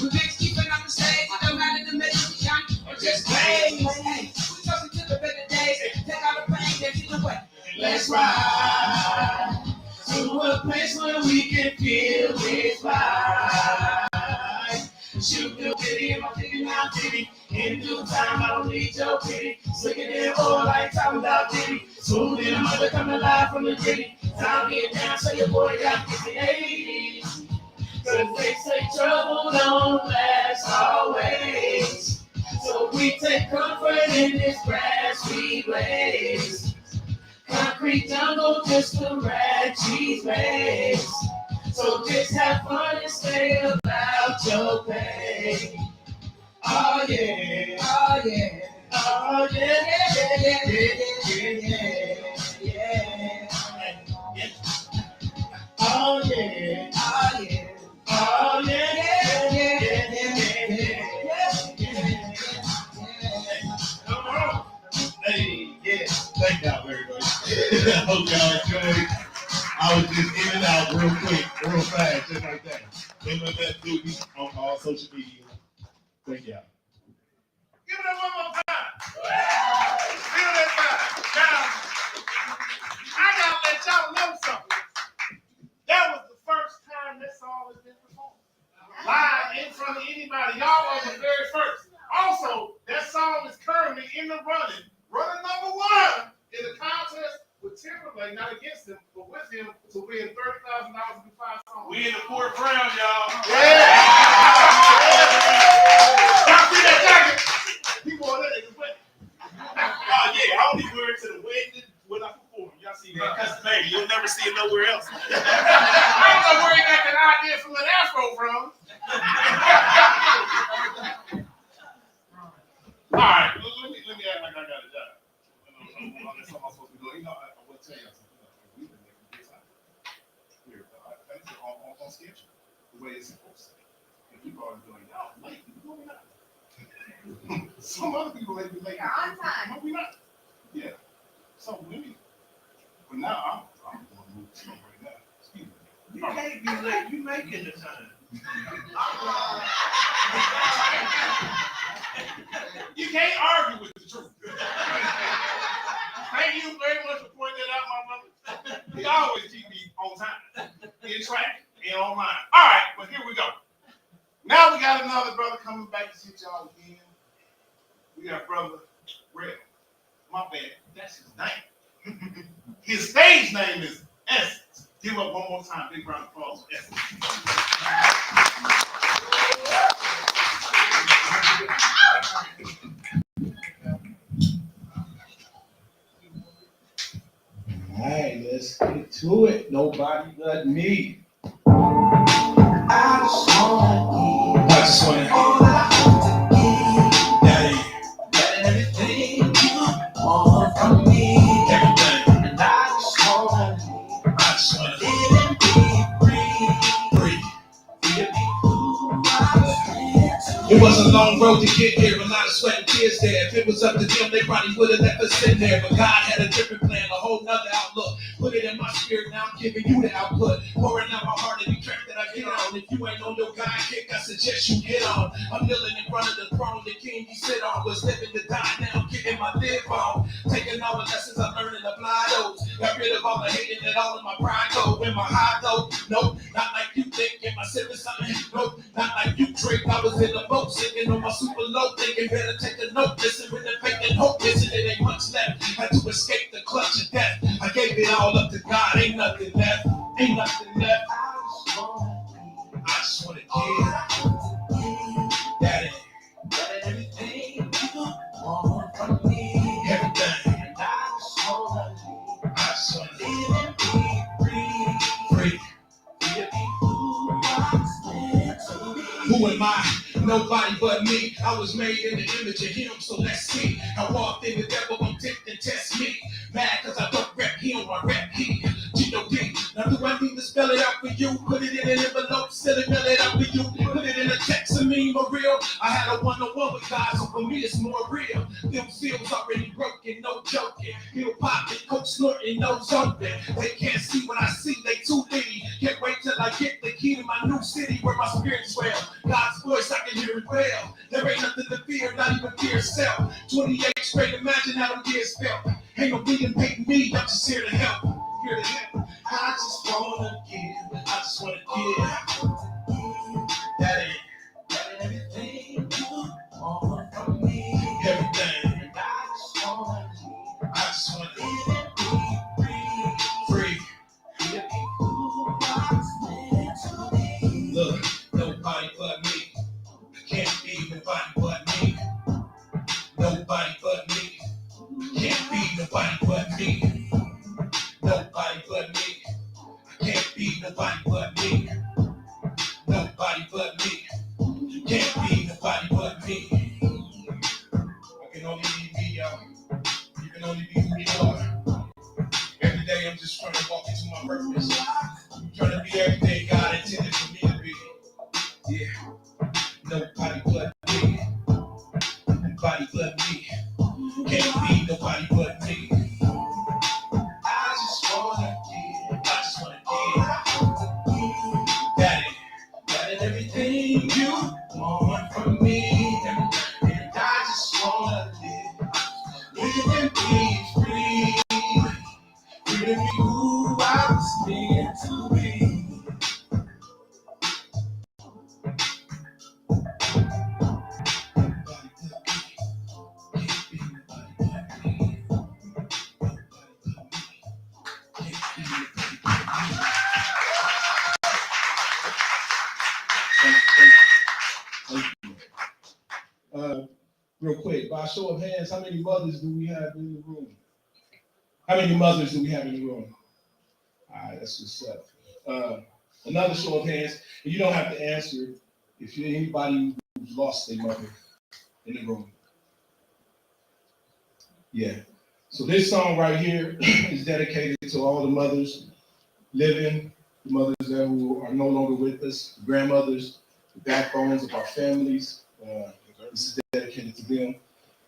bitch keeping on the stage, it don't matter to make it young or just play. We toasting to the better days, take all the pain, then get away. Let's ride to a place where we can feel this vibe. Shoot the pity in my 59 city. In due time, I don't need your pity. Slicking it all like talking about ditty. Smooth in a mother coming live from the city. Time getting down, so your boy got 58. Cause they say trouble don't last always. So we take comfort in this grassy place. Concrete jungle, just a rat cheese race. So just have fun and stay about your pay. Oh yeah, oh yeah, oh yeah, yeah, yeah. Oh yeah, oh yeah. Oh yeah. Come on. Hey, yeah. Thank y'all very much. I hope y'all enjoyed. I was just in and out real quick, real fast, just like that. Then let that do me on all social media. Thank y'all. Give it up one more time. Feel that vibe. Now, I gotta let y'all know something. That was the first time this song has been performed live in front of anybody. Y'all are the very first. Also, that song is currently in the running number one in the contest with Timberlake, not against him, but with him to win $30,000 to do 5 songs. We in the fourth round, y'all. Yeah. Y'all see that jacket? People are there, they just went. Yeah, I only wear it to the wedding when I perform. Y'all see that? Because, baby, you'll never see it nowhere else. I don't know where he got that idea from that afro from. All right, let me act like I got a job. That's what I'm supposed to be doing. You know, I will tell y'all something. We've been making good time. Here, thanks on schedule, the way it's supposed to. If people are doing y'all late, no, we're not. Some other people may be late. You're on time. No, we're not. Yeah. So maybe. But now I'm going to move to right now. Excuse me. You can't be late. You making the time. You can't argue with the truth. Thank you very much for pointing that out, my brother. He always keep me on time, in track, and online. All right, but here we go. Now we got another brother coming back to see y'all again. We got brother Red. My bad, that's his name. His stage name is Essence. Give up one more time, big round of applause for Essence. All right, let's get to it. Nobody but me. I just wanna All that I want to give. everything you want from me. Everything. And I just wanna live and be free. Feel me who I was meant to be. It was a long road to get here, a lot of sweat and tears there. If it was up to them, they probably would have left us in there. But God had a different plan, a whole nother outlook. Put it in my spirit, now I'm giving you the output. Pouring out my heart every track that I get on. If you ain't on your God kick, I suggest you get on. I'm kneeling in front of the throne, the king you sit on. Was living to die, now I'm getting my live on. Taking all the lessons I learned and apply those. Got rid of all the hating and all of my pride go. In my high though, nope, not like you think. Am I sipping something straight, I was in the boat, sitting on my super low, thinking better take a note, listen with the faith and hope, listen, it ain't much left. Had to escape the clutch of death. I gave it all up to God, ain't nothing left, ain't nothing left. I just wanna give Daddy everything you want from me, everything. I just wanna live and be free. Who am I? Nobody but me. I was made in the image of him, so let's see. I walked in the devil, I'm tipped and test me. Mad cause I don't rep him, I rep he. G.O.D. Now do I need to spell it out for you? Put it in an envelope, send it, mail it out for you. Put it in a text to me, more real. I had a one-on-one with God, so for me it's more real. Them seals already broken, no joking. Heel popping, coke snorting, nose open. They can't see what I see, they too litty. Can't wait till I get the key to my new city where my spirits dwell. God's voice, I can hear it well. There ain't nothing to fear, not even fear itself. 28 straight, imagine how them years felt. Ain't no being paid me, I'm just here to help. Here to help. I just wanna give, I just wanna give. That ain't everything you want from me. Everything. I just wanna live and be free. Look, nobody but me. Can't be nobody but me. Nobody but me. Can't be nobody but me. Nobody but me. Can't be nobody but me. Nobody but me. Can't be nobody but me. I can only be me, y'all. You can only be who you are. Every day I'm just trying to walk into my purpose. I'm trying to be everything God intended for me to be. Yeah. Nobody but me. Nobody but me. Can't be nobody but me. I just wanna give. I just wanna give. That ain't everything you want from me. And I just wanna live and be free. Free to be who I was meant to be. Real quick, by show of hands, how many mothers do we have in the room? How many mothers do we have in the room? All right, that's what's up. Another show of hands, and you don't have to answer if you're anybody who's lost their mother in the room. Yeah. So this song right here is dedicated to all the mothers living, the mothers that who are no longer with us, the grandmothers, the backbones of our families. This is dedicated to them,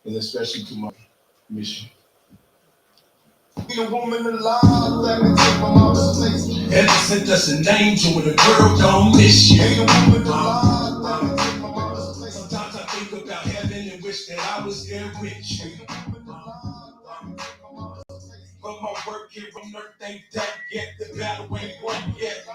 and especially to my mission. Be a woman alive, let me take my mama's place. Heaven sent us an angel and the world don't miss you. Ain't a woman alive, let me take my mama's place. Sometimes I think about heaven and wish that I was there with you. But my work here on earth ain't done yet. The battle ain't won yet.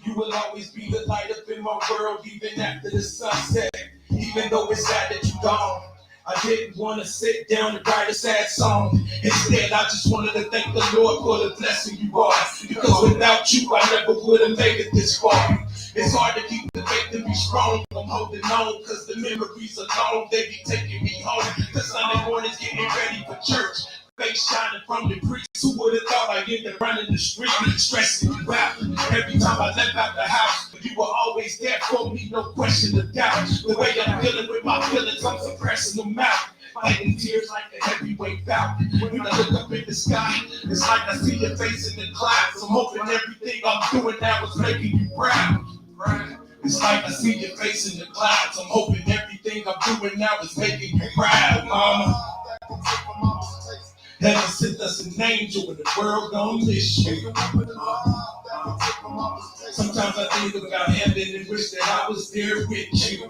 You will always be the light up in my world, even after the sunset. Even though it's sad that you're gone, I didn't want to sit down and write a sad song. Instead, I just wanted to thank the Lord for the blessing you are. Because without you, I never would have made it this far. It's hard to keep the faith and be strong. I'm holding on, because the memories alone, they be taking me home. The Sunday morning's getting ready for church. Face shining from the priest. Who would have thought I'd end up running the street, stressing you out? Every time I left out the house, you were always there for me, no question of doubt. The way I'm dealing with my feelings, I'm suppressing them out. Fighting tears like a heavyweight bout. When I look up in the sky, it's like I see your face in the clouds. I'm hoping everything I'm doing now is making you proud. It's like I see your face in the clouds. I'm hoping everything I'm doing now is making you proud, mama. Heaven sent us an angel and the world don't miss you. Sometimes I think about heaven and wish that I was there with you.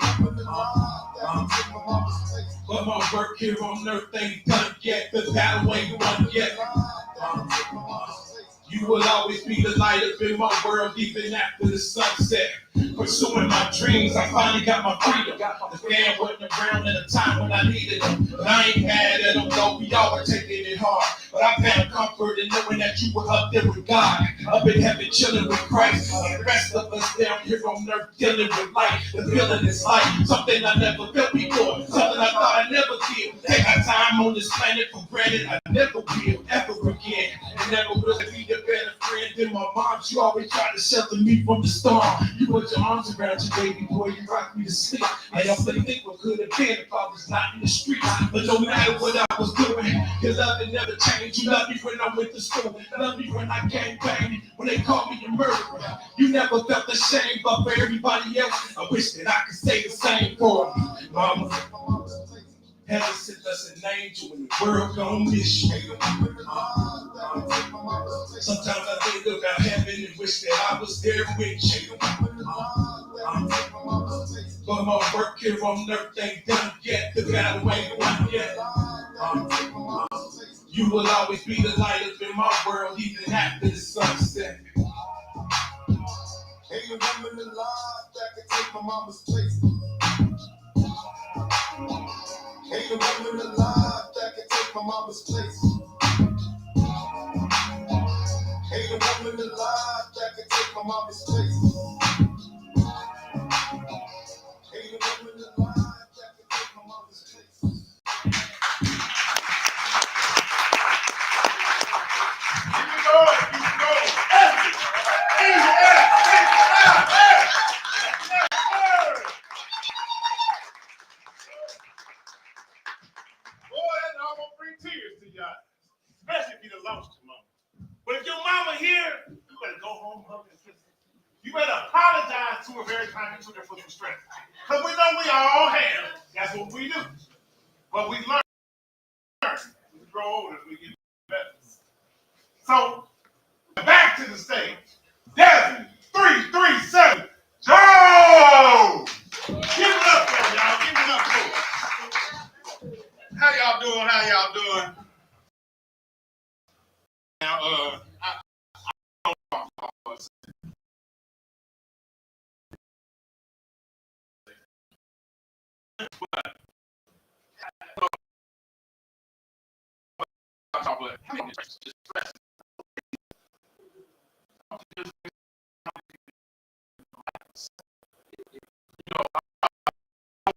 But my work here on earth ain't done yet. The battle ain't won yet. You will always be the light up in my world, even after the sunset. Pursuing my dreams, I finally got my freedom. The fan wasn't around at a time when I needed it. But I ain't mad at them, though. We all were taking it hard. But I found comfort in knowing that you were up there with God. Up in heaven, chilling with Christ. And the rest of us down here on earth, dealing with life. The feeling is life. Something I never felt before. Something I thought I never feel. Take our time on this planet for granted. I never will, ever again. And never will be a better friend than my mom. She always tried to shelter me from the storm. You put your arms around your baby boy, you rock me to sleep. I often think what could have been if I was not in the streets. But no matter what I was doing, your love it never changed. You loved me when I went to school. You loved me when I gang banged. When they called me a murderer. You never felt ashamed, but for everybody else, I wish that I could say the same for me. Mama, heaven sent us an angel and the world gon' miss you. Sometimes I think about heaven and wish that I was there with you. But my work here on earth ain't done yet. The battle ain't won yet. You will always be the light up in my world, even after the sunset. Ain't a woman alive that can take my mama's place. Ain't a woman alive that can take my mama's place. Ain't a woman alive that can take my mama's place. Ain't a woman alive that can take my mama's place. Keep it going, keep it going. Boy, that's almost bring tears to y'all, especially if you done lost your mama. But if your mama here, you better go home, hug and kiss her. You better apologize to her very time you took her for some strength. Because we know we all have. That's what we do. But we learn. We grow older as we get better. So, back to the stage. Desmond, 337, Joe! Give it up for y'all. Give it up for us. How y'all doing? How y'all doing? Now, I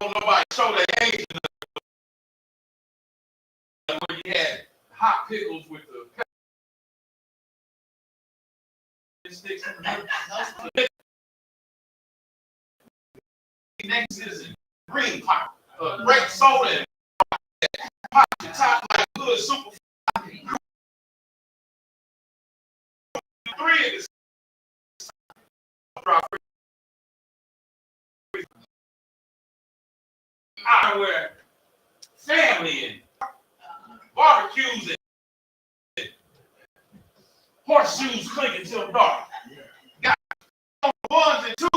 don't know what nobody show their age when you had hot pickles with the pepper sticks in the next is green pop, grape soda, and pop the top like good super. Three of this where family and barbecues and horseshoes clinking till dark. Got ones and twos.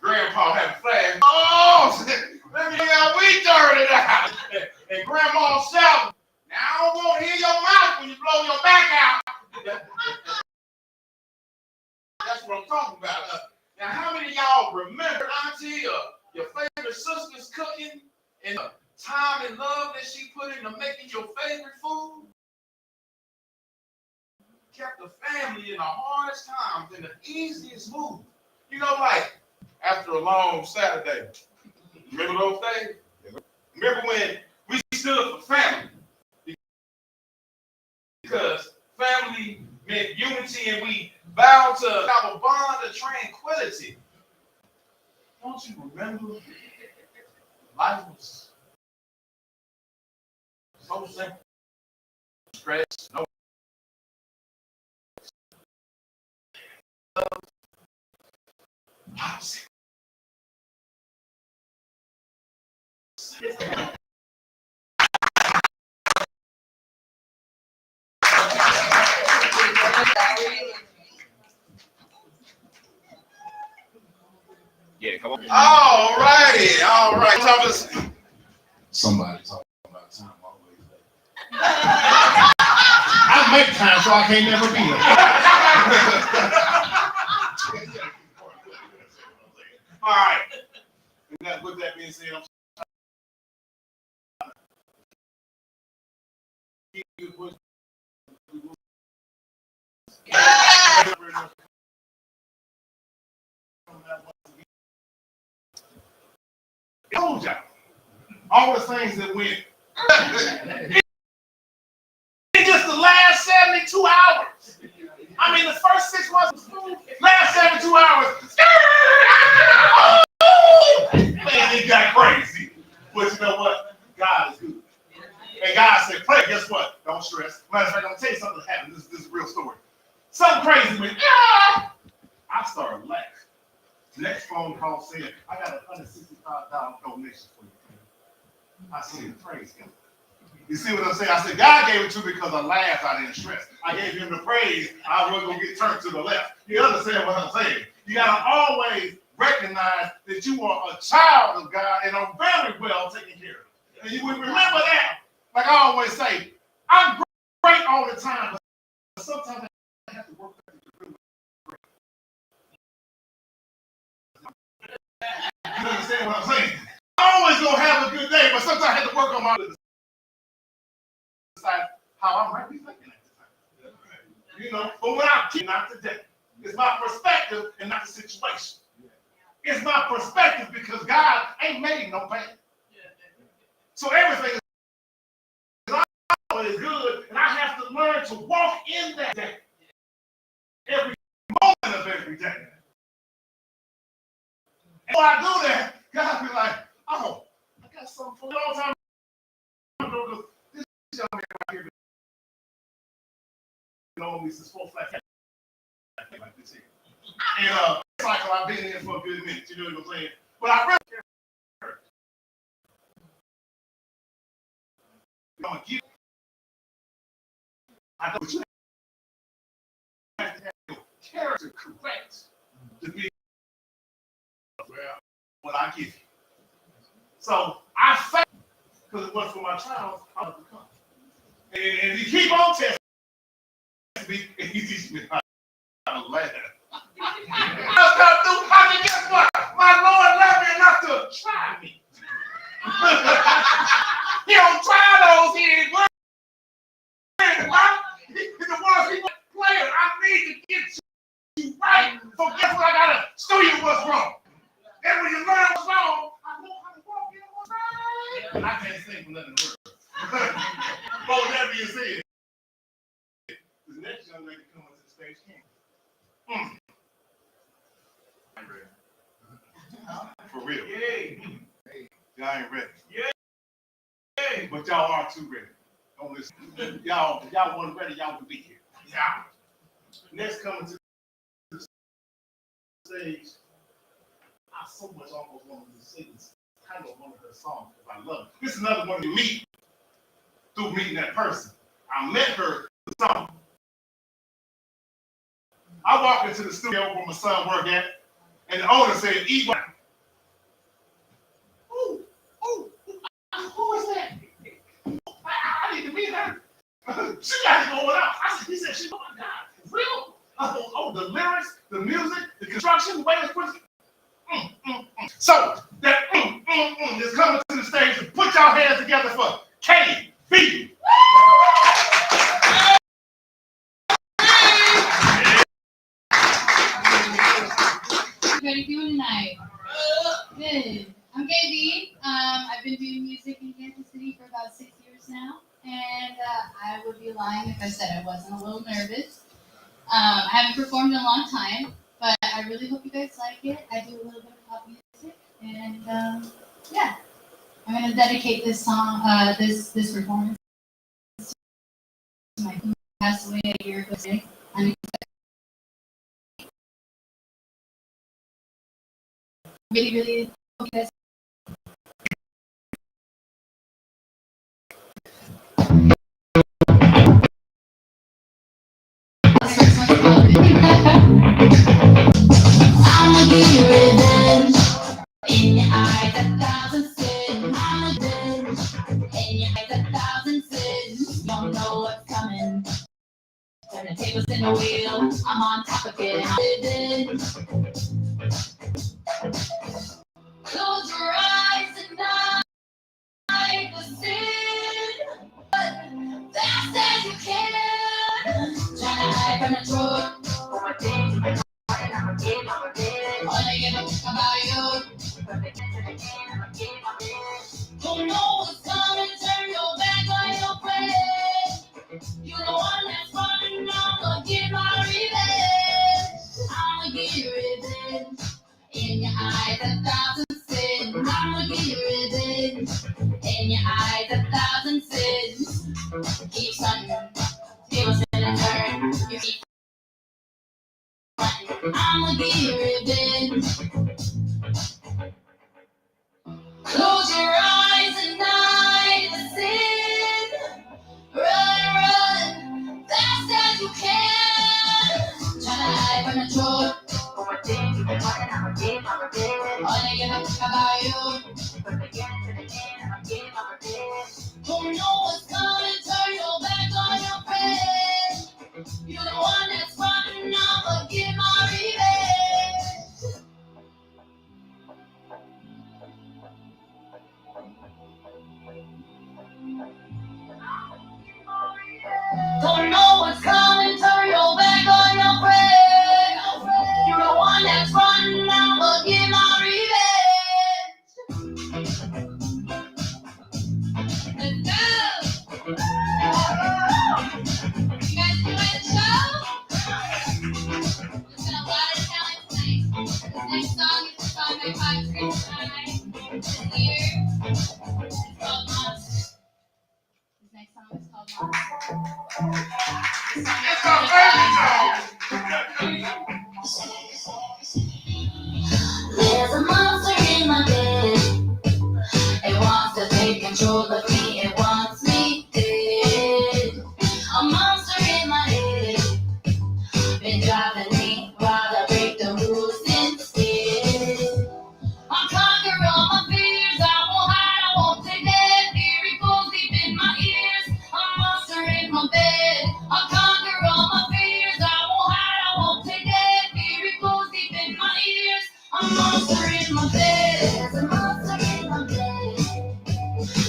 Grandpa had a flash. Oh, let me hear how we turned it out. And Grandma shouting, now I don't want to hear your mouth when you blow your back out. That's what I'm talking about. Now, how many of y'all remember Auntie or your favorite sister's cooking and the time and love that she put into making your favorite food? Kept the family in the hardest times and the easiest move. You know, like after a long Saturday. Remember those days? Remember when we stood for family? Because family meant unity and we vowed to have a bond of tranquility. Don't you remember? Life was so simple. Stress, no. Yeah, come on. All right. Somebody talking about time always. make time, so I can't never be there. All right. And that, with that being said, I'm told y'all all the things that went. In just the last 72 hours. I mean, the first 6 months, last 72 hours. Man, it got crazy. But you know what? God is good. And God said, pray, guess what? Don't stress. Matter of fact, I'm going to tell you something that happened. This is a real story. Something crazy went, I started laughing. Next phone call said, I got a $165 donation for you. I said, praise God. You see what I'm saying? I said, God gave it to me because I laughed, I didn't stress. I gave him the praise, I wasn't going to get turned to the left. You understand what I'm saying? You got to always recognize that you are a child of God and are very well taken care of. And you will remember that. Like I always say, I'm great all the time, but sometimes I have to work back to the great. You understand what I'm saying? I'm always going to have a good day, but sometimes I have to work on my decide how I might be thinking at the time. You know, but when I keep not today, it's my perspective and not the situation. It's my perspective because God ain't made no pain. So everything is always good, and I have to learn to walk in that day. Every moment of every day. And when I do that, God be like, oh, I got something for you all the time. This young man right here, me since 4 flat like this here. And cycle, I've been here for a good minute, you know what I'm saying? But I really care. I'm gonna give. I know you have to have your character correct to be what I give you. So I faith because it was for my child, I would become. And he keep on testing me, and he teaches me how to laugh. I mean, guess what? My Lord loved me enough to try me. He don't try those, he ain't worried. The ones he playing, I need to get you right. So guess what? I gotta show you what's wrong. And when you learn what's wrong, I know how to walk in what's right. I can't say for nothing worse. But with that being said, the next young lady coming to the stage came. For real. Y'all ain't ready. But y'all are too ready. Don't listen. Y'all weren't ready, y'all would be here. Yeah. Next coming to the stage, I so much almost wanted to sing this kind of one of her songs because I love it. This is another one you meet through meeting that person. I met her through the song. I walked into the studio where my son worked at, and the owner said, eat one. Who is that? I need to meet her. She got it going out. He said, oh my God, real? Oh, the lyrics, the music, the construction, the way it's put. So, that is coming to the stage and put y'all hands together for KB. How are you doing tonight? Good. I'm KB. I've been doing music in Kansas City for about 6 years now, and I would be lying if I said I wasn't a little nervous. I haven't performed in a long time, but I really hope you guys like it. I do a little bit of pop music, and yeah, I'm gonna dedicate this song, this performance to my who passed away a year ago today. Really hope you guys. I'ma give you revenge. In your eyes, 1,000 sins. I'ma revenge. In your eyes, 1,000 sins. Don't know what's coming. fingers in the wheel. I'm on top of it. Close your eyes and hide the sin. Fast as you can. Trying to hide from the truth. All they give a fuck about you. Don't know what's coming, turn your back on your friend. You the one that's running, I'ma get my revenge. I'ma get your revenge. In your eyes, 1,000 sins. I'ma get your revenge. In your eyes, 1,000 sins. Keep sunning, give us in a turn. You keep running. I'ma get your revenge. Close your eyes and hide the sin. Run, run, fast as you can. Try to hide from the truth. All they give a fuck about you. Don't know what's coming, turn your back on your friend. You the one that's running, I'ma get my revenge. Don't know what's coming, turn your back on your friend. You the one that's running, I'ma get my revenge. Let's go. You guys enjoy the show? It's been a lot of talent tonight. This next song is a song I caught Chris and I this year. It's called Monster. This next song is called Monster. It's my favorite There's a monster in my bed. It wants to take control of me. It wants me dead. A monster in my head. Been driving me while I break the rules instead. I'll conquer all my fears. I won't hide. I won't play dead. Fear it goes deep in my ears. A monster in my bed. I'll conquer all my fears. I won't hide. I won't play dead. Fear it goes deep in my ears. A monster in my bed. There's a monster in my bed.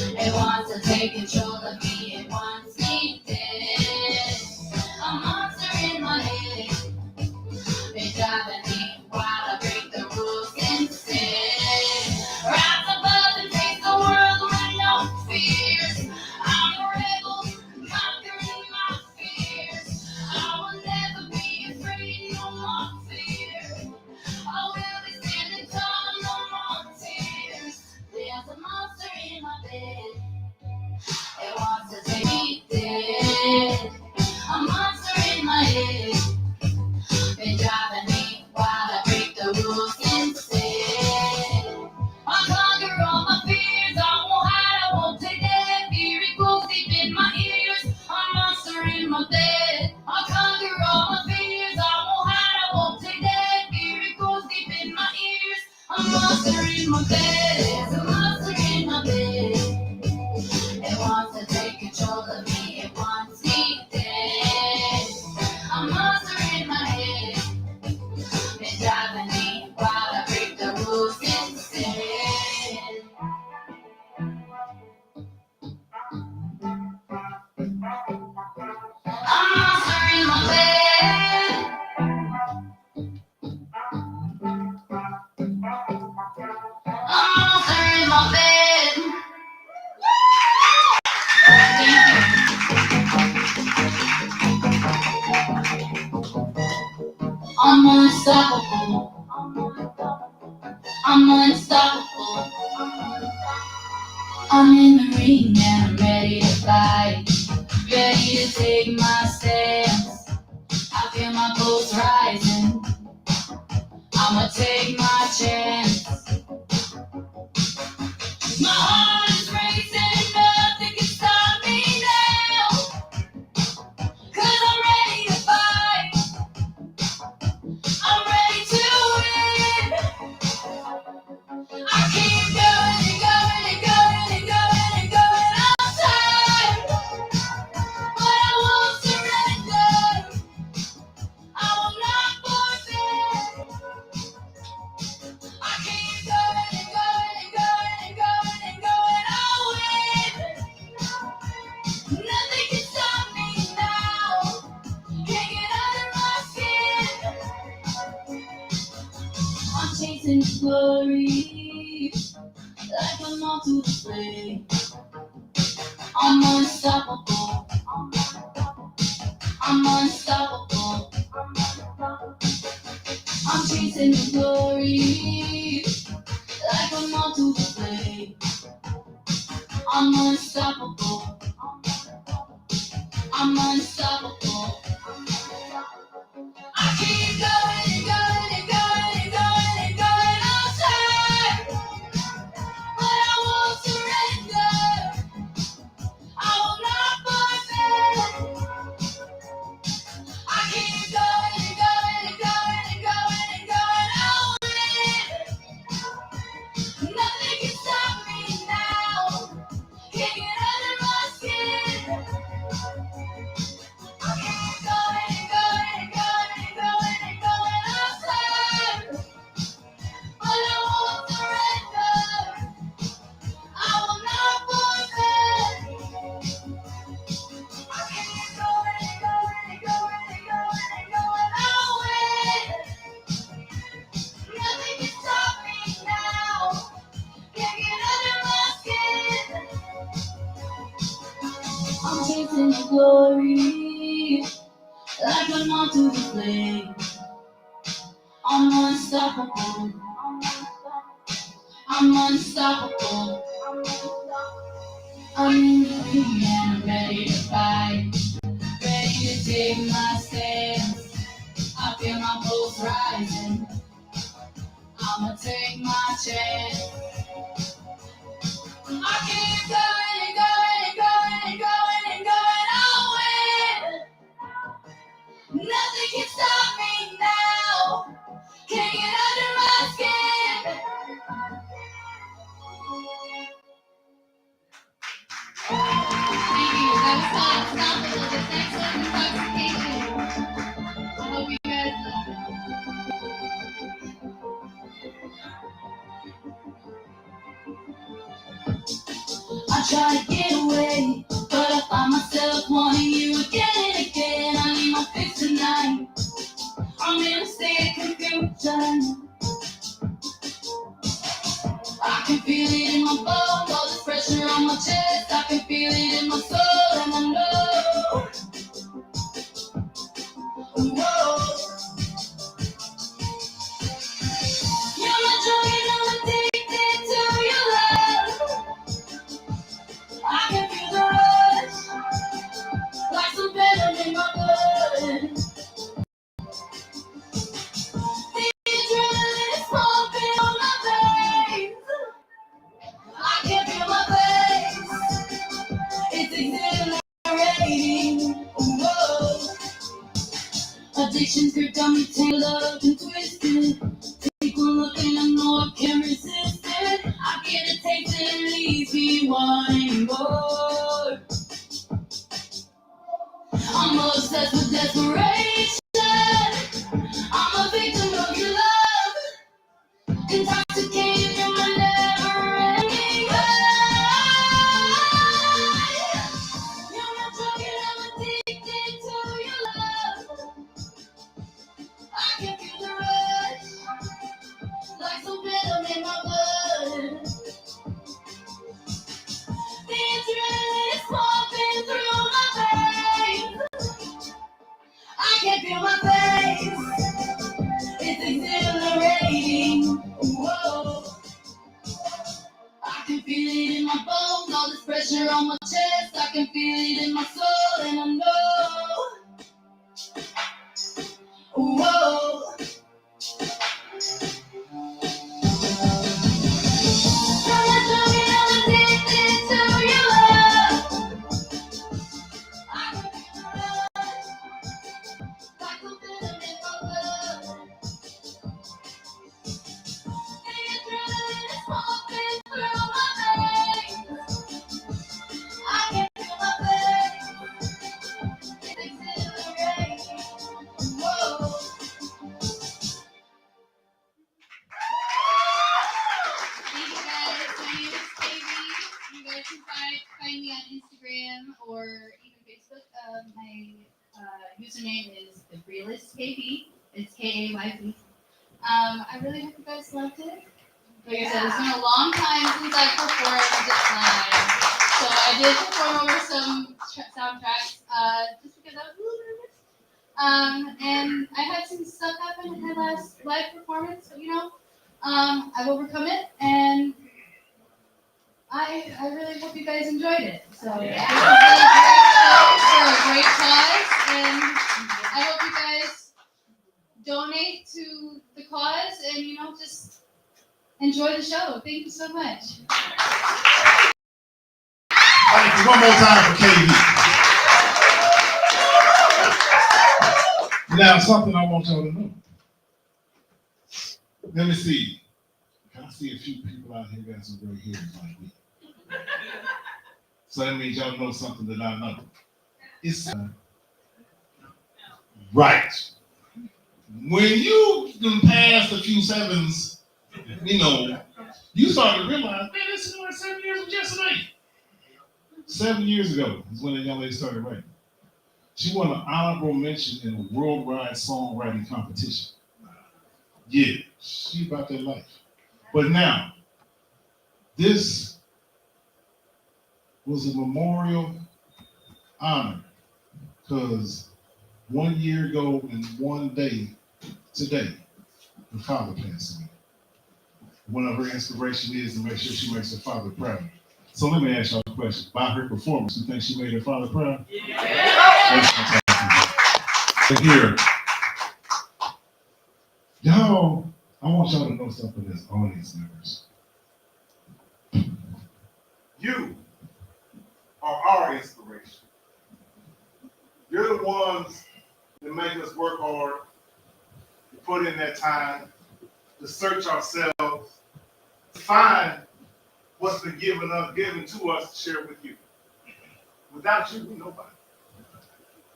It wants to take control of me. It wants me dead. A monster in my head. Been driving me while I break the rules instead. Rise above and face the world with no fears. I'm a rebel, conquering my fears. I will never be afraid, no more fear. I will be standing tall, no more tears. There's a monster in my bed. It wants to take me dead. A monster in my head. Been driving me while I break the rules instead. I'll conquer all my fears. I won't hide. I won't play dead. Fear it goes deep in my ears. A monster in my bed. I'll conquer all my fears. I won't hide. I won't play dead. Fear it goes deep in my ears. A monster in my bed. There's a monster in my bed. It wants to take control of me. It wants me dead. A monster in my head. Been driving me while I break the rules instead. A monster in my bed. A monster in my bed. I'm unstoppable. I'm unstoppable. I'm in the ring and I'm ready to fight. Ready to take my stance. I feel my pulse rising. I'ma take my chance. My heart is racing, nothing can stop me now. 'Cause I'm ready to fight. I'm ready to win. I keep going and going and going and going and going outside. But I won't surrender. chasing glory, like a moth to the flame. I'm unstoppable. I'm unstoppable. I'm chasing the glory, like a moth to the flame. I'm unstoppable. I'm unstoppable. I keep going and going and going and going and going outside, but I won't surrender. I will not forfeit. I keep going and going and going and going and going. I'll win. Nothing can stop me now. Can't get under my skin. I keep going and going and going and going and going outside, but I won't surrender. I will not forfeit. I keep going and going and going and going and going. I'll win. Nothing can stop me now. Can't get under my skin. I'm chasing the glory, like a moth to the flame. I'm unstoppable. I'm unstoppable. I'm in the ring and I'm ready to fight. Ready to take my stance. I feel my pulse rising. I'ma take my chance. I keep going and going and going and going and going. I'll win. Nothing can stop me now. Can't get under my skin. Thank you. That was called Unstoppable, the sex of intoxication. I hope you guys love it. I try to get away, but I find myself wanting you again and again. I need my fix tonight. I'm in a state of confusion. I can feel it in my bones, all this pressure on my chest. I can feel it in my soul, and I know. Whoa. You're my drug and I'm addicted to your love. I can feel the rush, like some venom in my blood. The adrenaline is pumping on my veins. I can feel my face. It's exhilarating. Whoa. Addiction's grip got me tangled up and twisted. Take one look and I know I can't resist it. I get a taste and it leaves me wanting more. I'm obsessed with desperation. I'm a victim of your love. Intoxicated from my never-ending high. You're my drug and I'm addicted to your love. I can feel the rush, like some venom in my blood. The adrenaline is pumping through my veins. I can feel my face. It's exhilarating. Whoa. I can feel it in my bones, all this pressure on my chest. I can feel it in my soul, and I know. Whoa. From the drug and I'm addicted to your love. I can feel the rush, like a venom in my blood. The adrenaline is pumping through my veins. I can feel my face. It's exhilarating. Whoa. Thank you guys. My name is Katie. You guys can find me on Instagram or even Facebook. My username is the realist KB. It's KAYP. I really hope you guys loved it. Like I said, it's been a long time since I performed live. So I did perform over some soundtracks just because I was a little nervous. And I had some stuff happen in my last live performance, but I've overcome it, and I really hope you guys enjoyed it. So this was a great cause, and I hope you guys donate to the cause and just enjoy the show. Thank you so much. Thank you. One more time for KB. Now, something I want y'all to know. Let me see. Can I see a few people out here got some great hair like me? So that means y'all know something that I know. It's right. When you done passed a few sevens, you start to realize, man, this is like 7 years of yesterday. 7 years ago is when the young lady started writing. She won an honorable mention in a worldwide songwriting competition. Yeah, she about that life. But now, this was a memorial honor because 1 year ago and 1 day today, her father passed away. One of her inspirations is to make sure she makes her father proud. So let me ask y'all a question. By her performance, you think she made her father proud? Yeah. That's fantastic. Here, y'all, I want y'all to know something as audience members. You are our inspiration. You're the ones that make us work hard, to put in that time, to search ourselves, to find what's been given to us to share with you. Without you, we nobody.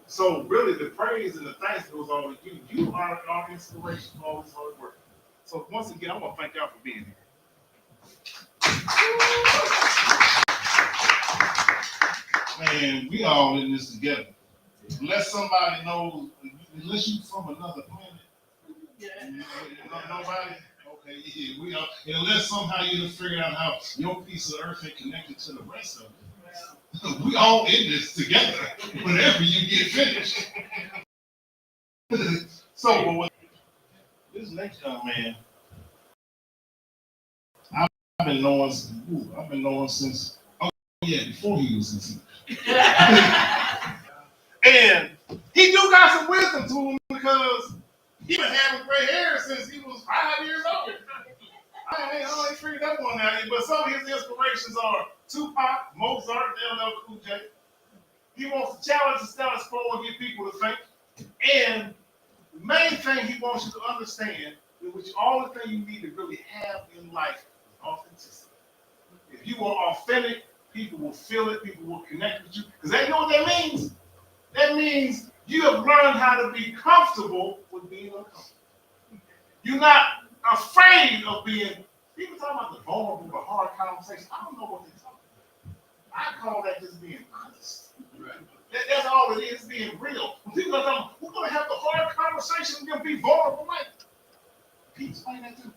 So really the praise and the thanks goes all to you. You are our inspiration for all this hard work. So once again, I want to thank y'all for being here. Man, we all in this together. Unless somebody knows, unless you from another planet, nobody. Okay, yeah, we are. Unless somehow you have figured out how your piece of earth ain't connected to the rest of it. We all in this together. Whenever you get finished. So this next young man, I've been knowing since before he was in teachers. And he do got some wisdom to him because he been having gray hair since he was 5 years old. I ain't figured that one out yet, but some of his inspirations are Tupac, Mozart, LL Cool J. He wants to challenge the status quo and get people to think. And the main thing he wants you to understand, which all the thing you need to really have in life, is authenticity. If you are authentic, people will feel it, people will connect with you. Because they know what that means. That means you have learned how to be comfortable with being uncomfortable. You're not afraid of being, people talk about the vulnerable, the hard conversation. I don't know what they're talking about. I call that just being honest. Right. That's all it is, being real. When people are talking, we're going to have the hard conversation, we're going to be vulnerable. Like, can you explain that to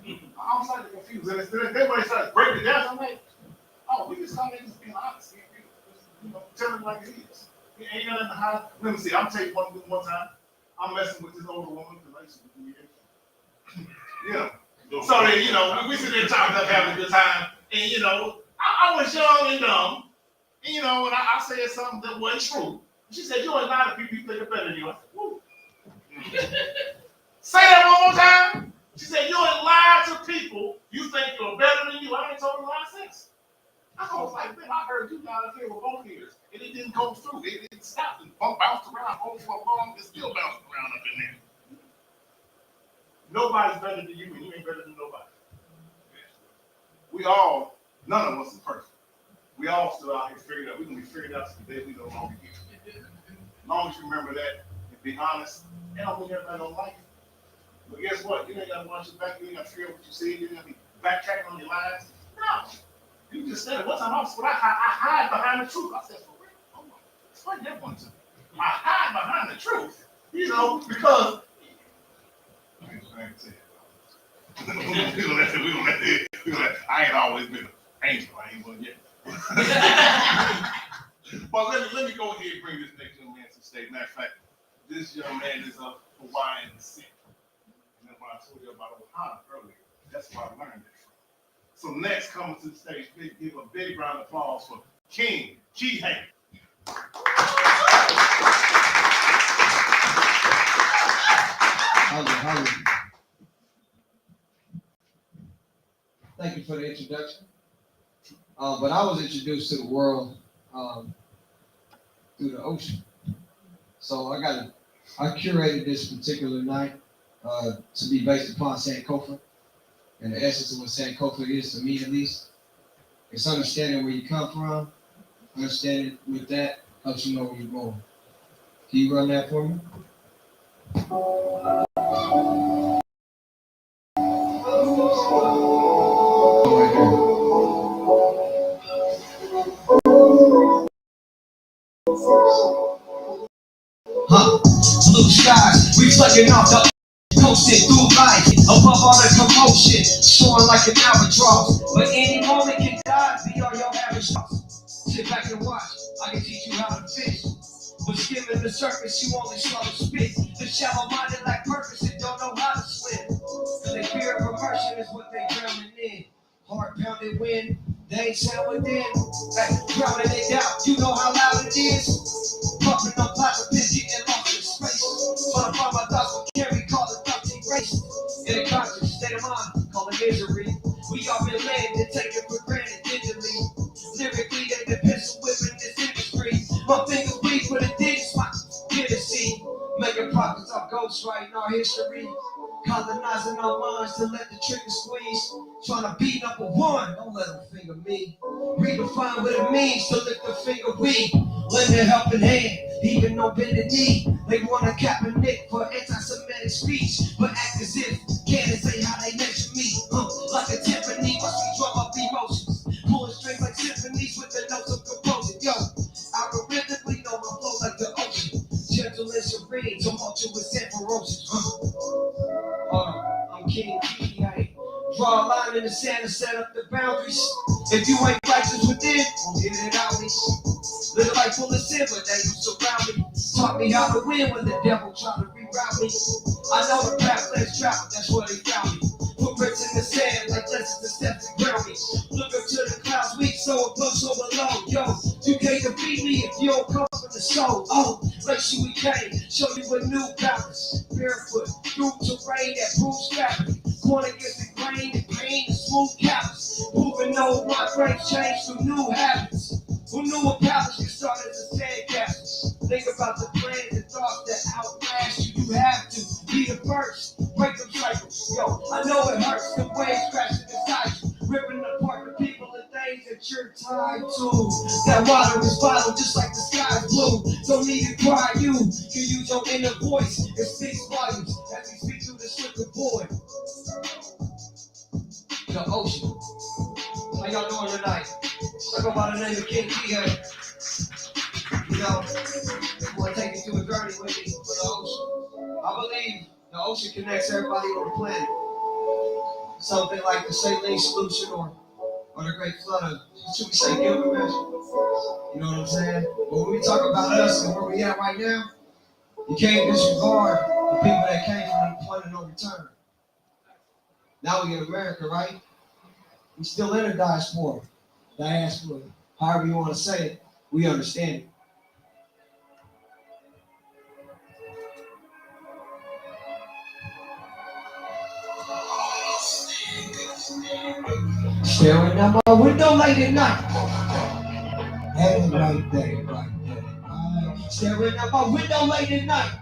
me? I'm starting to confuse. And then when they start breaking it down, I'm like, oh, we just talking just being honest. Tell it like it is. Ain't nothing to hide. Let me see, I'm taking one time. I'm messing with this older woman because I used to be So then, we sit there talking up, having a good time. And, I was young and dumb. And, and I said something that wasn't true. She said, you ain't lying to people, you think it's better than you. I said, woo. Say that one more time. She said, you ain't lying to people, you think you're better than you. I ain't told her a lot of sense. I was like, man, I heard you down here with both ears. And it didn't go through. It stopped and bounced around. It's still bouncing around up in there. Nobody's better than you, and you ain't better than nobody. None of us is perfect. We all still out here figured out. We're going to be figured out to the day we no longer here. As long as you remember that and be honest, and I don't think everybody don't like it. But guess what? You ain't got to watch your back. You ain't got to figure out what you see. You ain't got to be backtracking on your lies. No. You just said it. One time I hide behind the truth. I said, for real? Oh, explain that one to me. I hide behind the truth. Because I ain't always been an angel. I ain't one yet. But let me go ahead and bring this next young man to the stage. Matter of fact, this young man is of Hawaiian descent. And that's why I told you about Ohio earlier. That's where I learned it from. So next, coming to the stage, give a big round of applause for King Kihei. Thank you for the introduction. But I was introduced to the world through the ocean. So I curated this particular night to be based upon Sankofa. And the essence of what Sankofa is, to me at least, it's understanding where you come from. Understanding with that helps you know where you're going. Can you run that for me? Blue skies reflecting off the coasting through life, above all the commotion, soaring like an albatross. But any moment can die beyond your average thoughts. Sit back and watch, I can teach you how to fish. But skimming the surface, you only swallow spit. The shallow-minded lack purpose and don't know how to swim. And they fear of immersion is what they drowning in. Heart pounded wind, they ain't sound within. Hey, drowning in doubt, you know how loud it is. Puffing on pots of piss, getting lost in space. Trying to find my thoughts with Carrie, call it thoughts erased. In a conscious state of mind, call it misery. We all been led and taken for granted digitally. Lyrically, they the pencil whipping this industry. My fingers bleed for the dig spot, here to see. Making profits off ghostwriting our history. Colonizing our minds to let the trigger squeeze. Trying to be number one, don't let them finger me. Redefine what it means to lift the finger we. Lend a helping hand, even no bending knee. They want to cap a nick for anti-Semitic speech, but act as if can't say how they measure me. Like a Tiffany, watch me drum up emotions. Pulling strings like symphonies with the notes of composing. Yo, I rhythmically know my flow like the ocean. Gentle and serene, tumultuous and ferocious. I'm King Kihei. Draw a line in the sand and set up the boundaries. If you ain't righteous within, we'll get it out. Live a life full of sin, but they you surround me. Taught me how to win when the devil tried to reroute me. I know the path less traveled, that's where they found me. Footprints in the sand, like lessons the steps that ground me. Look up to the clouds, weak, so above, so below. Yo, you can't defeat me if you don't come from the soul. Oh, like you we came, show you a new balance. Barefoot, through terrain that proves fabric. Born against the grain and pain, the smooth callous. Moving old my frames change to new habits. Who knew a palace could start as a sandcastle? Think about the plans and thoughts that outlast you. You have to be the first. Break them cycles. Yo, I know it hurts. The waves crashing inside you. Ripping apart the people and things that you're tied to. That water is vital just like the sky is blue. Don't need to cry, you can use your inner voice. It speaks volumes as we speak to the slicker boy. The ocean. How y'all doing tonight? I go by the name of King Kihei. You know, I want to take you through a journey with me for the ocean. I believe the ocean connects everybody on the planet. Something like the saline solution or the Great Flood of, should we say, Gilgamesh? You know what I'm saying? But when we talk about us and where we at right now, you can't disregard the people that came from the point of no return. Now we in America, right? We still in a diaspora, however you want to say it, we understand it. Staring out my window late at night. That ain't right, that ain't right, that ain't right. Staring out my window late at night.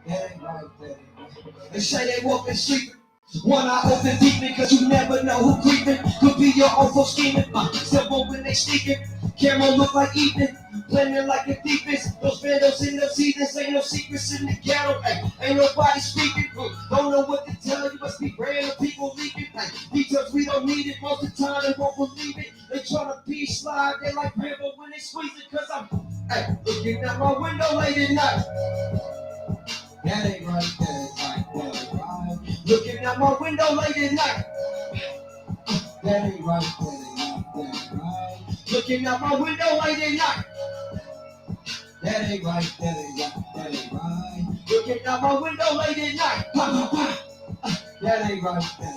That ain't right, that ain't right. They say they woke and sleeping. One eye open deep because you never know who creeping. Could be your own for scheming. Still when they sneaking. Camera look like Ethan. Blending like a deepest. Those vandals in the seasons. Ain't no secrets in the ghetto. Ay, ain't nobody speaking. Don't know what to tell you. Must be random people leaking. Ay, details we don't need it. Most of the time they won't believe it. They try to be slide. They like Rambo when they squeeze it. Cause I'm looking out my window late at night. That ain't right, that ain't right, that ain't right. Looking out my window late at night. That ain't right, that ain't right. Looking out my window late at night. That ain't right, that ain't right. Looking out my window late at night. That ain't right, that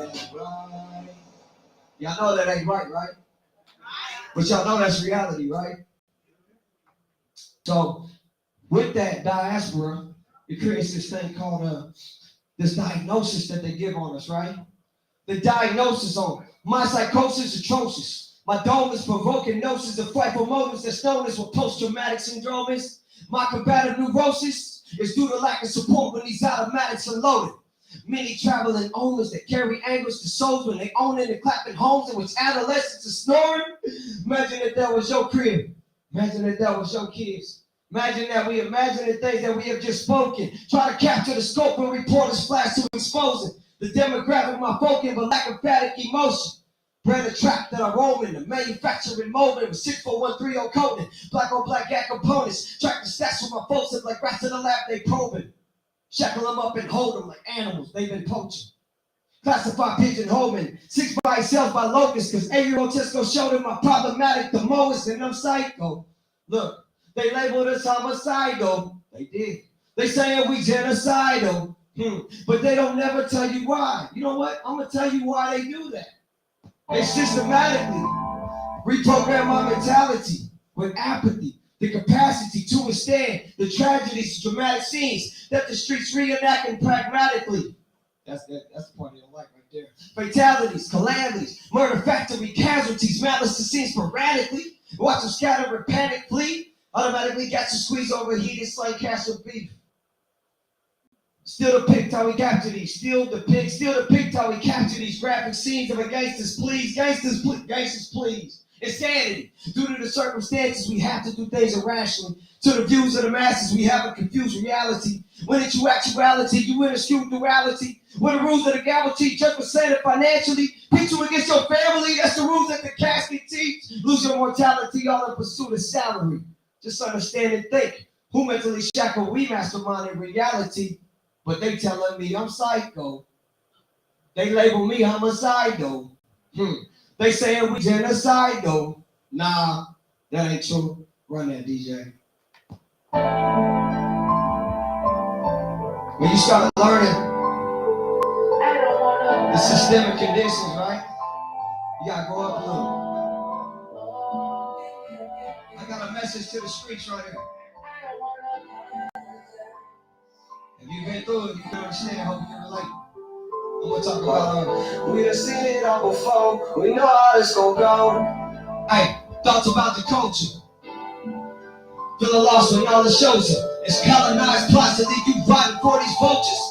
ain't right. Y'all know that ain't right, right? But y'all know that's reality, right? So with that diaspora, it creates this thing called this diagnosis that they give on us, right? The diagnosis on my psychosis atrocious. My dome is provoking gnosis of frightful motives that's known as what post-traumatic syndrome is. My combative neurosis is due to lack of support when these automatics are loaded. Many traveling owners that carry anguish to souls when they own it and clapping homes in which adolescents are snoring. Imagine if that was your crib. Imagine if that was your kids. Imagine that we imagine the things that we have just spoken. Try to capture the scope when reporters flash to expose it. The demographic my focus, but lack of emphatic emotion. Brand a trap that I roam in, the manufacturing molding with 64130 coding. Black on black gat components. Track the stats with my folks up like rats in the lab they probing. Shackle them up and hold them like animals they've been poaching. Classify pigeonholing, 6 by cells by locusts, cause 8-year-old Tesco showed them my problematic the most, and I'm psycho. Look, they labeled us homicidal. They did. They saying we genocidal. But they don't never tell you why. You know what? I'm gonna tell you why they do that. They systematically reprogram our mentality with apathy, the capacity to withstand the tragedies, dramatic scenes that the streets reenacting pragmatically. That's the part they don't like right there. Fatalities, calamities, murder factory casualties, malice to scenes sporadically. Watch them scatter and panic flee. Automatically got you squeeze overheated, slight cash of beef. Still depict how we capture these. Still depict how we capture these graphic scenes of a gangster's pleas. Gangsters please. Insanity. Due to the circumstances, we have to do things irrationally. To the views of the masses, we have a confused reality. When it's actuality, you in a skewed duality. When the rules of the gavelty, just for saying it financially, pitch you against your family, that's the rules that the casket teach. Lose your mortality, all in pursuit of salary. Just understand and think. Who mentally shackled? We mastermind in reality. But they telling me I'm psycho. They label me homicidal. They saying we genocidal. Nah, that ain't true. Run that, DJ. When you start learning the systemic conditions, right? You gotta go up a little. I got a message to the streets right here. If you've been through it, you can understand. I hope you can relate. I'm gonna talk about we done seen it all before. We know how this gon' go. Hey, thoughts about the culture. Feeling lost when all it shows you. It's colonized plots to leave you riding for these vultures.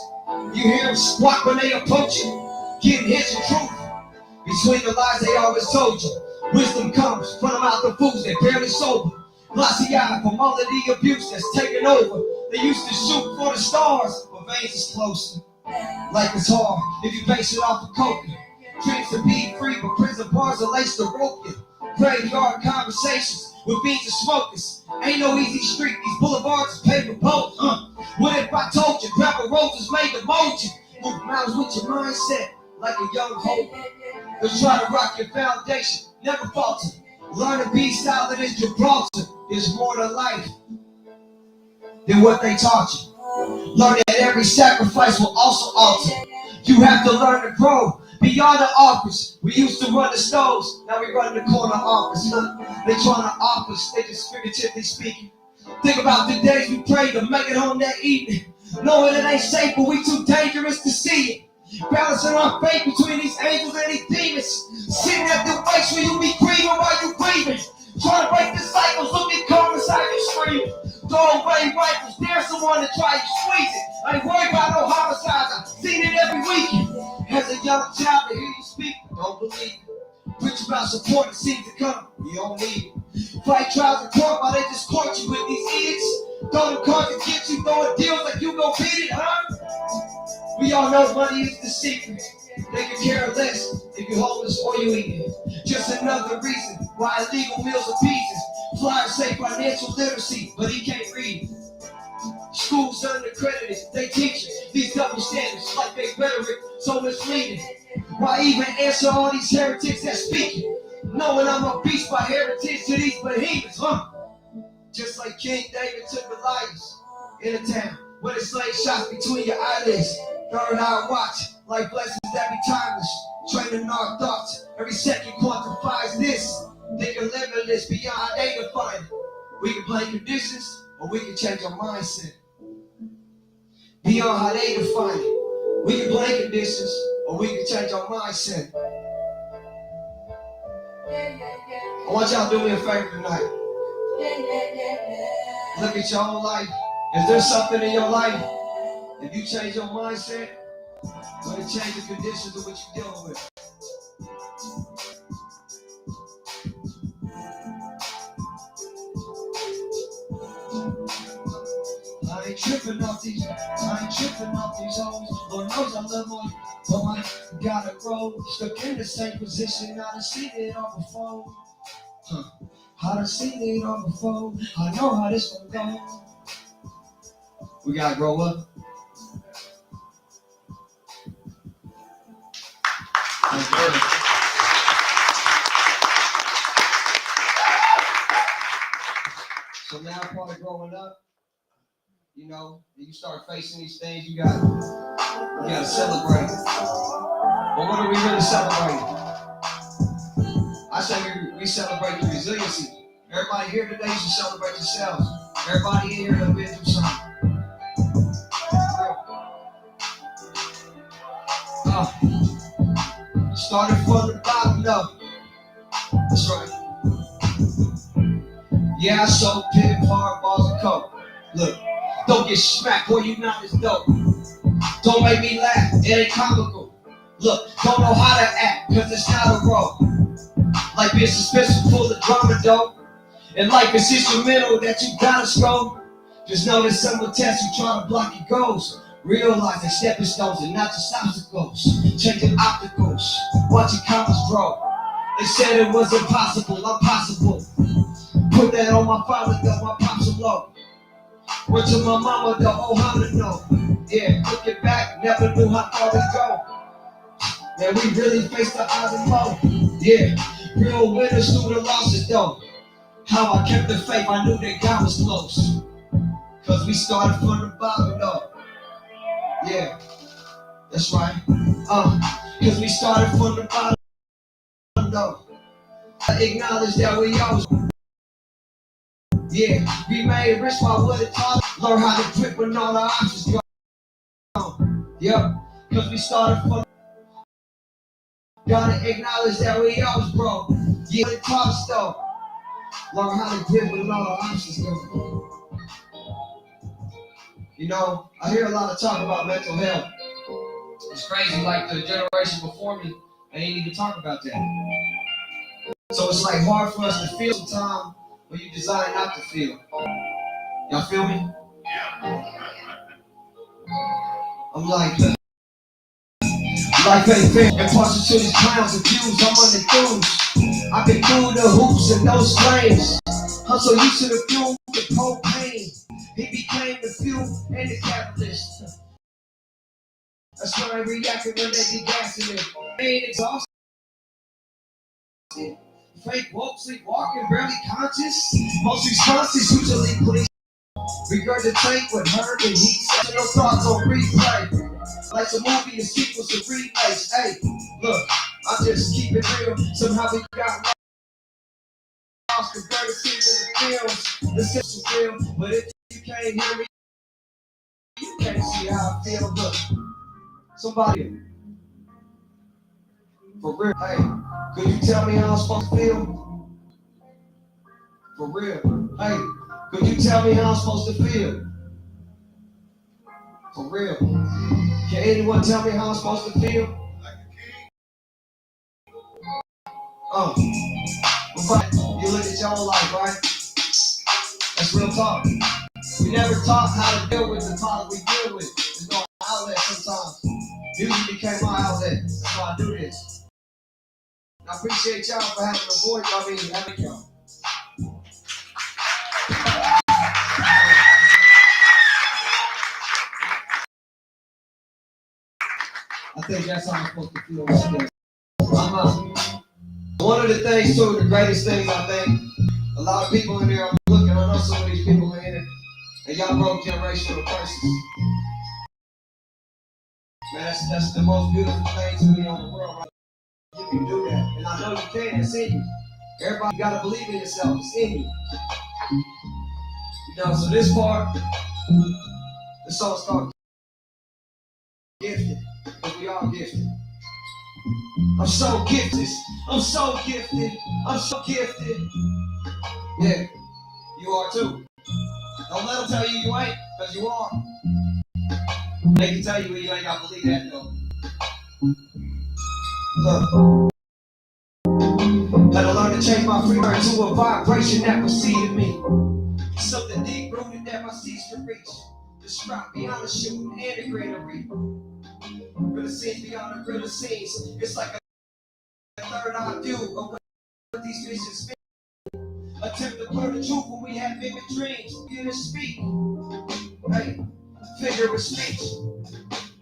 You hear them squawk when they approach you. Getting hits of truth. Between the lies they always told you. Wisdom comes from them out the fools they barely sober. Glossy eye from all of the abuse that's taken over. They used to shoot for the stars, but veins is closer. Life is hard if you base it off of coke. Dreams to be free, but prison bars are laced to rope you. Graveyard conversations with beans and smokers. Ain't no easy street, these boulevards is paper boats. What if I told you, grab a roses made to mold you? Move mountains with your mindset, like a young hope. But try to rock your foundation, never falter. Learn to be solid as Gibraltar. There's more to life than what they taught you. Learn that every sacrifice will also alter. You have to learn to grow beyond the office. We used to run the stoves, now we run the corner office. They trying to office, they just figuratively speaking. Think about the days we prayed to make it home that evening. Knowing it ain't safe, but we too dangerous to see it. Balancing our faith between these angels and these demons. Sitting at the waist where you be grieving while you grieving. Trying to break the cycles, looking calm inside you screaming. Throw away rifles, dare someone to try you squeeze it. I ain't worried about no homicides, I've seen it every weekend. As a young child to hear you speak, don't believe it. Preach about support and seem to come, you don't need it. Fight trials in court while they just court you with these idiots. Throw them cards and get you throwing deals like you gon' beat it, huh? We all know money is the secret. They can care less if you homeless or you eating. Just another reason why illegal meals are pieces. Flyers say financial literacy, but he can't read. schools unaccredited, they teach these double standards like they rhetoric, so misleading. Why even answer all these heretics that speak? Knowing I'm a beast by heritage to these behemoths, Just like King David took Goliath in a town where the slave shots between your eyelids. Third eye watch, like blessings that be timeless. Training our thoughts, every second quantifies this. Thinking limitless beyond how they define it. We can play conditions, or we can change our mindset. Beyond how they define it. We can play conditions, or we can change our mindset. I want y'all to do me a favor tonight. Look at your own life. Is there something in your life? If you change your mindset, will it change the conditions of what you're dealing with? I ain't tripping off these hoes. Lord knows I love my, but I gotta grow. Stuck in the same position, I done seen it all before. I done seen it all before. I know how this gon' go. We gotta grow up. So now part of growing up, you know, you start facing these things, you gotta celebrate. But what are we really celebrating? I say we celebrate the resiliency. Everybody here today should celebrate yourselves. Everybody in here has been through something. Started from the bottom up. That's right. Yeah, I sold pit, hard balls, and coke. Look, don't get smacked, boy, you not as dope. Don't make me laugh, it ain't comical. Look, don't know how to act, cause it's not a role. Like being suspicious, full of drama, dope. And life is instrumental that you gotta scroll. Just know that some will test you trying to block your goals. Realize they stepping stones and not just obstacles. Changing opticals, watching commas grow. They said it was impossible, I'm possible. Put that on my father, though, my pops are low. Went to my mama, the whole how to know. Yeah, looking back, never knew how far we go. Man, we really faced the odds and low. Yeah, real winners through the losses, though. How I kept the faith, I knew that God was close. Cause we started from the bottom, though. Yeah, that's right. Cause we started from the bottom, though. I acknowledge that we always. Yeah, we made rich by what it taught us. Learn how to grip when all the options gone. Yep, cause we started from. Gotta acknowledge that we always broke. Yeah, it taught us though. Learn how to grip when all the options gone. You know, I hear a lot of talk about mental health. It's crazy, like the generation before me, they ain't even talk about that. So it's like hard for us to feel sometimes when you decide not to feel. Y'all feel me? I'm like, life ain't fair. And partial to these clowns and views, I'm unenthused. I've been through the hoops and those flames. I'm so used to the fuel, the propane. He became the fuel and the catalyst. That's why I reacted when they be gassing it. Ain't exhausted. Fake woke, sleepwalking, barely conscious. Most responses usually police. Regurgitate what heard and he said no thoughts on replay. Like a movie and sequels to replays. Hey, look, I just keep it real. Somehow we got lost the better scenes in the films. The system real, but if you can't hear me, you can't see how I feel. Look, somebody, for real, hey, could you tell me how I'm supposed to feel? For real, hey, could you tell me how I'm supposed to feel? For real. Can anyone tell me how I'm supposed to feel? But you look at your own life, right? That's real talk. We never taught how to deal with the problems we deal with. There's no outlet sometimes. Music became my outlet. That's why I do this. I appreciate y'all for having a voice. Having y'all. think that's how I'm supposed to feel right there. One of the things too, the greatest things I think, a lot of people in there, I'm looking, I know some of these people in here, and y'all broke generational curses. Man, that's the most beautiful thing to me on the world, right? You can do that, and I know you can, it's in you. Everybody gotta believe in yourself, it's in you. You know, so this part, the song's called Gifted, because we all gifted. I'm so gifted, I'm so gifted, I'm so gifted. Yeah, you are too. Don't let them tell you you ain't, because you are. They can tell you you ain't got to believe that though. Look, had to learn to change my frequency to a vibration that preceded me. Something deep rooted that my seeds can reach. The strap beyond the shooting and the greenery. Real scenes beyond the real scenes. It's like a third eye view of what these visions mean. Attempt to blur the truth when we have vivid dreams. Begin to speak. Hey, figure of speech.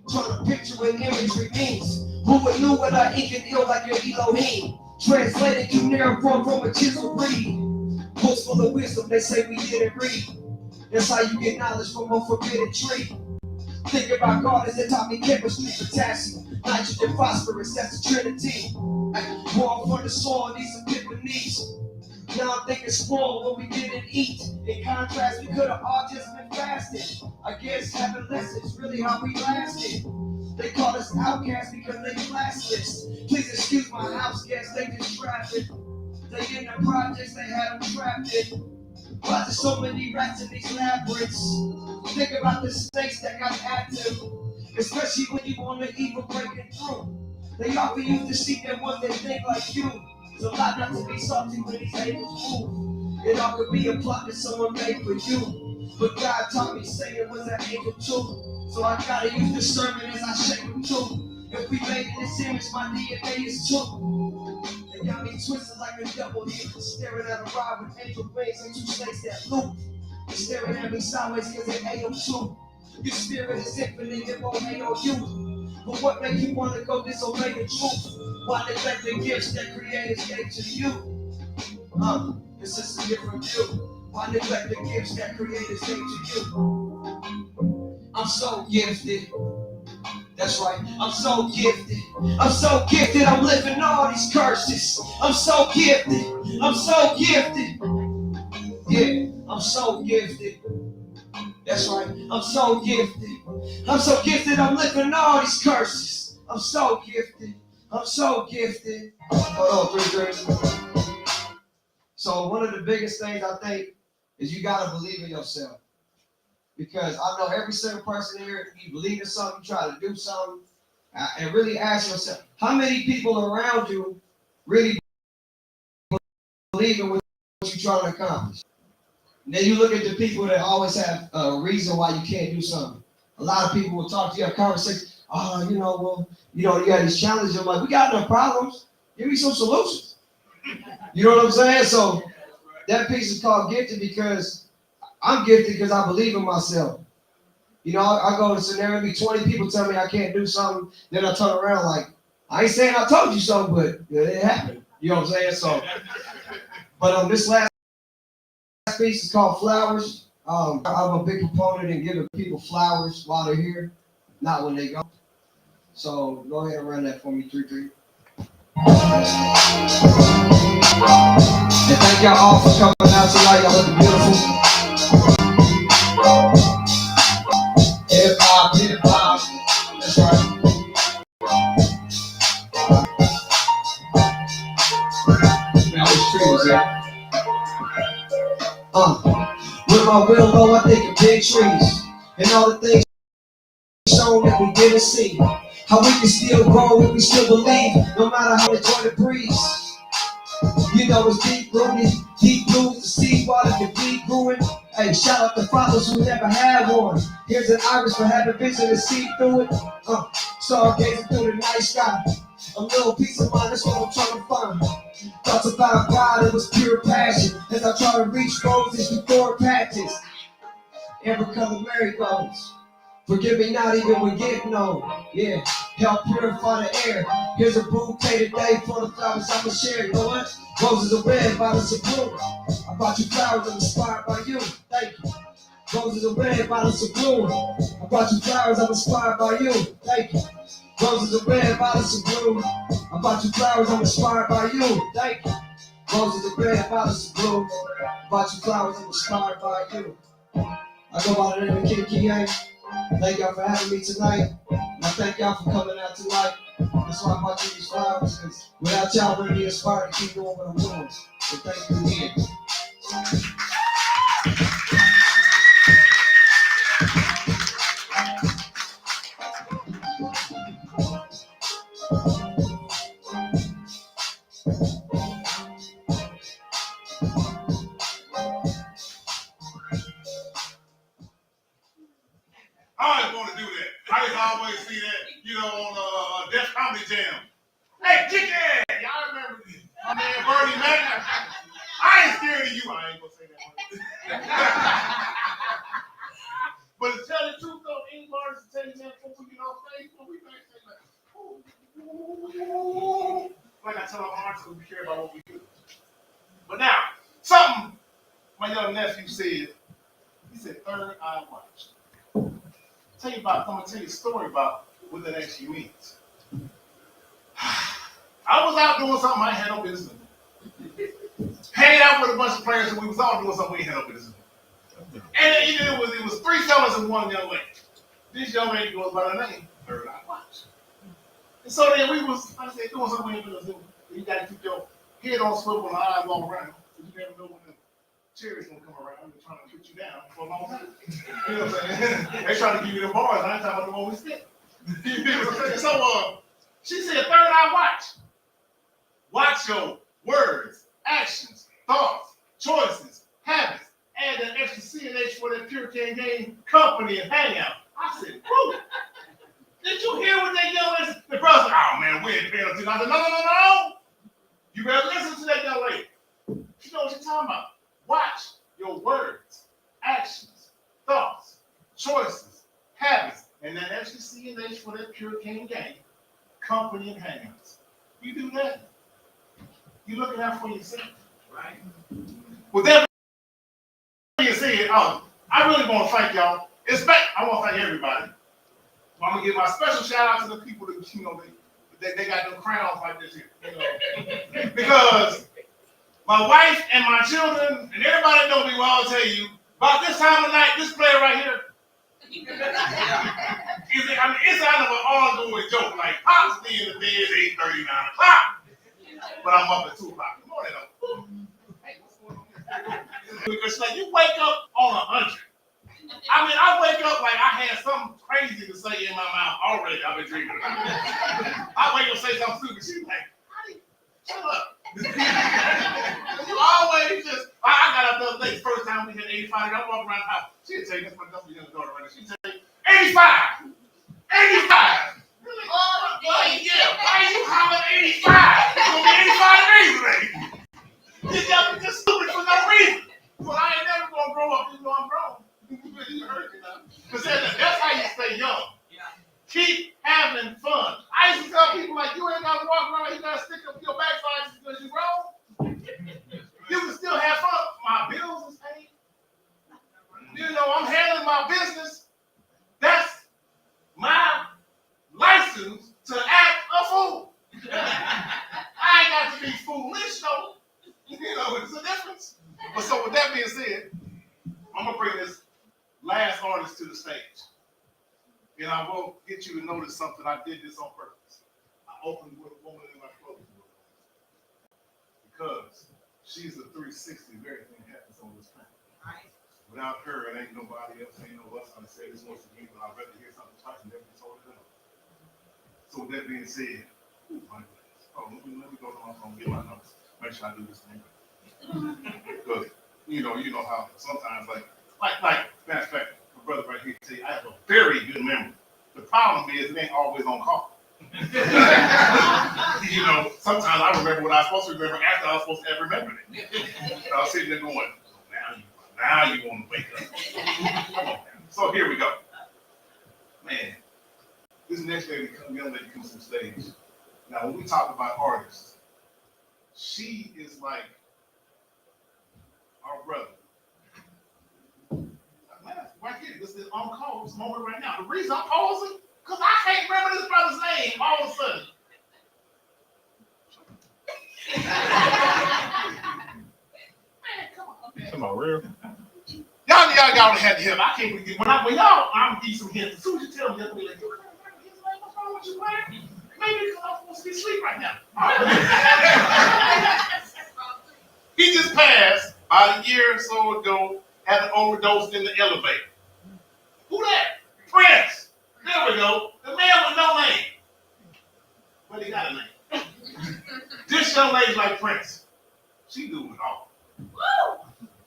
Trying to picture what imagery means. Who would know what I ink and ill like your Elohim? Translated you near from a chisel reed. Books full of wisdom, they say we didn't read. That's how you get knowledge from a forbidden tree. Think about God as they taught me chemistry, potassium, nitrogen, phosphorus, that's the trinity. More for the soul, these epiphanies. Now I'm thinking small when we didn't eat. In contrast, we could have all just been fasting. I guess having less is really how we lasted. They call us outcasts because they classless. Please excuse my house guests, they just traffic. They in the projects, they had them trapped in. Why there's so many rats in these labyrinths? Think about the snakes that got active. Especially when you on the evil breaking through. They offer you to see them ones that think like you. It's a lot not to be salty when these angels move. It all could be a plot that someone made for you. But God taught me Satan was an angel too. So I gotta use discernment as I shake them too. If we made in this image, my DNA is too. They got me twisted like a double hit. Staring at a rod with angel wings and two snakes that loop. They're staring at me sideways because they hate them too. Your spirit is infinite, it won't hate on you. But what makes you want to go disobey the truth? Why neglect the gifts that creators gave to you? It's just a different view. Why neglect the gifts that creators gave to you? I'm so gifted. That's right, I'm so gifted. I'm so gifted, I'm living all these curses. I'm so gifted. I'm so gifted. Yeah, I'm so gifted. That's right, I'm so gifted. I'm so gifted, I'm living all these curses. I'm so gifted. I'm so gifted. Hold on, 3 So one of the biggest things I think is you gotta believe in yourself. Because I know every single person here, you believe in something, you try to do something, and really ask yourself, how many people around you really believe in what you're trying to accomplish? And then you look at the people that always have a reason why you can't do something. A lot of people will talk to you, have conversations, you got these challenges. I'm like, we got enough problems. Give me some solutions. You know what I'm saying? So that piece is called gifted because I'm gifted because I believe in myself. You know, I go to a scenario, be 20 people tell me I can't do something, then I turn around like, I ain't saying I told you so, but it happened. You know what I'm saying? So, but this last piece is called Flowers. I'm a big proponent in giving people flowers while they're here, not when they go. So go ahead and run that for me, 3-3. And thank y'all all for coming out tonight. Y'all looking beautiful. Hip hop, hip hop. That's right. Man, I wish Tree was here. With my will low, I think of big trees and all the things shown that we didn't see. How we can still grow if we still believe, no matter how they try to breeze. You know it's deep rooted, deep blues, the sea water, the deep ruin. Hey, shout out to fathers who never had one. Here's an iris for having vision to see through it. Stargazing through the night sky. A little peace of mind, that's what I'm trying to find. Thoughts about God, it was pure passion. As I try to reach roses before patches. Amber colored marigolds. Forgive me not even when getting on. Yeah, help purify the air. Here's a bouquet today for the flowers I'ma share. You know what? Roses are red, violets are blue. I brought you flowers, I'm inspired by you. Thank you. Roses are red, violets are blue. I brought you flowers, I'm inspired by you. Thank you. Roses are red, violets are blue. I brought you flowers, I'm inspired by you. Thank you. Roses are red, violets are blue. I brought you flowers, I'm inspired by you. I go by the name of Kid K.A. Thank y'all for having me tonight. And I thank y'all for coming out tonight. That's why I brought you these flowers, because without y'all, I wouldn't be inspired to keep doing what I'm doing. So thank you again. I always want to do that. I just always see that, on Death Comedy Jam. Hey, kick ass! Y'all remember my man Bernie Mac? I ain't scared of you. I ain't gonna say that. But to tell the truth, though, any artist to tell you that before we get off stage, when we backstage, like I tell our artists, we care about what we do. But now, something my young nephew said. He said, "Third eye watch." I'm gonna tell you a story about what that actually means. I was out doing something I had no business doing. Hanging out with a bunch of players, and we was all doing something we had no business doing. And it was three fellas and one young lady. This young lady goes by the name Third Eye Watch. And so then we was, like I said, doing something we ain't business doing. You gotta keep your head on swivel and eyes all around, because you never know when the cherry's gonna come around and they're trying to put you down for a long time. You know what I'm saying? They trying to give you the bars, I ain't talking about the one we spit. You know what I'm saying? So she said, "Third eye watch. Watch your words, actions, thoughts, choices, habits, add that extra CNH for that pure cane game company and hangout." I said, "Whoa, did you hear what that young lady?" The brother said, "Oh man, we ain't paying attention." I said, No. You better listen to that young lady. She knows what she's talking about. Watch your words, actions, thoughts, choices, habits, and that extra CNH for that pure cane game company and hangouts. You do that, you're looking out for yourself. Right. With that being said, I really want to thank y'all. I want to thank everybody. I'm gonna give my special shout out to the people that they got them crowns like this here. Because my wife and my children and everybody know me will all tell you about this time of night, this player right here. It's kind of an ongoing joke. Like, Pops be in the bed at 8:30, 9 o'clock. But I'm up at 2 o'clock in the morning though. Hey, what's going on? Because like you wake up on 100. I wake up like I had something crazy to say in my mouth already. I've been dreaming about it. I wake up and say something stupid. She's like, "Honey, shut up." You always just, I got up the other day, the first time we had 85, I walk around the house. She'd tell you, that's my young daughter right there. She'd tell you, 85. 85. Really? Yeah, why you hollering 85? It's going to be 85 degrees today. You got me just stupid for no reason. Well, I ain't never going to grow up even though I'm grown. You heard me now. Because that's how you stay young. Yeah. Keep having fun. I used to tell people like, you ain't got to walk around, you got to stick up your backside just because you're grown. You can still have fun. My bills is paid. I'm handling my business. That's my license to act a fool. I ain't got to be foolish though. It's a difference. But so with that being said, I'm going to bring this last artist to the stage. And I will get you to notice something. I did this on purpose. I opened with a woman in my clothes. Because she's a 360 of everything that happens on this planet. Right. Without her, it ain't nobody else, ain't no us. I say this once again, but I'd rather hear something twice and never be told it enough. So with that being said, my goodness. Let me go to my phone, get my notes. Make sure I do this thing. Because you know how sometimes like matter of fact, my brother right here tell you I have a very good memory. The problem is it ain't always on call. Sometimes I remember what I was supposed to remember after I was supposed to have remembered it. I was sitting there going, now you want to wake up. So here we go. Man, this next young lady comes on stage. Now, when we talk about artists, she is like our brother. Man, right here, this is on call, this moment right now. The reason I'm pausing, because I can't remember this brother's name all of a sudden. Man, come on. Come on, real. Y'all had to help. I can't forget. When y'all, I'm gonna give some hints. As soon as you tell me, you're gonna be like, you can't remember his name. What's wrong with you, man? Maybe because I'm supposed to be asleep right now. He just passed about a year or so ago, had an overdose in the elevator. Who that? Prince. There we go. The man with no name. But he got a name. This young lady's like Prince. She do it all.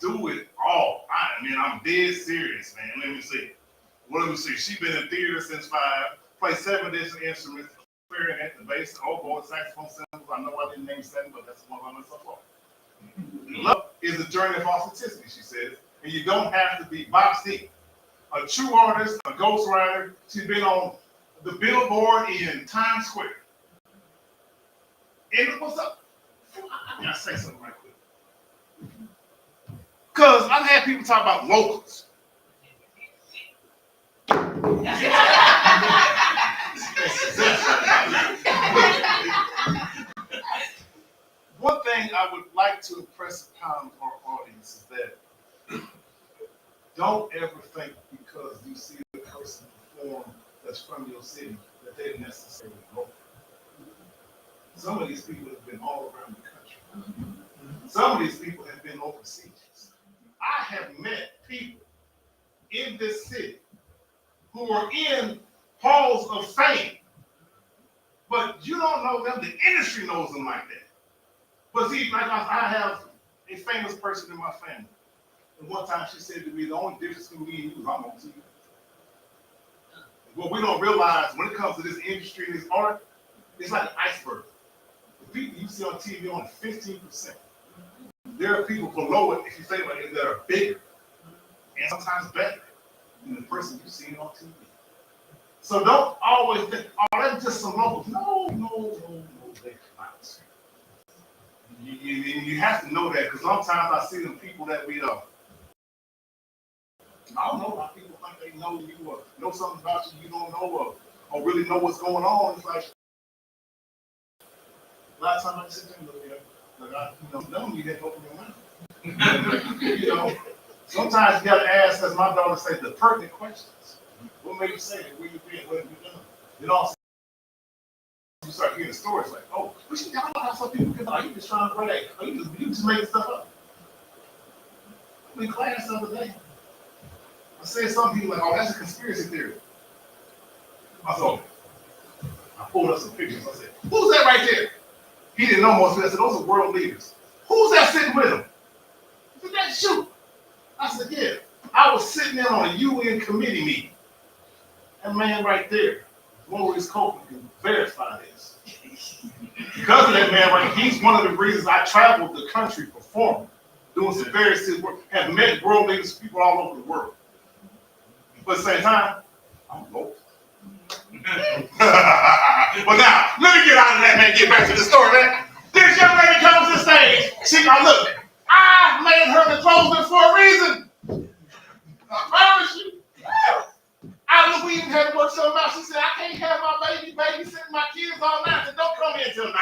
Do it all. I mean, I'm dead serious, man. Let me see. Well, let me see. She's been in theater since 5. Played 7 different instruments. Clarinet, the bass, oboe, saxophone, cymbals. I know I didn't name 7, but that's the one I know so far. Love is a journey of authenticity, she says. And you don't have to be boxed in. A true artist, a ghostwriter. She's been on the billboard in Times Square. And what's up? I gotta say something right quick. Because I've had people talk about locals. One thing I would like to impress upon our audience is that don't ever think because you see a person perform that's from your city that they're necessarily local. Some of these people have been all around the country. Some of these people have been overseas. I have met people in this city who are in halls of fame, but you don't know them. The industry knows them like that. But see, like I have a famous person in my family. And one time she said to me, the only difference between me and you is I'm on TV. What we don't realize when it comes to this industry and this art, it's like an iceberg. The people you see on TV are only 15%. There are people below it, if you think about it, that are bigger and sometimes better than the person you've seen on TV. So don't always think, oh, that's just some locals. No, they're not. You have to know that, because sometimes I see them people that we I don't know how people think they know you or know something about you don't know or really know what's going on. It's like a lot of times I sit there and look at it. Like you had to open your mouth. Sometimes you gotta ask, as my daughter says, the pertinent questions. What made you say it? Where you been? What have you done? Then all you start hearing stories like, oh, what you got about some people can you just trying to brag? Or you just making stuff up. I'm in class the other day. I said something, people like, oh, that's a conspiracy theory. I thought, I pulled up some pictures. I said, who's that right there? He didn't know most of that. I said, those are world leaders. Who's that sitting with him? He said, that's you. I said, yeah. I was sitting there on a UN committee meeting. That man right there, Notoriously Opinionated, can verify this. Because of that man right here, he's one of the reasons I traveled the country performing, doing some very serious work, have met world leaders, people all over the world. But at the same time, I'm local. But now, let me get out of that, man, get back to the story, man. This young lady comes to the stage. She goes, look, I made her the closer for a reason. I promise you. We even had to work something out. She said, I can't have my baby babysitting my kids all night. I said, don't come in till 9.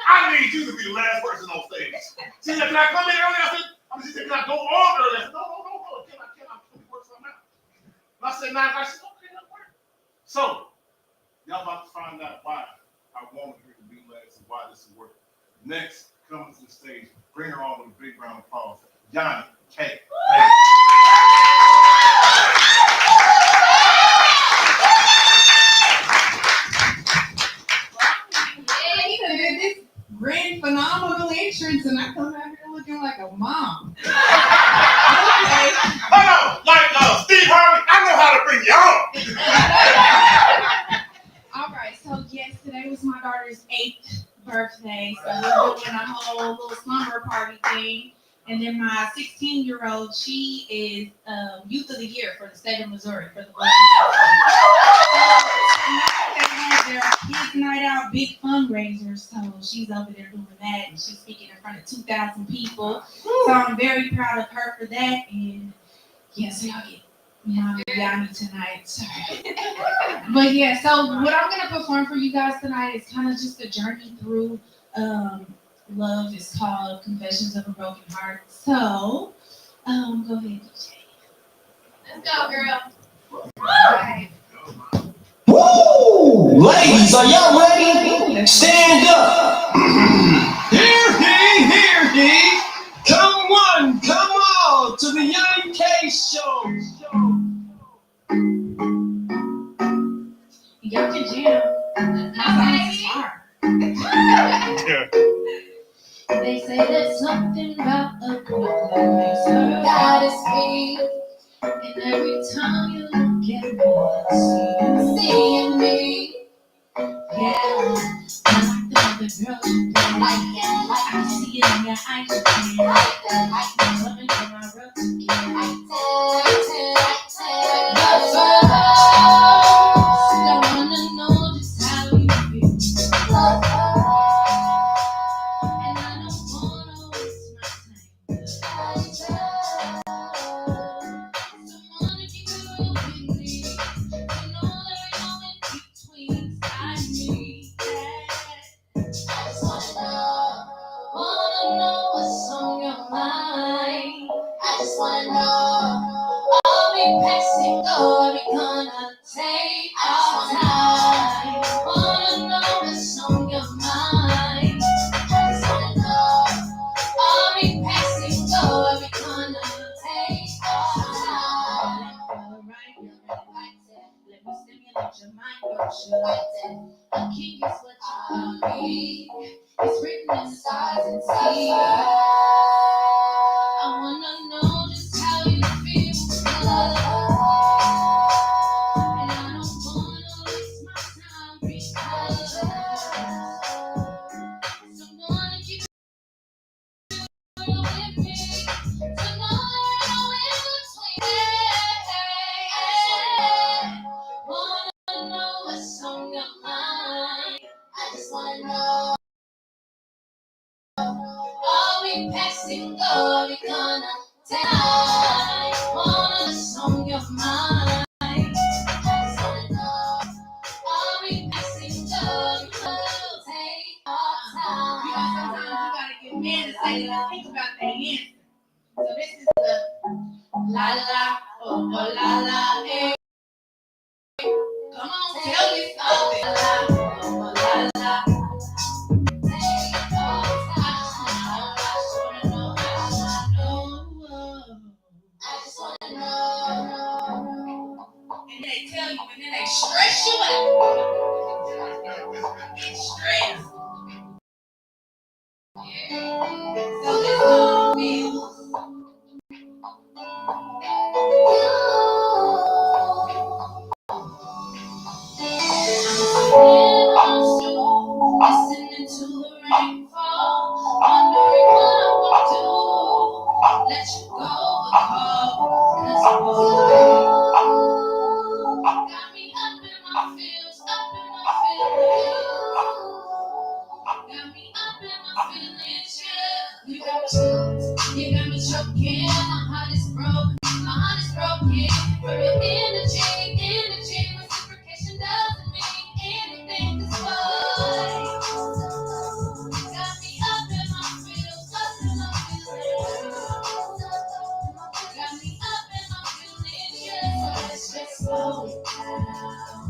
I need you to be the last person on stage. She said, can I come in early? She said, can I go on early? I said, no. Can I work something out? And I said, 9. I said, okay, that works. So, y'all about to find out why I wanted her to be last and why this will work. Next, coming to the stage, bring her on with a big round of applause. Yanni K. This grand phenomenal entrance, and I come out here looking like a mom. Okay. Oh no, like Steve Harvey, I know how to bring you on. All right, so yes, today was my daughter's 8th birthday, so we're doing a whole little slumber party thing. And then my 16-year-old, she is Youth of the Year for the state of Missouri for the Boys and Girls. So tonight they have their kids' night out, big fundraiser. So she's over there doing that, and she's speaking in front of 2,000 people. So I'm very proud of her for that. And yeah, so y'all get Yanni tonight. Sorry. But yeah, so what I'm gonna perform for you guys tonight is kind of just a journey through love. Is called Confessions of a Broken Heart. So go ahead, DJ. Let's go, girl. Right. Woo! Ladies, are y'all ready? Stand up. Hear ye. Come on to the Young K show. Y'all can jam. They say there's something about a girl that makes her goddess speak. And every time you look at me, I see you me. Yeah, I like the other girls you play. I can see it in your eyes, you can. I can love it when I rub you can. I wanna know just how you feel. And I don't wanna waste my time. Someone to keep it real with me. You know there ain't no in between. I need that. I just wanna know what's on your mind. I just wanna know. I'll be passing, go, we gonna take our time. Wanna know what's on your mind. I just wanna know. I'll be passing, go, we gonna take our time. Alright, you're ready like that. Let me stimulate your mind, don't you like that? A king is what you wanna be. It's written in the stars and seas. I wanna know just how you feel, love. And I don't wanna waste my time because someone to keep it real with me. To know there ain't no in between. Wanna know what's on your mind. I just wanna know. Are we passing, go, we gonna die? Wanna know on your mind. I just wanna know. Are we passing, go, we gonna take our time? You know, sometimes you gotta get men to say that. Think about that answer. So this is the la la, oh la la, hey. Come on, tell me something. La la, oh la la. And they tell you, and then they stress you out. It's stress. So this song feels. Listening to the rain fall, wondering what I'm gonna do. Let you go, cause got me up in my feels, up in my feelings. Got me up in my feelings, yeah. You got me choking, my heart is broken, my heart is broken. From your energy, reciprocation doesn't mean anything, 'cause why? Got me up in my feels, up in my feelings. Got me up in my feelings, yeah. So let's just slow it down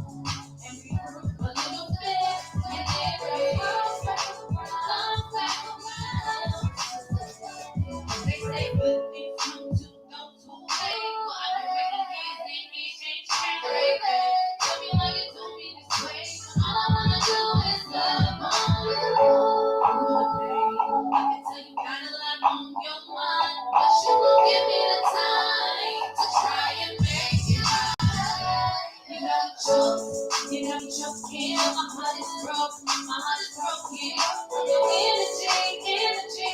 and regroup a little bit, and then come back around. They say good things come to go to late. Well, I've been waiting years and it ain't changed. Tell me why you do me this way. All I wanna do is love on you. I can tell you got a lot on your mind, but you won't give me the time to try and make it right. You got me choking, my heart is broken, my heart is broken. From your energy,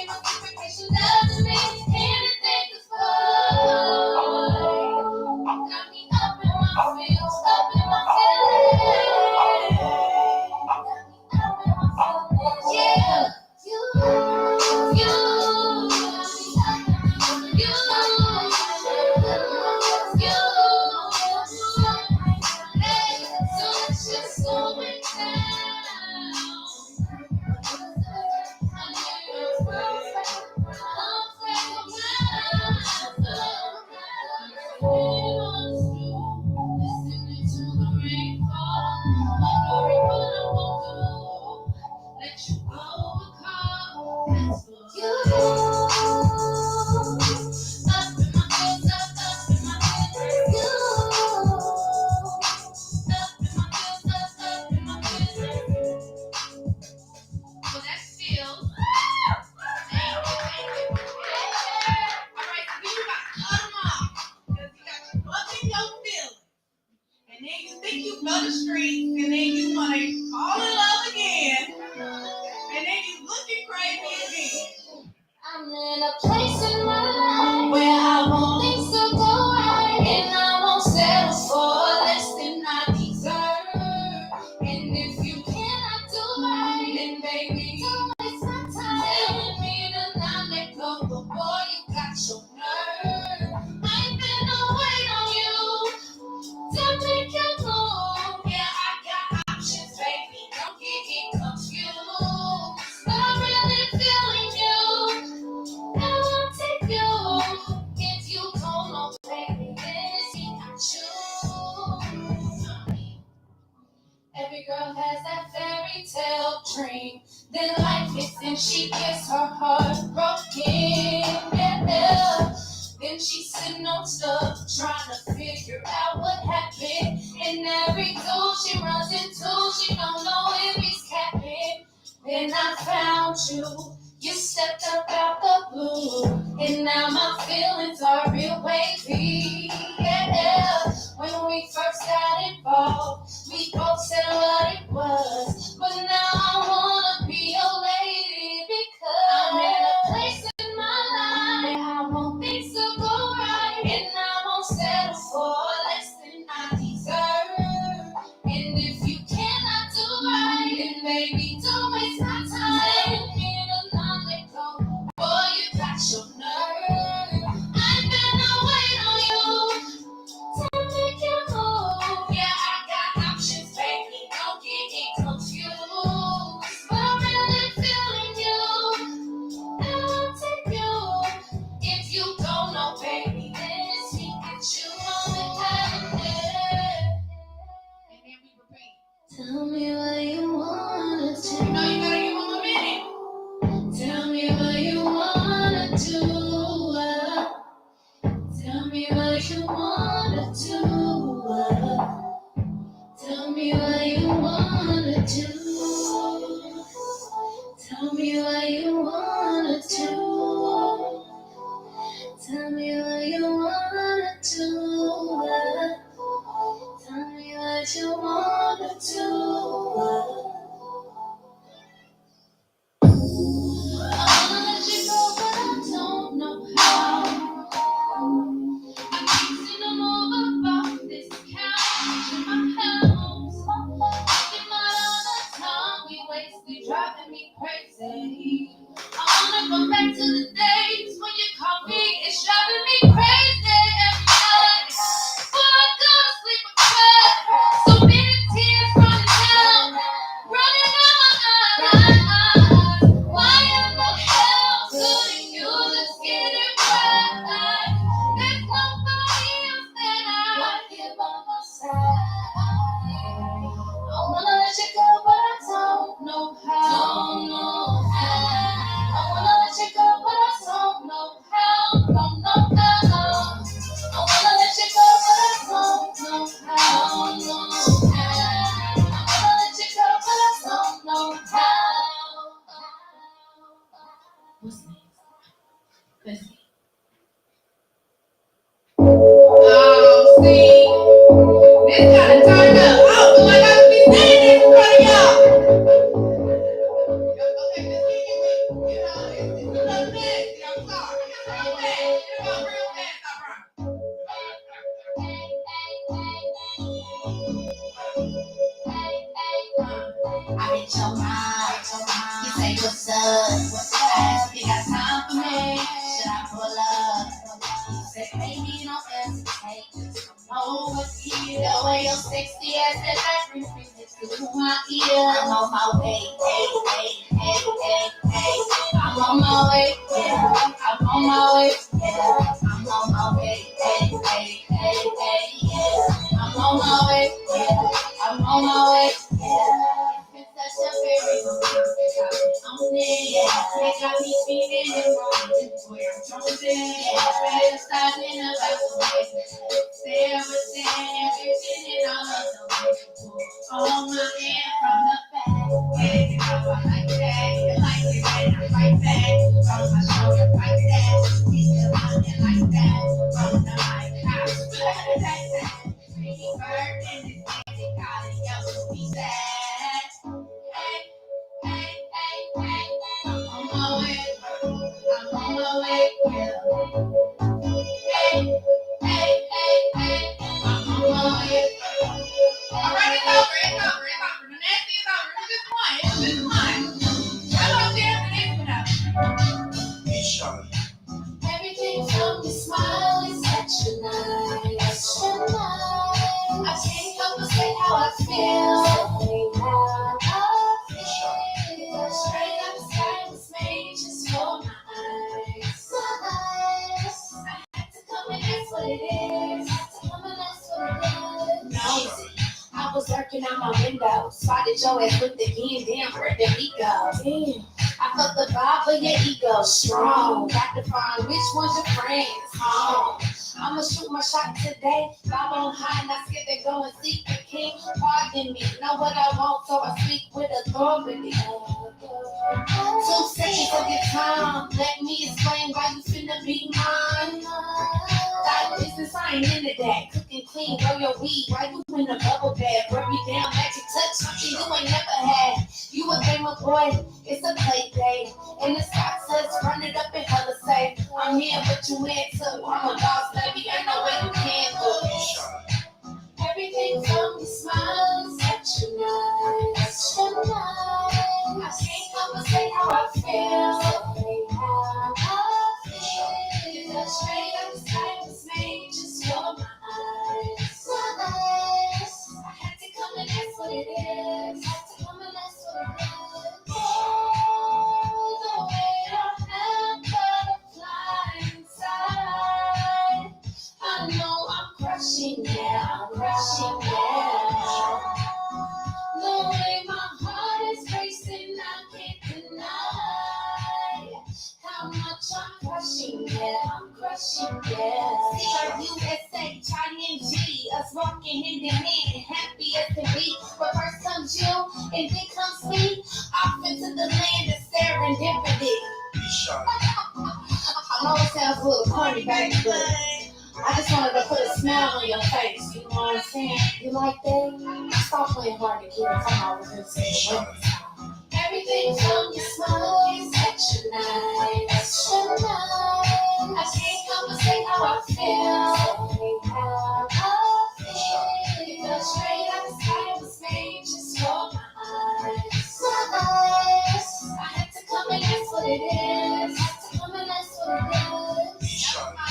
reciprocation doesn't mean I'm in a place in my life where I want things to go right, and I won't settle for less than I deserve. And if you cannot do right, then baby, don't waste my time telling me to not let go. But boy, you got your nerve. I ain't finna wait on you to make you move. Yeah, I got options, baby. Don't get it confused. But I'm really feeling you. I won't take you if you don't know, baby. This is I choose. Every girl has that fairy tale dream. Then life hits and she gets her heart broken. Yeah. Then she's sitting on stuff, trying to figure out what happened. And every dude she runs into, she don't know if he's capping. Then I found you. You stepped up out the blue, and now my feelings are real wavy. Yeah. When we first got involved, we both said what it was, but now I wanna be your lady because I'm in a place in my life where I want things to go right, and I won't settle for less than I deserve. And if you cannot do right, then baby, don't waste my time. Boy, you got your nerve. I'm gonna wait on you to make you move. Yeah, I got options, baby. Don't get it confused. But I'm really feeling you. I won't take you if you don't know, baby. Then it's me that you know it. And then we repeat. Tell me what you wanna do. You know you gotta give them a minute. Tell me what you wanna do. Tell me what you wanna do. Tell me what you wanna do. Tell me what you wanna do. Tell me what you wanna do. Tell me what you wanna do. I wanna let you go, but I don't know how. I keep seeing over about this couch in my house. Thinking about all the time we wasted, driving me crazy. I wanna go back to the days when you called me, it's driving me crazy every night. Before I go to sleep, I cry. So many tears running down my eyes. Why in the hell couldn't you just get it right? There's nobody else that I hear by my side. I wanna let you go, but I don't know how. I wanna let you go, but I don't know how. Don't know how. I wanna let you go, but I don't know how. I wanna let you go, but I don't know how. What's next? Let's see. Oh, see, this kind of turned up. I don't feel like I should be saying this in front of y'all. Okay, just keep it. You know, it's a little nasty. I'm sorry. It's real bad. It's real bad. I promise. I hit your mind. You say what's up? Ask you got time for me? Should I pull up? You say baby, don't hesitate. Just come over here. The way you're sexy as that brings me to my ear. I'm on my way, hey, hey, hey, hey, hey. I'm on my way, yeah. I'm on my way, yeah. I'm on my way, hey, hey, hey, hey, yeah. I'm on my way, yeah. I'm on my way, yeah. It's such a very good I'm there, yeah. They got me feeling it wrong. Where I'm chosen, yeah. Fantasizing about the way. Stay with them, everything and all of the way. Hold my hand from the back. Yeah, you know I like that. You like it when I fight back. From my shoulder, fight that. We still on it like that. From the mic, house, pretty bird in this city, calling yo, be sad. Hey, hey, hey, hey. I'm on my way. I'm on my way, yeah. Hey, hey, hey, hey. I'm on my way. All right, it's over. The nasty is over. It's just one. Hello, there, the next one up. Everything from your smile is such a nice. I can't help but say how I feel. Straight up the sky was made just for my eyes. I had to come and that's what it is. No, I was lurking out my window, spotted your ass with the hand, damn, where did he go? Damn. I felt the vibe of your ego strong. Got to find which one's your friends. I'ma shoot my shot today. Bob on high, not scared to go and seek the king. Pardon me, know what I want, so I speak with authority. 2 seconds of your time, let me explain why you finna be mine. Like business, I ain't into that. Cooking clean, grow your weed. Why you in a bubble bath? Rub me down, magic touch, something you ain't never had. You a gamer boy, it's a play day. And the Scott says, run it up and hella say, I'm here, but you in too. I'm a boss, baby, ain't no way you can do it. Everything from your smile is such a nice. I can't help but say how I feel. Straight up the sky was made just for my eyes. I had to come and that's what it is. Oh, the way I have butterfly inside. I know I'm crushing, yeah, I'm crushing, yeah. The way my heart is racing, I can't deny how much I'm crushing, yeah, I'm crushing, yeah. CRUSA, China-G, us walking hand in hand, happy as can be. But first comes you, and then comes me, off into the land of serendipity. I know it sounds a little corny, baby, but I just wanted to put a smile on your face, you know what I'm saying? You like that? Stop playing hard to get. I'm always gonna say everything from your smile is such a nice. I can't help but say how I feel. Straight up the sky was made just for my eyes. I had to come and that's what it is. That's my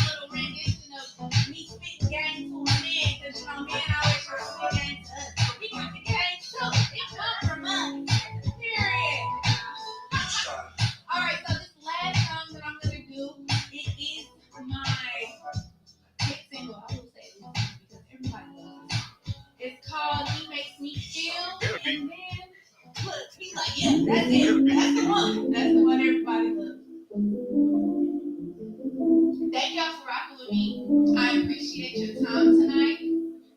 little rendition of me spitting game to a man, because you know, men always try to spit game to us. But we got the game too. It comes from us. Period. Alright, so this last song that I'm gonna do, it is my hit single. I will say this because everybody loves it. It's called He Makes Me Feel. And then look, he's like, yeah, that's it. That's the one. That's the one everybody loves. Thank y'all for rocking with me. I appreciate your time tonight.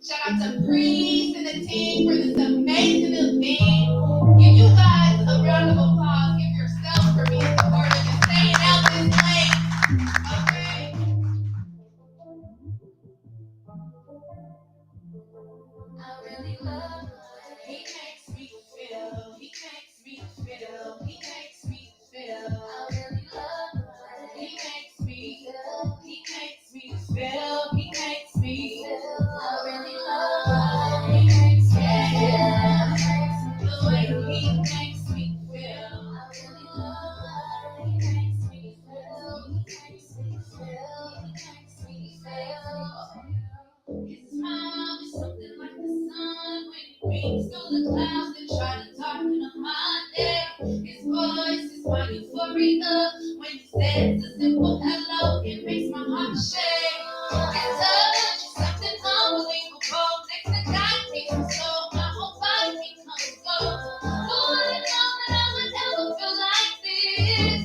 Shout out to Breeze and the team for this amazing event. Give you guys a round of applause. Give yourself for being supportive and staying out this late. Okay. I really love He makes me feel. He makes me feel. He makes me feel. I really love He makes me feel. He makes me feel. He makes me feel. I really love He makes me feel. The way He makes me feel. I really love He makes me feel. He makes me feel. He makes me feel. His smile is something like the sun when it beams through the clouds and tries voice is my euphoria. When you say it's a simple hello, it makes my heart shake. Your touch is something unbelievable. Next to God becomes so, my whole body becomes gold. Who would have known that I would ever feel like this?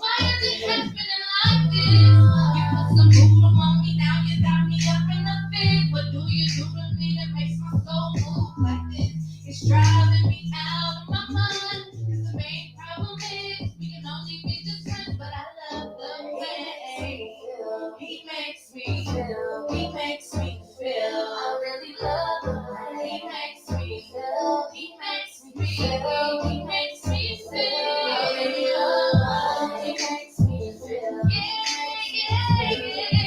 Why is it happening like this? You put some voodoo on me, now you got me up in a fit. What do you do to me that makes my soul move like this? It's driving me out of my mind. 'Cause the main problem is we can only be just friends, but I love the way he makes me feel. He makes me feel. I really love the way he makes me feel. He makes me feel. He makes me feel. I really love the way he makes me feel. Yeah, yeah, yeah.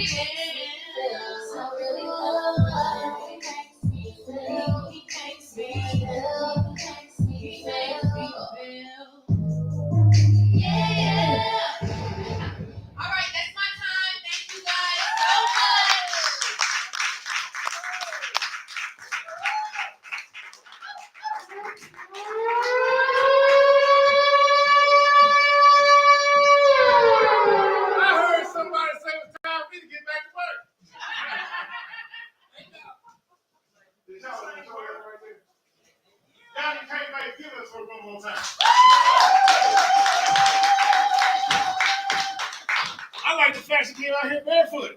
I really love the way he makes me feel. He makes me feel. He makes me feel. Yeah. All right, that's my time. Thank you guys so much. I heard somebody say it's time for me to get back to work. Did y'all enjoy that right there? Y'all you can't make give us for one more time. I like the fact she came out here barefoot.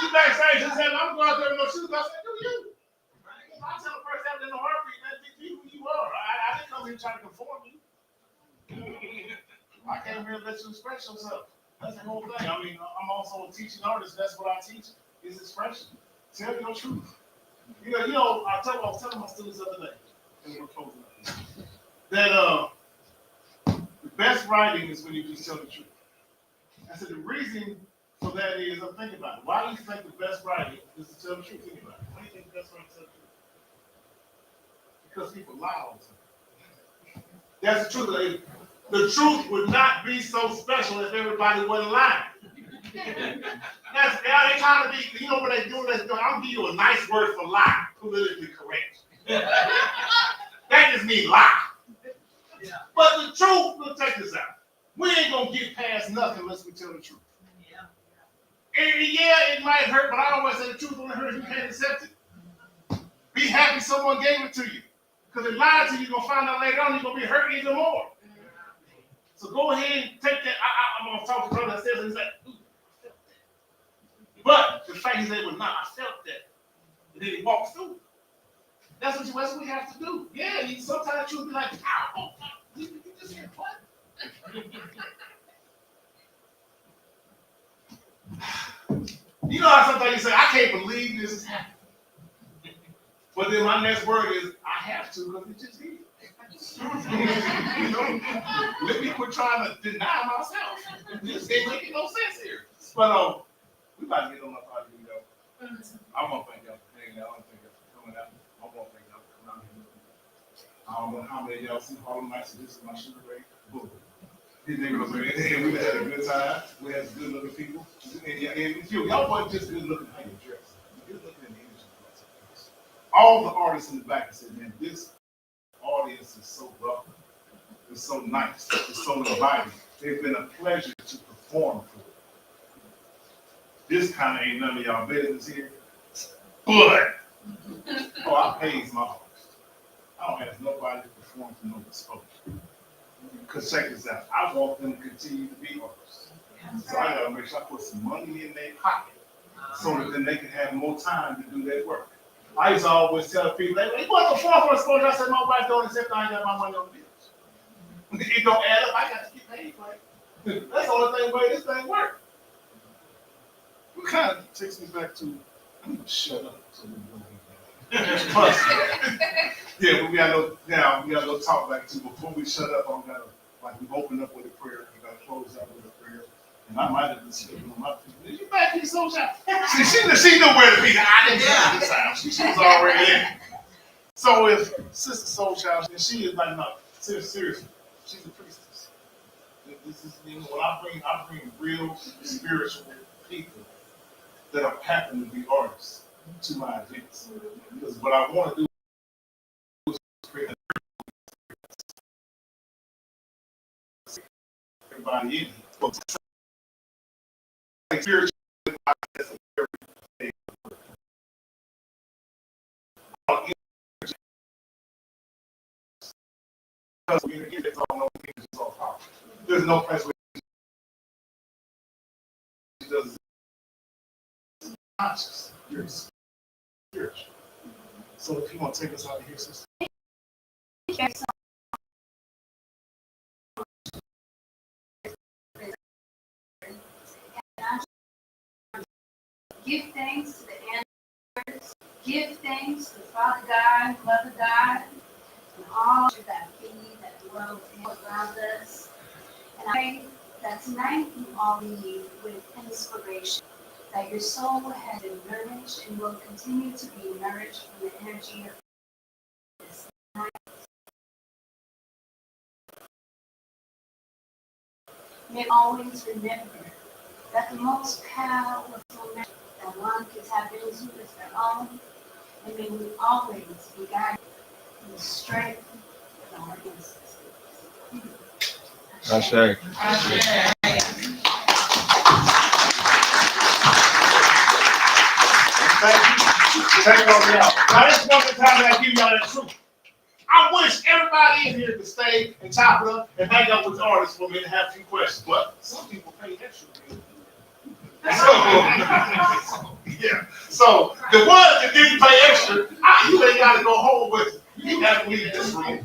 She backstage, she said, I'm going out there with no shoes. I said, do you? I tell the person that in the heartbeat, man, be who you are. I didn't come here trying to conform you. I came here to let you express yourself. That's the whole thing. I mean, I'm also a teaching artist. That's what I teach, is expression. Tell your truth. I was telling my students the other day, and we're closing up, that the best writing is when you just tell the truth. I said the reason for that is, I'm thinking about it. Why do you think the best writing is to tell the truth? Think about it. Why do you think the best writing is to tell the truth? Because people lie all the time. That's the truth. The truth would not be so special if everybody wasn't lying. They trying to be, what they do? I'm gonna give you a nice word for lie, politically correct. That just means lie. But the truth, let's take this out. We ain't gonna get past nothing unless we tell the truth. And yeah, it might hurt, but I always say the truth only hurts if you can't accept it. Be happy someone gave it to you. Because they lied to you, you're gonna find out later on you're gonna be hurt even more. So go ahead and take that. I'm gonna talk to brother upstairs and he's like, ooh, I felt that. But the fact is they were not, I felt that. And then he walked through. That's what we have to do. Yeah, sometimes you'll be like, ow, you just said what? You know how sometimes you say, I can't believe this is happening. But then my next word is, I have to, because it just is. Let me quit trying to deny myself. This ain't making no sense here. But we about to get on my project, I want to thank y'all for hanging out. I want to thank y'all for coming out. I want to thank y'all for coming out here. I don't know how many of y'all see Harlem Nights, so this is my sugar ray. Boom. These niggas over there, we had a good time. We had some good looking people. And y'all wasn't just good looking how you dress. You're good looking in the energy. All the artists in the back said, man, this audience is so welcome. It's so nice. It's so inviting. It's been a pleasure to perform for it. This kind of ain't none of y'all business here. But, I pays my artists. I don't ask nobody to perform for no bespoke. Because check this out. I want them to continue to be artists. So I gotta make sure I put some money in their pocket so that then they can have more time to do their work. I used to always tell people, you want to perform for a sponsor? I said, my wife don't accept I ain't got my money on the bills. It don't add up. I got to get paid for it. That's the only thing way this thing works. What kind of takes me back to, I'm going to shut up so we don't get plus. Yeah, but we got to talk back to, before we shut up, I'm going to, we open up with a prayer. We got to close out with a prayer. And I might have been sleeping on my feet. Did you back here, Soul Child? She knew where to be. I didn't say this time. She was already in. So if Sister Soul Child, and she is like, no, seriously, she's a priestess. This is, when I bring real spiritual people that happen to be artists to my events. Because what I want to do is create everybody in here. Like spiritual process of everything. Because we get it all, no things is all powerful. There's no place where it does conscious. You're spiritual. So if you want to take us out of here, sister. Give thanks to the answers. Give thanks to Father God, Mother God, and all that feed, that dwell around us. And I pray that tonight you all leave with inspiration, that your soul has been nourished and will continue to be nourished from the energy of this night. May always remember that the most powerful measure that one can tap into is their own, and may we always be guided in the strength of our ancestors. Hashtag. Thank you. Thank you, y'all. Now, this is one of the times that I give y'all that truth. I wish everybody in here could stay and chop it up and hang out with the artists for a minute and have a few questions. But some people pay extra. Yeah. So the ones that didn't pay extra, you ain't got to go home, but you got to leave this room.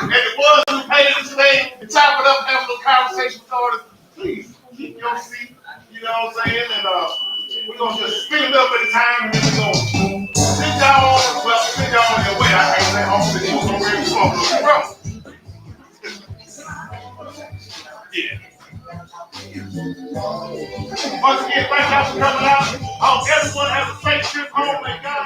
And the ones who paid to stay and chop it up, have a little conversation with artists, please keep your seat. You know what I'm saying? And we're gonna just spend a little bit of time and then we're gonna sit down on your way. I can't say hopefully you go where you want to go. Yeah. Once again, thank y'all for coming out. I hope everyone has a safe trip home and God